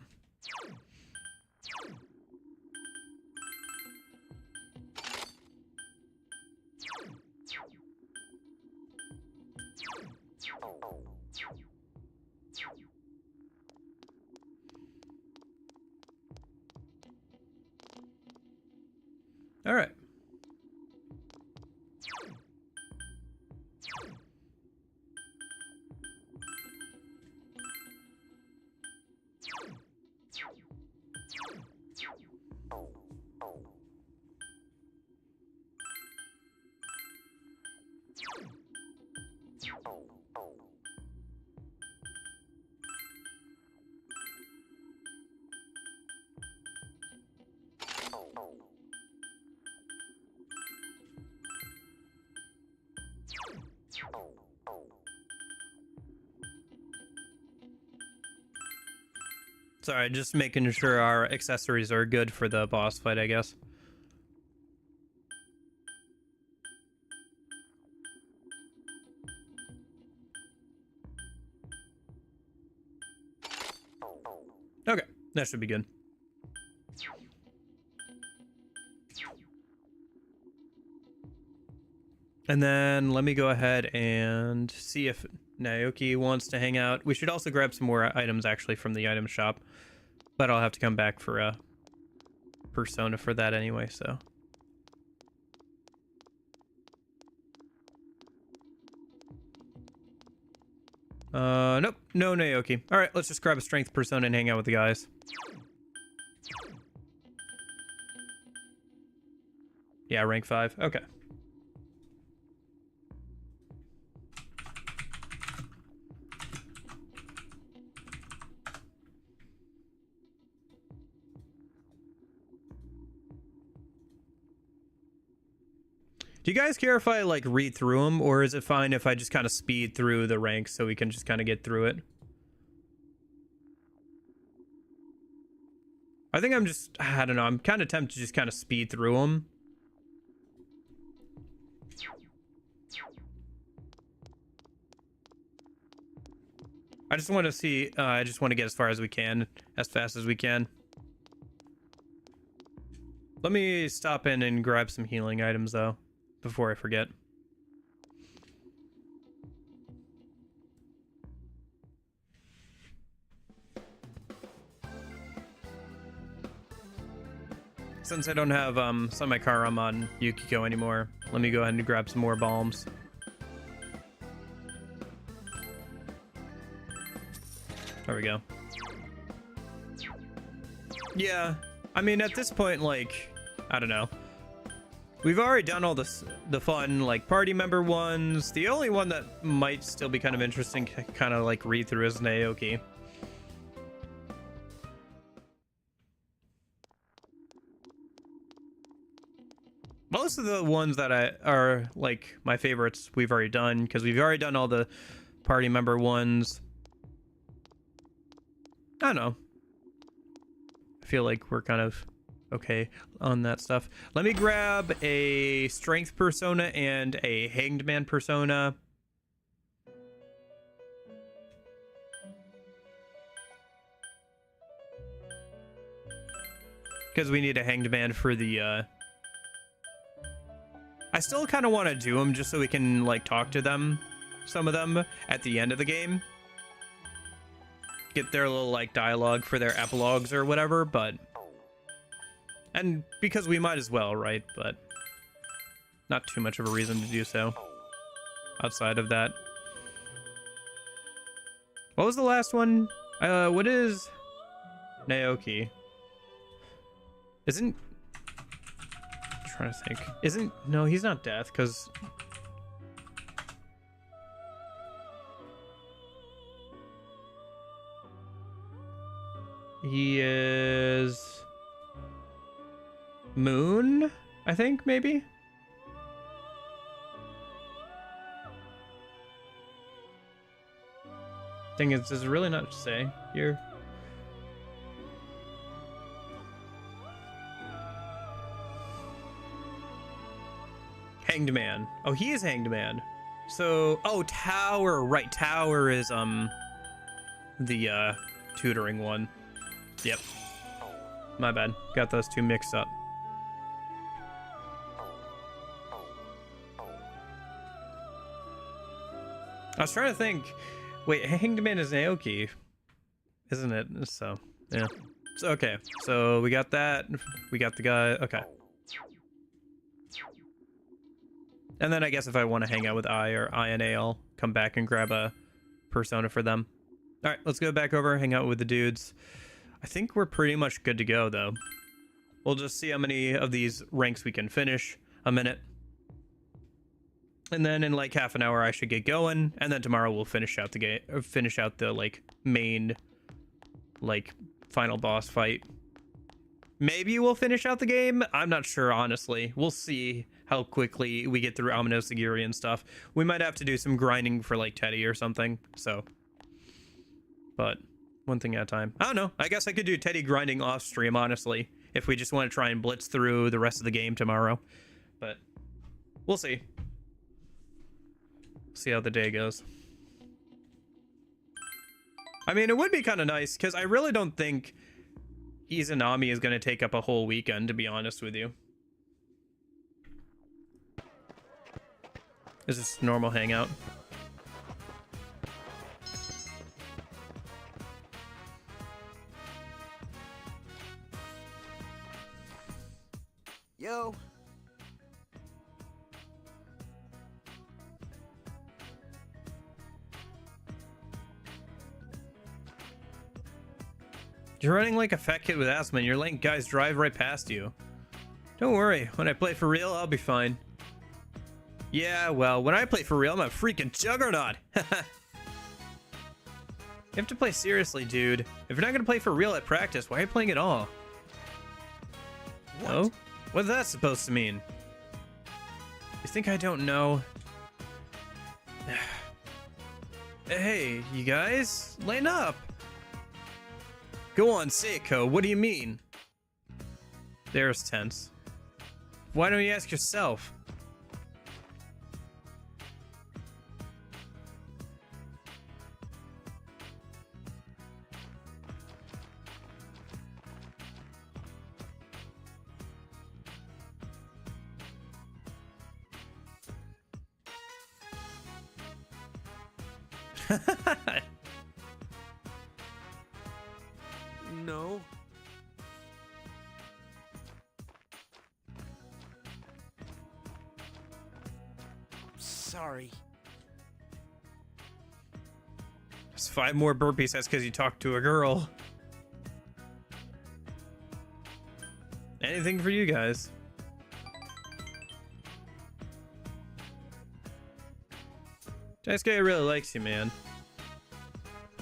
All right. Sorry, just making sure our accessories are good for the boss fight, I guess. Okay, that should be good. And then let me go ahead and see if Naoki wants to hang out. We should also grab some more items actually from the item shop, but I'll have to come back for a persona for that anyway, so. Nope, no Naoki. All right, let's just grab a strength persona and hang out with the guys. Yeah, rank 5. Okay. Do you guys care if I like read through them, or is it fine if I just kind of speed through the ranks so we can just kind of get through it? I think I don't know, I'm kind of tempted to just kind of speed through them. I just want to see, I just want to get as far as we can, as fast as we can. Let me stop in and grab some healing items though, before I forget. Since I don't have Semi-Karam on Yukiko anymore, let me go ahead and grab some more bombs. There we go. Yeah, I mean at this point, like, I don't know. We've already done all the fun, like, party member ones. The only one that might still be kind of interesting, kind of like read through is Naoki. Most of the ones that are like my favorites we've already done, because we've already done all the party member ones. I don't know. I feel like we're kind of okay on that stuff. Let me grab a strength persona and a hanged man persona. Because we need a hanged man for the I still kind of want to do them just so we can like talk to them, some of them at the end of the game. Get their little like dialogue for their epilogues or whatever, but and because we might as well, right? But not too much of a reason to do so outside of that. What was the last one? What is Naoki? Isn't I'm trying to think. No, he's not death, because he is Moon, I think, maybe? Thing is, there's really not to say here. Hanged Man. Oh, he is Hanged Man. So, oh, Tower, right. Tower is, the, tutoring one. Yep. My bad. Got those two mixed up. I was trying to think. Wait, Hanged Man is Naoki, isn't it? So, yeah. So, okay. So, we got that. We got the guy. Okay. And then I guess if I want to hang out with I or INA, I'll come back and grab a persona for them. All right, let's go back over, hang out with the dudes. I think we're pretty much good to go, though. We'll just see how many of these ranks we can finish. A minute. And then in like half an hour, I should get going. And then tomorrow we'll finish out the game, or finish out the like main, like final boss fight. Maybe we'll finish out the game. I'm not sure, honestly. We'll see how quickly we get through Amino Sagiri and stuff. We might have to do some grinding for like Teddy or something. So, but one thing at a time. I don't know. I guess I could do Teddy grinding off stream, honestly, if we just want to try and blitz through the rest of the game tomorrow. But we'll see. See how the day goes. I mean, it would be kind of nice because I really don't think Izanami is going to take up a whole weekend, to be honest with you. Is this normal hangout? Yo. You're running like a fat kid with asthma and you're letting guys drive right past you. Don't worry, when I play for real, I'll be fine. Yeah, well, when I play for real, I'm a freaking juggernaut. You have to play seriously, dude. If you're not gonna play for real at practice, why are you playing at all? What? Oh? What's that supposed to mean? You think I don't know? Hey, you guys, line up. Go on, say it, Ko. What do you mean? There's tense. Why don't you ask yourself? No. Sorry. There's 5 more burpees. That's because you talked to a girl. Anything for you guys. Daisuke really likes you, man.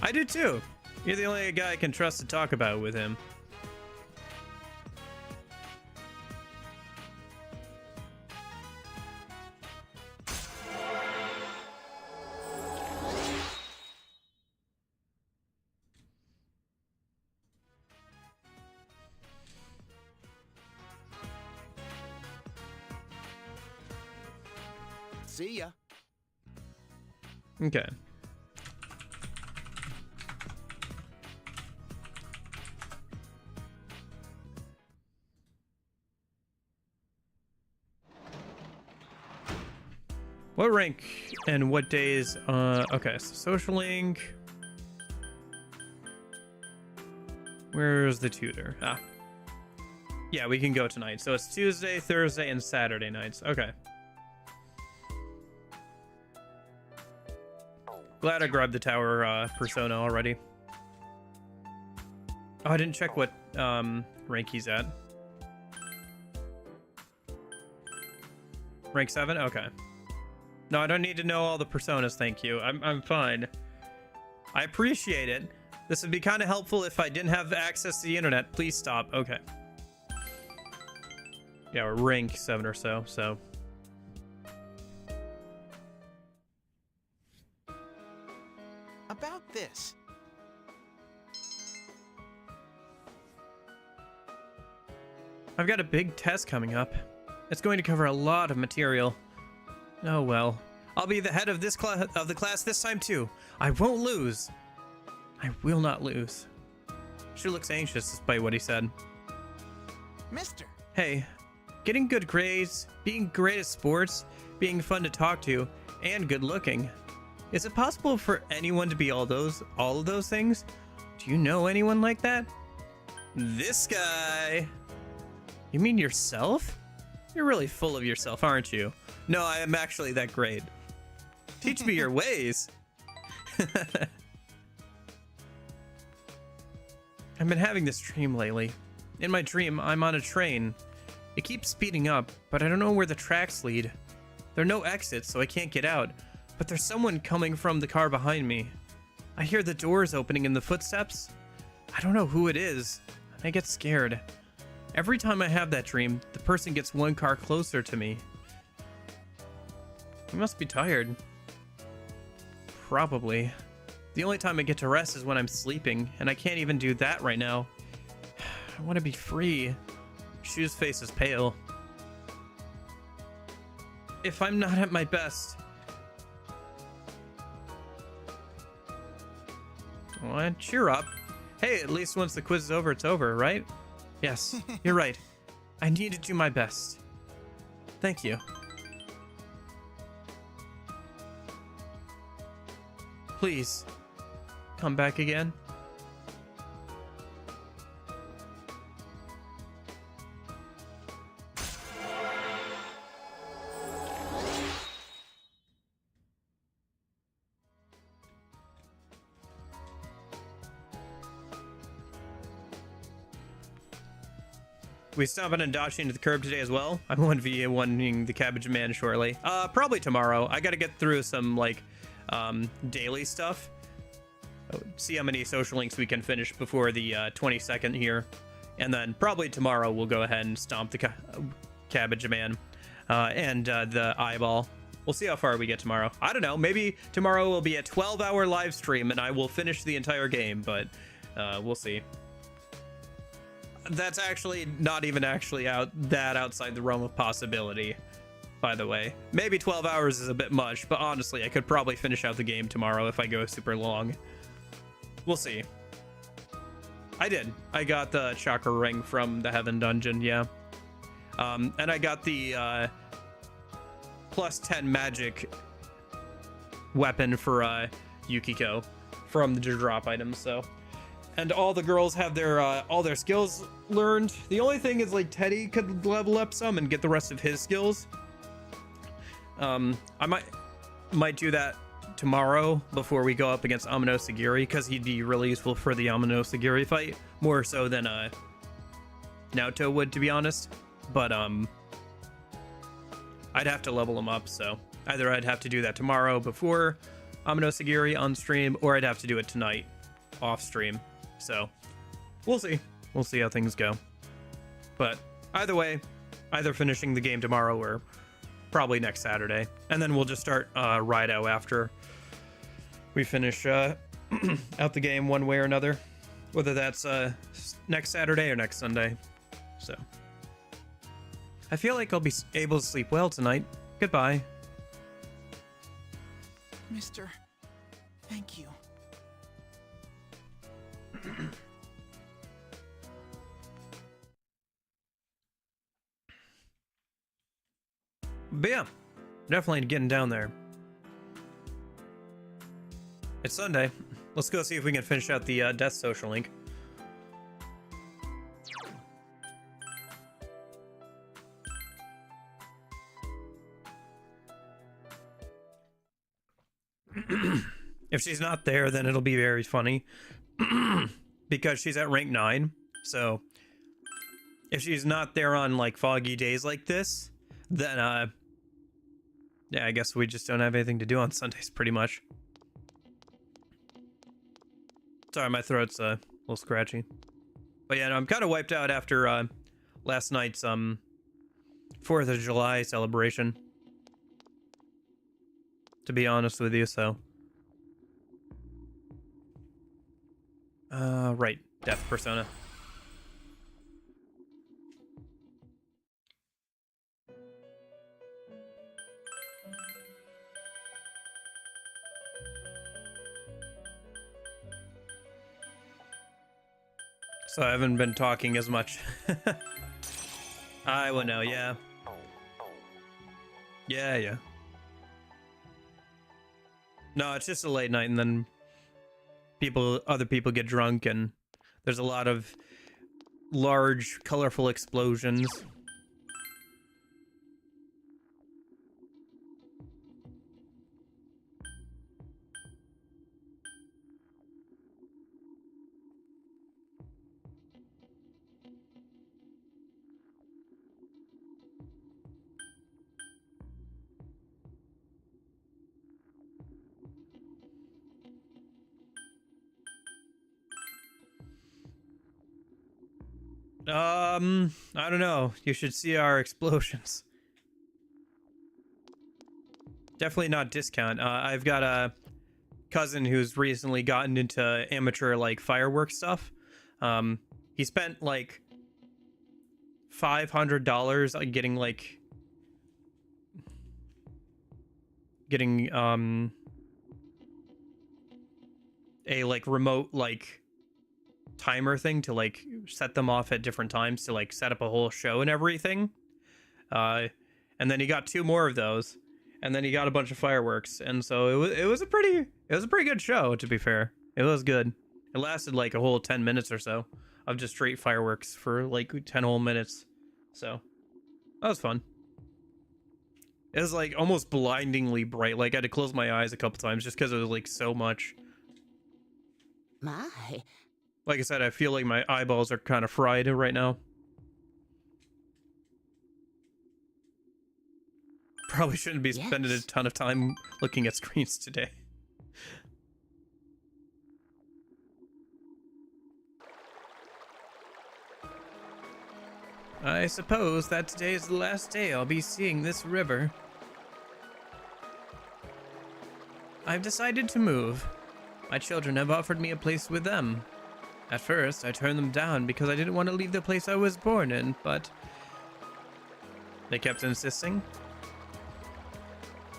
I do too. You're the only guy I can trust to talk about with him. See ya. Okay. What rank and what days? Okay, so social link. Where's the tutor? Ah. Yeah, we can go tonight. So it's Tuesday, Thursday, and Saturday nights. Okay. Glad I grabbed the tower persona already. Oh, I didn't check what rank he's at. Rank 7? Okay. No, I don't need to know all the personas, thank you. I'm fine. I appreciate it. This would be kind of helpful if I didn't have access to the internet. Please stop. Okay. Yeah, we're rank 7 or so. About this. I've got a big test coming up. It's going to cover a lot of material. Oh well. I'll be the head of this the class this time too. I won't lose. I will not lose. She looks anxious despite what he said. Mister. Hey, getting good grades, being great at sports, being fun to talk to, and good looking. Is it possible for anyone to be all of those things? Do you know anyone like that? This guy. You mean yourself? You're really full of yourself, aren't you? No, I am actually that great. Teach me your ways. I've been having this dream lately. In my dream, I'm on a train. It keeps speeding up, but I don't know where the tracks lead. There are no exits, so I can't get out, but there's someone coming from the car behind me. I hear the doors opening and the footsteps. I don't know who it is, and I get scared. Every time I have that dream, the person gets one car closer to me. You must be tired. Probably. The only time I get to rest is when I'm sleeping, and I can't even do that right now. I want to be free. Shu's face is pale. If I'm not at my best... What? Cheer up. Hey, at least once the quiz is over, it's over, right? Yes, you're right. I need to do my best. Thank you. Please, come back again. We stop at Adachi into the curb today as well. I'm 1v1ing the Cabbage Man shortly. Probably tomorrow. I gotta get through some, like, daily stuff. See how many social links we can finish before the 22nd here. And then probably tomorrow we'll go ahead and stomp the Cabbage Man and the eyeball. We'll see how far we get tomorrow. I don't know. Maybe tomorrow will be a 12-hour live stream and I will finish the entire game, but we'll see. That's actually not even actually outside the realm of possibility, by the way. Maybe 12 hours is a bit much, but honestly, I could probably finish out the game tomorrow if I go super long. We'll see. I did. I got the chakra ring from the Heaven Dungeon, yeah. And I got the plus 10 magic weapon for Yukiko from the drop items, so... And all the girls have their all their skills learned. The only thing is, like, Teddy could level up some and get the rest of his skills. I might do that tomorrow before we go up against Amano Sagiri, because he'd be really useful for the Amano Sagiri fight, more so than Naoto would, to be honest. But I'd have to level him up, so either I'd have to do that tomorrow before Amano Sagiri on stream, or I'd have to do it tonight off stream. So we'll see. We'll see how things go. But either way, either finishing the game tomorrow or probably next Saturday. And then we'll just start Rido after we finish out the game one way or another. Whether that's next Saturday or next Sunday. So I feel like I'll be able to sleep well tonight. Goodbye. Mister, thank you. But yeah, definitely getting down there. It's Sunday. Let's go see if we can finish out the Death Social Link. If she's not there, then it'll be very funny. Because she's at rank 9. So if she's not there on, like, foggy days like this, then yeah, I guess we just don't have anything to do on Sundays, pretty much. Sorry, my throat's a little scratchy. But yeah, no, I'm kind of wiped out after last night's 4th of July celebration, to be honest with you, so. Right, Death Persona. So I haven't been talking as much. I would know, yeah. Yeah. No, it's just a late night, and then other people get drunk, and there's a lot of large, colorful explosions. I don't know. You should see our explosions. Definitely not discount. I've got a cousin who's recently gotten into amateur like fireworks stuff. He spent like $500 on getting a like remote like timer thing to like set them off at different times to like set up a whole show and everything. And then he got 2 more of those, and then he got a bunch of fireworks, and so it was a pretty good show, to be fair. It was good. It lasted like a whole 10 minutes or so of just straight fireworks for like 10 whole minutes. So that was fun. It was like almost blindingly bright. Like I had to close my eyes a couple times just because it was like so much. My, Like I said, I feel like my eyeballs are kind of fried right now. Probably shouldn't be spending a ton of time looking at screens today. I suppose that today is the last day I'll be seeing this river. I've decided to move. My children have offered me a place with them. At first, I turned them down because I didn't want to leave the place I was born in, but they kept insisting.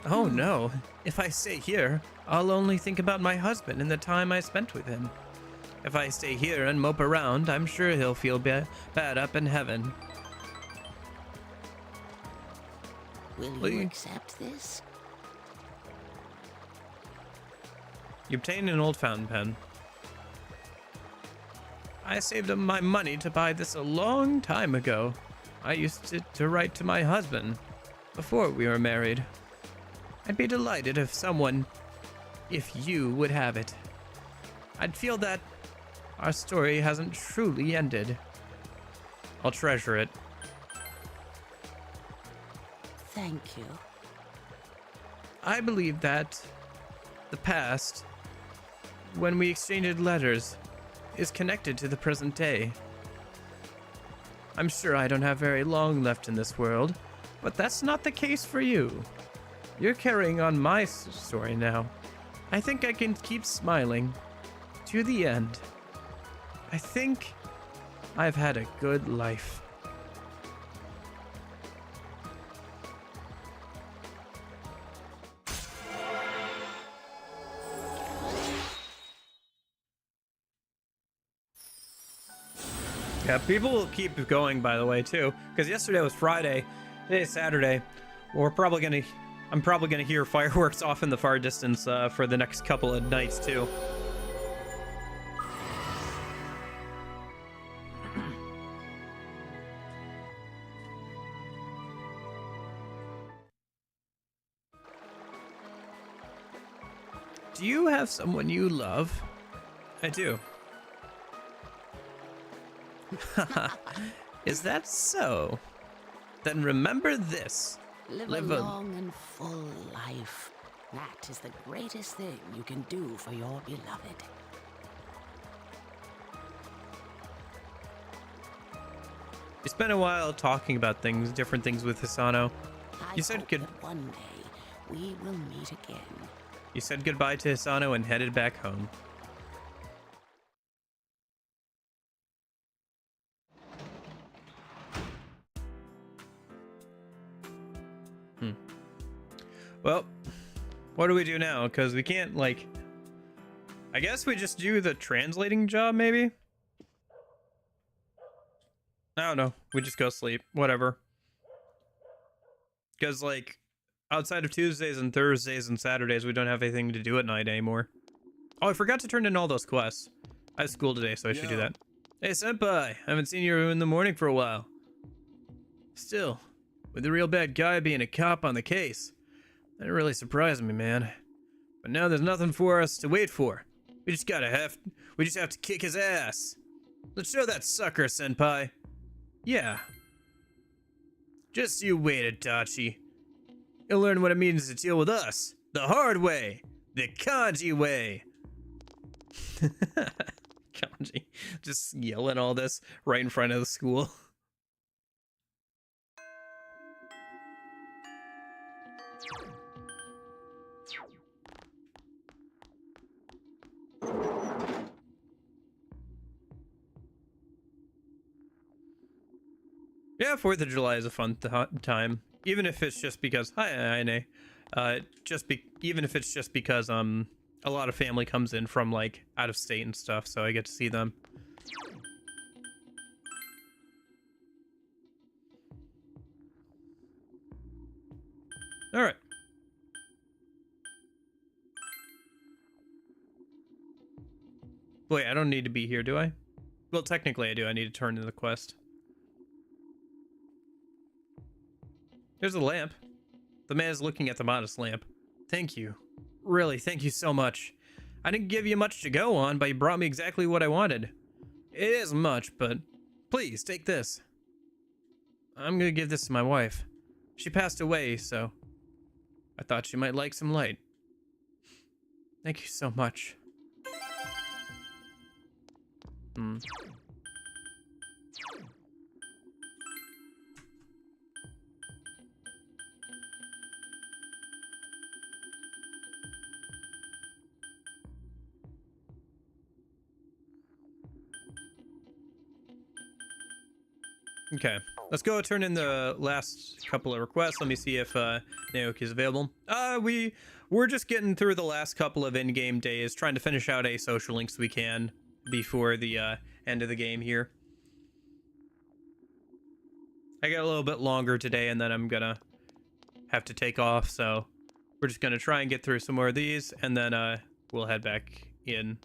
Oh no, if I stay here, I'll only think about my husband and the time I spent with him. If I stay here and mope around, I'm sure he'll feel bad up in heaven. will you accept this? You obtain an old fountain pen. I saved up my money to buy this a long time ago. I used it to write to my husband before we were married. I'd be delighted if you would have it. I'd feel that our story hasn't truly ended. I'll treasure it. Thank you. I believe that the past, when we exchanged letters, is connected to the present day. I'm sure I don't have very long left in this world, but that's not the case for you. You're carrying on my story now. I think I can keep smiling to the end. I think I've had a good life. Yeah, people will keep going, by the way, too, because yesterday was Friday, today's Saturday. I'm probably gonna hear fireworks off in the far distance for the next couple of nights too. Do you have someone you love? I do. Is that so? Then remember this. Live a long and full life. That is the greatest thing you can do for your beloved. We spent a while talking about different things with Hisano. I You said hope good. that one day we will meet again. You said goodbye to Hisano and headed back home. Well, what do we do now? Because we can't, like... I guess we just do the translating job, maybe? I don't know. We just go sleep. Whatever. Because, like, outside of Tuesdays and Thursdays and Saturdays, we don't have anything to do at night anymore. Oh, I forgot to turn in all those quests. I have school today, so I should do that. Hey, Senpai! I haven't seen you in the morning for a while. Still, with the real bad guy being a cop on the case, that really surprised me, man. But now there's nothing for us to wait for. We just have to kick his ass. Let's show that sucker, Senpai. Yeah. Just you wait, Adachi. You'll learn what it means to deal with us. The hard way. The kanji way. Kanji. Just yelling all this right in front of the school. Yeah, 4th of July is a fun time, even if it's just because hi, Ine. Even if it's just because a lot of family comes in from like out of state and stuff, so I get to see them. All right. Wait, I don't need to be here, do I? Well, technically I do. I need to turn in the quest. There's a lamp. The man is looking at the modest lamp. Thank you. Really, thank you so much. I didn't give you much to go on, but you brought me exactly what I wanted. It isn't much, but please, take this. I'm gonna give this to my wife. She passed away, so I thought she might like some light. Thank you so much. Okay, let's go turn in the last couple of requests. Let me see if Naoki's available. We're just getting through the last couple of in-game days, trying to finish out any social links we can before the end of the game here. I got a little bit longer today, and then I'm gonna have to take off, so we're just gonna try and get through some more of these, and then we'll head back in.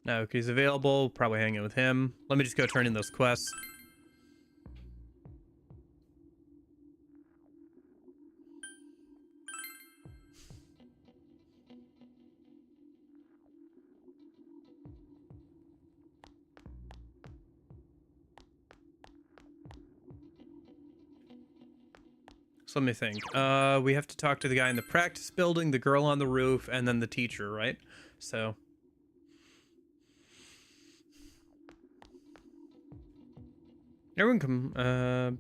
Naoki's available, probably hang out with him. Let me just go turn in those quests. So let me think. We have to talk to the guy in the practice building, the girl on the roof, and then the teacher, right? So everyone come.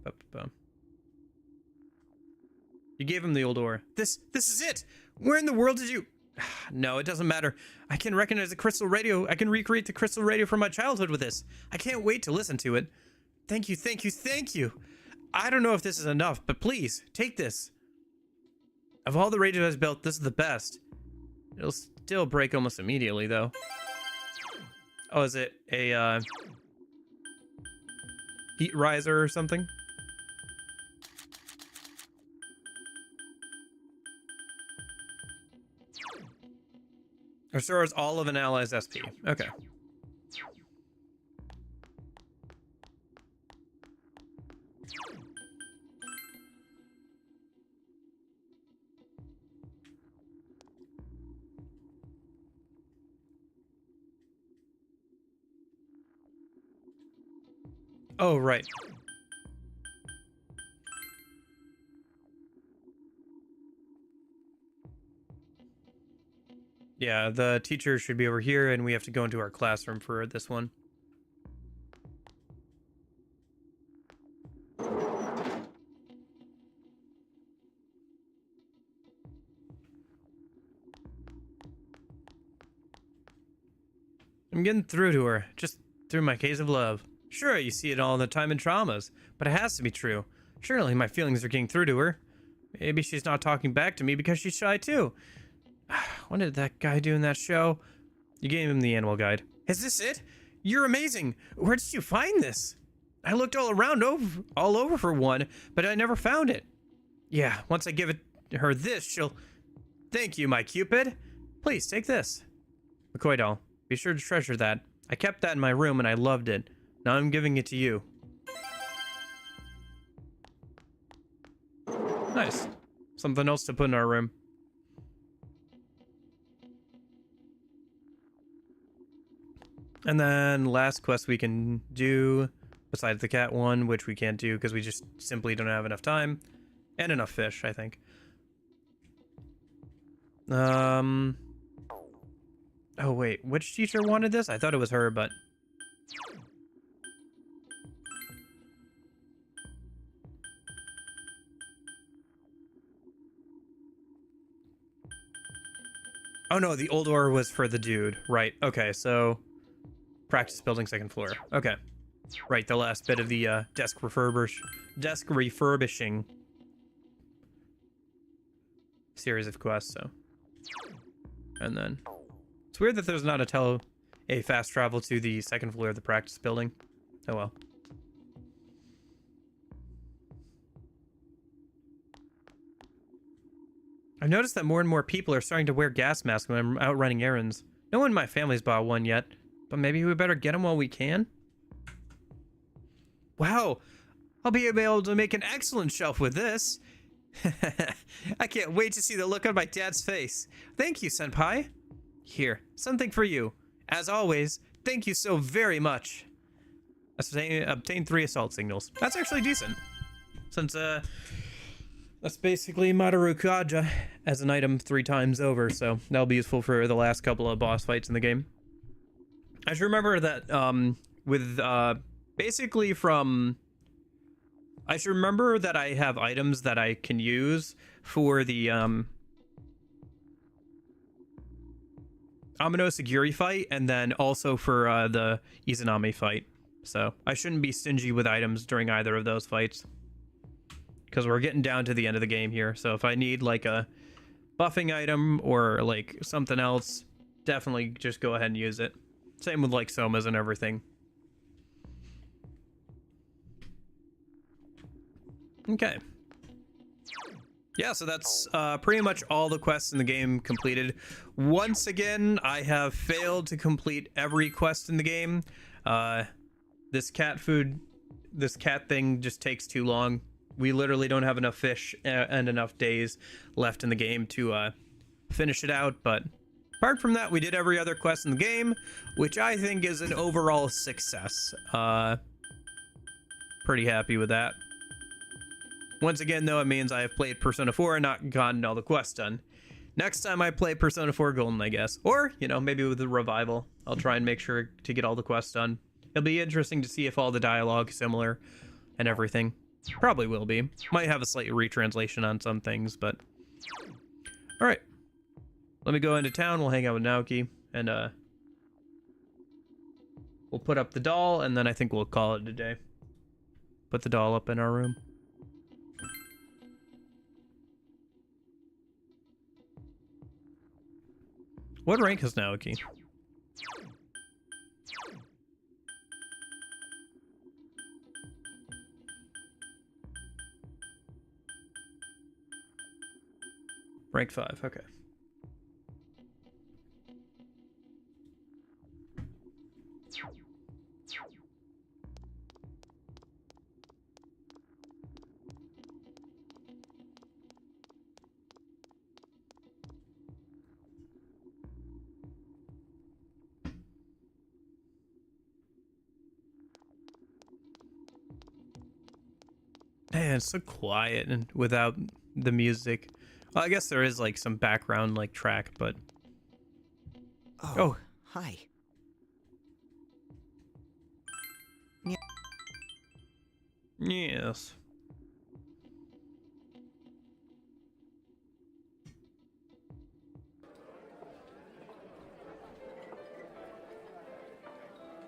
You gave him the old ore. This is it. Where in the world did you? No, it doesn't matter. I can recognize the crystal radio. I can recreate the crystal radio from my childhood with this. I can't wait to listen to it. Thank you, thank you, thank you. I don't know if this is enough, but please, take this. Of all the radios I've built, this is the best. It'll still break almost immediately, though. Oh, is it a, heat riser or something? Restores all of an ally's SP. Okay. Oh, right. Yeah, the teacher should be over here, and we have to go into our classroom for this one. I'm getting through to her, just through my case of love. Sure, you see it all the time in traumas, but it has to be true. Surely my feelings are getting through to her. Maybe she's not talking back to me because she's shy too. What did that guy do in that show? You gave him the animal guide. Is this it? You're amazing. Where did you find this? I looked all around, all over for one, but I never found it. Yeah, once I give her this, she'll... Thank you, my Cupid. Please, take this. McCoy doll, be sure to treasure that. I kept that in my room and I loved it. Now I'm giving it to you. Nice. Something else to put in our room. And then last quest we can do, besides the cat one, which we can't do because we just simply don't have enough time. And enough fish, I think. Oh wait, which teacher wanted this? I thought it was her, but... Oh no, the old ore was for the dude. Right. Okay, so practice building second floor. Okay. Right, the last bit of the desk refurbishing series of quests, so. And then it's weird that there's not a fast travel to the second floor of the practice building. Oh well. I've noticed that more and more people are starting to wear gas masks when I'm out running errands. No one in my family's bought one yet, but maybe we better get them while we can? Wow, I'll be able to make an excellent shelf with this. I can't wait to see the look on my dad's face. Thank you, Senpai. Here, something for you. As always, thank you so very much. Obtain 3 assault signals. That's actually decent. Since, that's basically Madoru Kaja as an item 3 times over, so that'll be useful for the last couple of boss fights in the game. I should remember that, basically from... I should remember that I have items that I can use for the, Amino Sagiri fight, and then also for, the Izanami fight. So, I shouldn't be stingy with items during either of those fights. Because we're getting down to the end of the game here, so if I need, like, a buffing item or, like, something else, definitely just go ahead and use it. Same with, like, Somas and everything. Okay. Yeah, so that's pretty much all the quests in the game completed. Once again, I have failed to complete every quest in the game. This cat thing just takes too long. We literally don't have enough fish and enough days left in the game to finish it out, but apart from that, we did every other quest in the game, which I think is an overall success. Pretty happy with that. Once again, though, it means I have played Persona 4 and not gotten all the quests done. Next time I play Persona 4 Golden, I guess. Or, you know, maybe with the revival. I'll try and make sure to get all the quests done. It'll be interesting to see if all the dialogue is similar and everything. Probably will be. Might have a slight retranslation on some things, but... Alright. Let me go into town, we'll hang out with Naoki, and, we'll put up the doll, and then I think we'll call it a day. Put the doll up in our room. What rank is Naoki? Rank 5, okay. Man, it's so quiet and without the music. Well, I guess there is like some background like track, but Oh, hi. yes.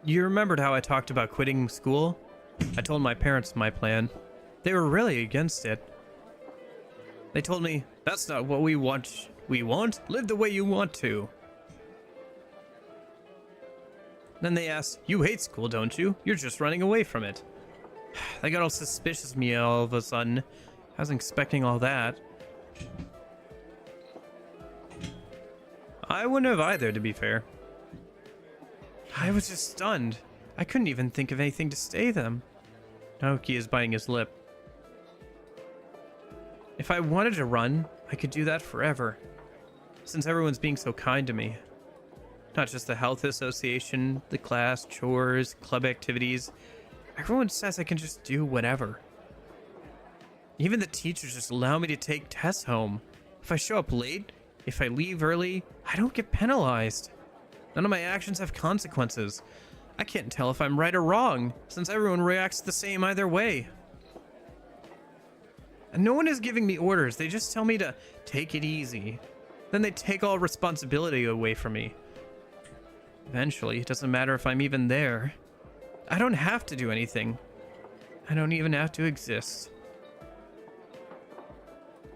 You remembered how I talked about quitting school? I told my parents my plan. They were really against it. They told me, that's not what we want. We want? Live the way you want to. Then they asked, you hate school, don't you? You're just running away from it. They got all suspicious of me all of a sudden. I wasn't expecting all that. I wouldn't have either, to be fair. I was just stunned. I couldn't even think of anything to say them. Naoki is biting his lip. If I wanted to run, I could do that forever. Since everyone's being so kind to me. Not just the health association, the class, chores, club activities. Everyone says I can just do whatever. Even the teachers just allow me to take tests home. If I show up late, if I leave early, I don't get penalized. None of my actions have consequences. I can't tell if I'm right or wrong, since everyone reacts the same either way. And no one is giving me orders, they just tell me to take it easy. Then they take all responsibility away from me. Eventually, it doesn't matter if I'm even there. I don't have to do anything. I don't even have to exist.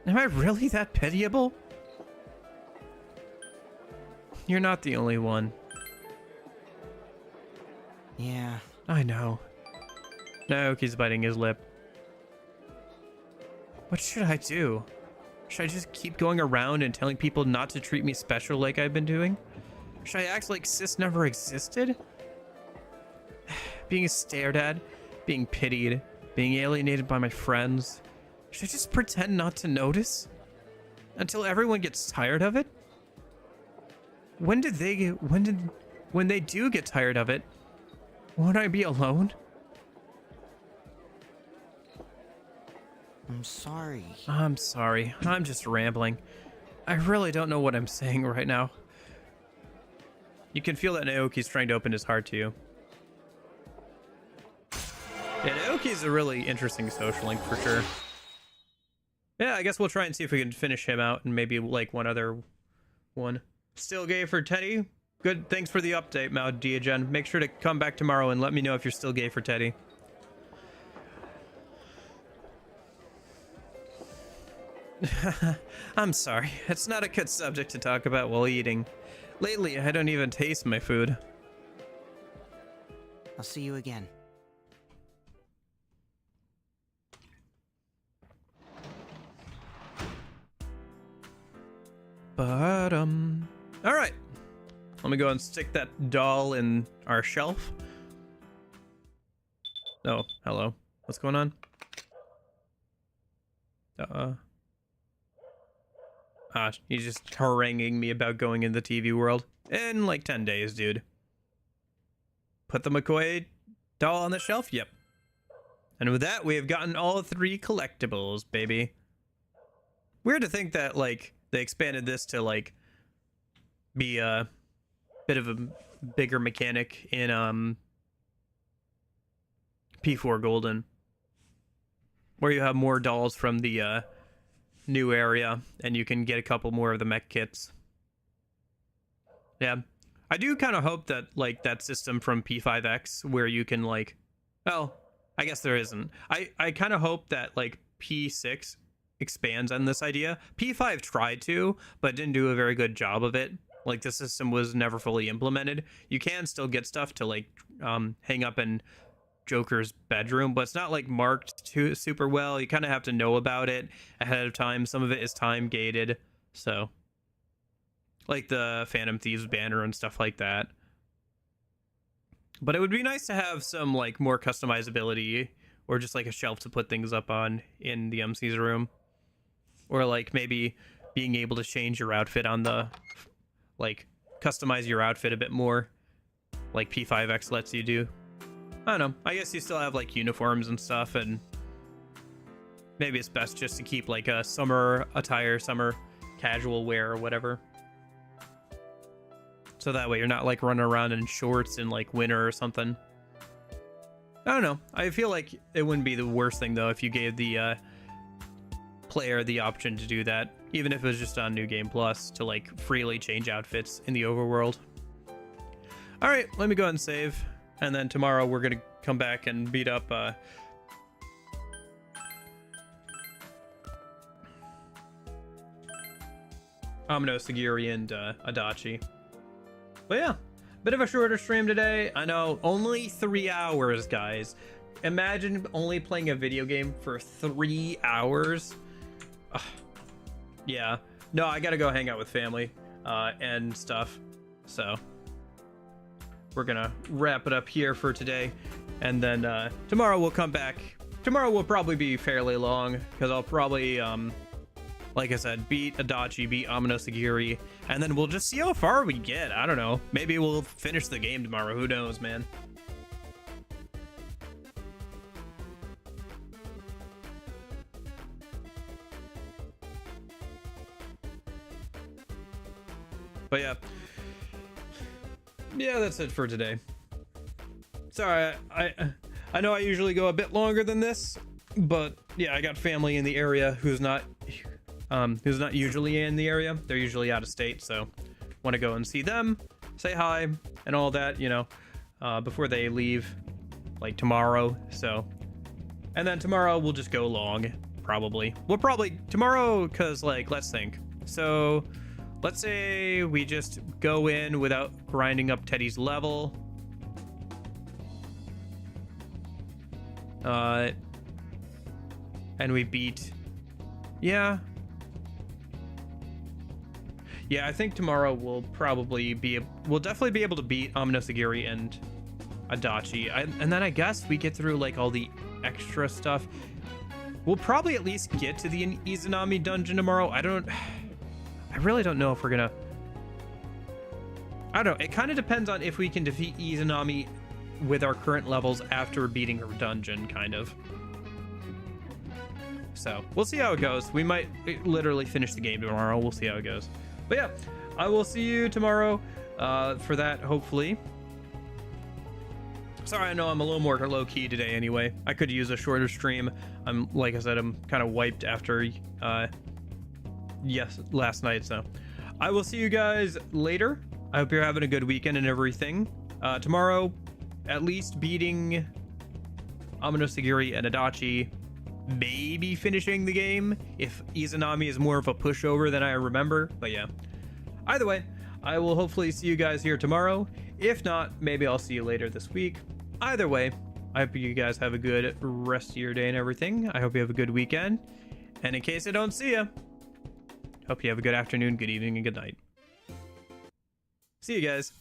Am I really that pitiable? You're not the only one. Yeah. I know. Naoki's biting his lip. What should I do? Should I just keep going around and telling people not to treat me special like I've been doing? Should I act like sis never existed? Being stared at, being pitied, being alienated by my friends. Should I just pretend not to notice? Until everyone gets tired of it? When they do get tired of it, won't I be alone? I'm sorry. I'm sorry. I'm just rambling. I really don't know what I'm saying right now. You can feel that Naoki's trying to open his heart to you. Yeah, Naoki's a really interesting social link for sure. Yeah, I guess we'll try and see if we can finish him out and maybe like one other one. Still gay for Teddy? Good, thanks for the update, Mao Diagen. Make sure to come back tomorrow and let me know if you're still gay for Teddy. I'm sorry. It's not a good subject to talk about while eating. Lately, I don't even taste my food. I'll see you again. But, all right. Let me go and stick that doll in our shelf. Oh, hello. What's going on? He's just haranguing me about going in the TV world. In like 10 days, dude. Put the McCoy doll on the shelf? Yep. And with that, we have gotten all 3 collectibles, baby. Weird to think that, like, they expanded this to, like, be a bit of a bigger mechanic in, P4 Golden. Where you have more dolls from the, new area, and you can get a couple more of the mech kits. Yeah. I do kind of hope that, like, that system from P5X, where you can, like... Well, I guess there isn't. I kind of hope that, like, P6 expands on this idea. P5 tried to, but didn't do a very good job of it. Like, the system was never fully implemented. You can still get stuff to, like, hang up in Joker's bedroom, but it's not, like, marked too super well. You kind of have to know about it ahead of time. Some of it is time gated, so... like the Phantom Thieves banner and stuff like that. But it would be nice to have some, like, more customizability, or just, like, a shelf to put things up on in the MC's room. Or, like, maybe being able to change your outfit on the, like, customize your outfit a bit more, like P5X lets you do. I don't know. I guess you still have, like, uniforms and stuff, and maybe it's best just to keep, like, a summer attire, summer casual wear or whatever. So that way you're not, like, running around in shorts in, like, winter or something. I don't know. I feel like it wouldn't be the worst thing, though, if you gave the player the option to do that, even if it was just on New Game Plus, to, like, freely change outfits in the overworld. All right, let me go ahead and save. And then tomorrow we're going to come back and beat up... Amino, Sagiri, and Adachi. But yeah, bit of a shorter stream today. I know, only 3 hours, guys. Imagine only playing a video game for 3 hours. Ugh. Yeah. No, I gotta go hang out with family and stuff. So we're gonna wrap it up here for today. And then tomorrow we'll come back. Tomorrow will probably be fairly long, because I'll probably... like I said, beat Adachi, beat Amino Sagiri, and then we'll just see how far we get. I don't know. Maybe we'll finish the game tomorrow. Who knows, man? But yeah. Yeah, that's it for today. Sorry, I know I usually go a bit longer than this, but yeah, I got family in the area who's not who's not usually in the area. They're usually out of state, so want to go and see them, say hi, and all that, you know, before they leave, like tomorrow. So, and then tomorrow we'll just go long, probably. We'll probably tomorrow, cause like let's think. So, let's say we just go in without grinding up Teddy's level. And we beat, yeah, I think tomorrow we'll definitely be able to beat Amanasagiri and Adachi. And then I guess we get through like all the extra stuff. We'll probably at least get to the Izanami dungeon tomorrow. I really don't know if we're gonna, I don't know. It kind of depends on if we can defeat Izanami with our current levels after beating her dungeon, kind of. So we'll see how it goes. We might literally finish the game tomorrow. We'll see how it goes. But yeah, I will see you tomorrow for that, hopefully. Sorry, I know I'm a little more low-key today anyway. I could use a shorter stream. Like I said, I'm kind of wiped after last night. So I will see you guys later. I hope you're having a good weekend and everything. Tomorrow, at least beating Amanasagiri and Adachi. Maybe finishing the game if Izanami is more of a pushover than I remember. But yeah, either way, I will hopefully see you guys here tomorrow. If not, maybe I'll see you later this week. Either way, I hope you guys have a good rest of your day and everything. I hope you have a good weekend. And in case I don't see you, hope you have a good afternoon, good evening, and good night. See you guys.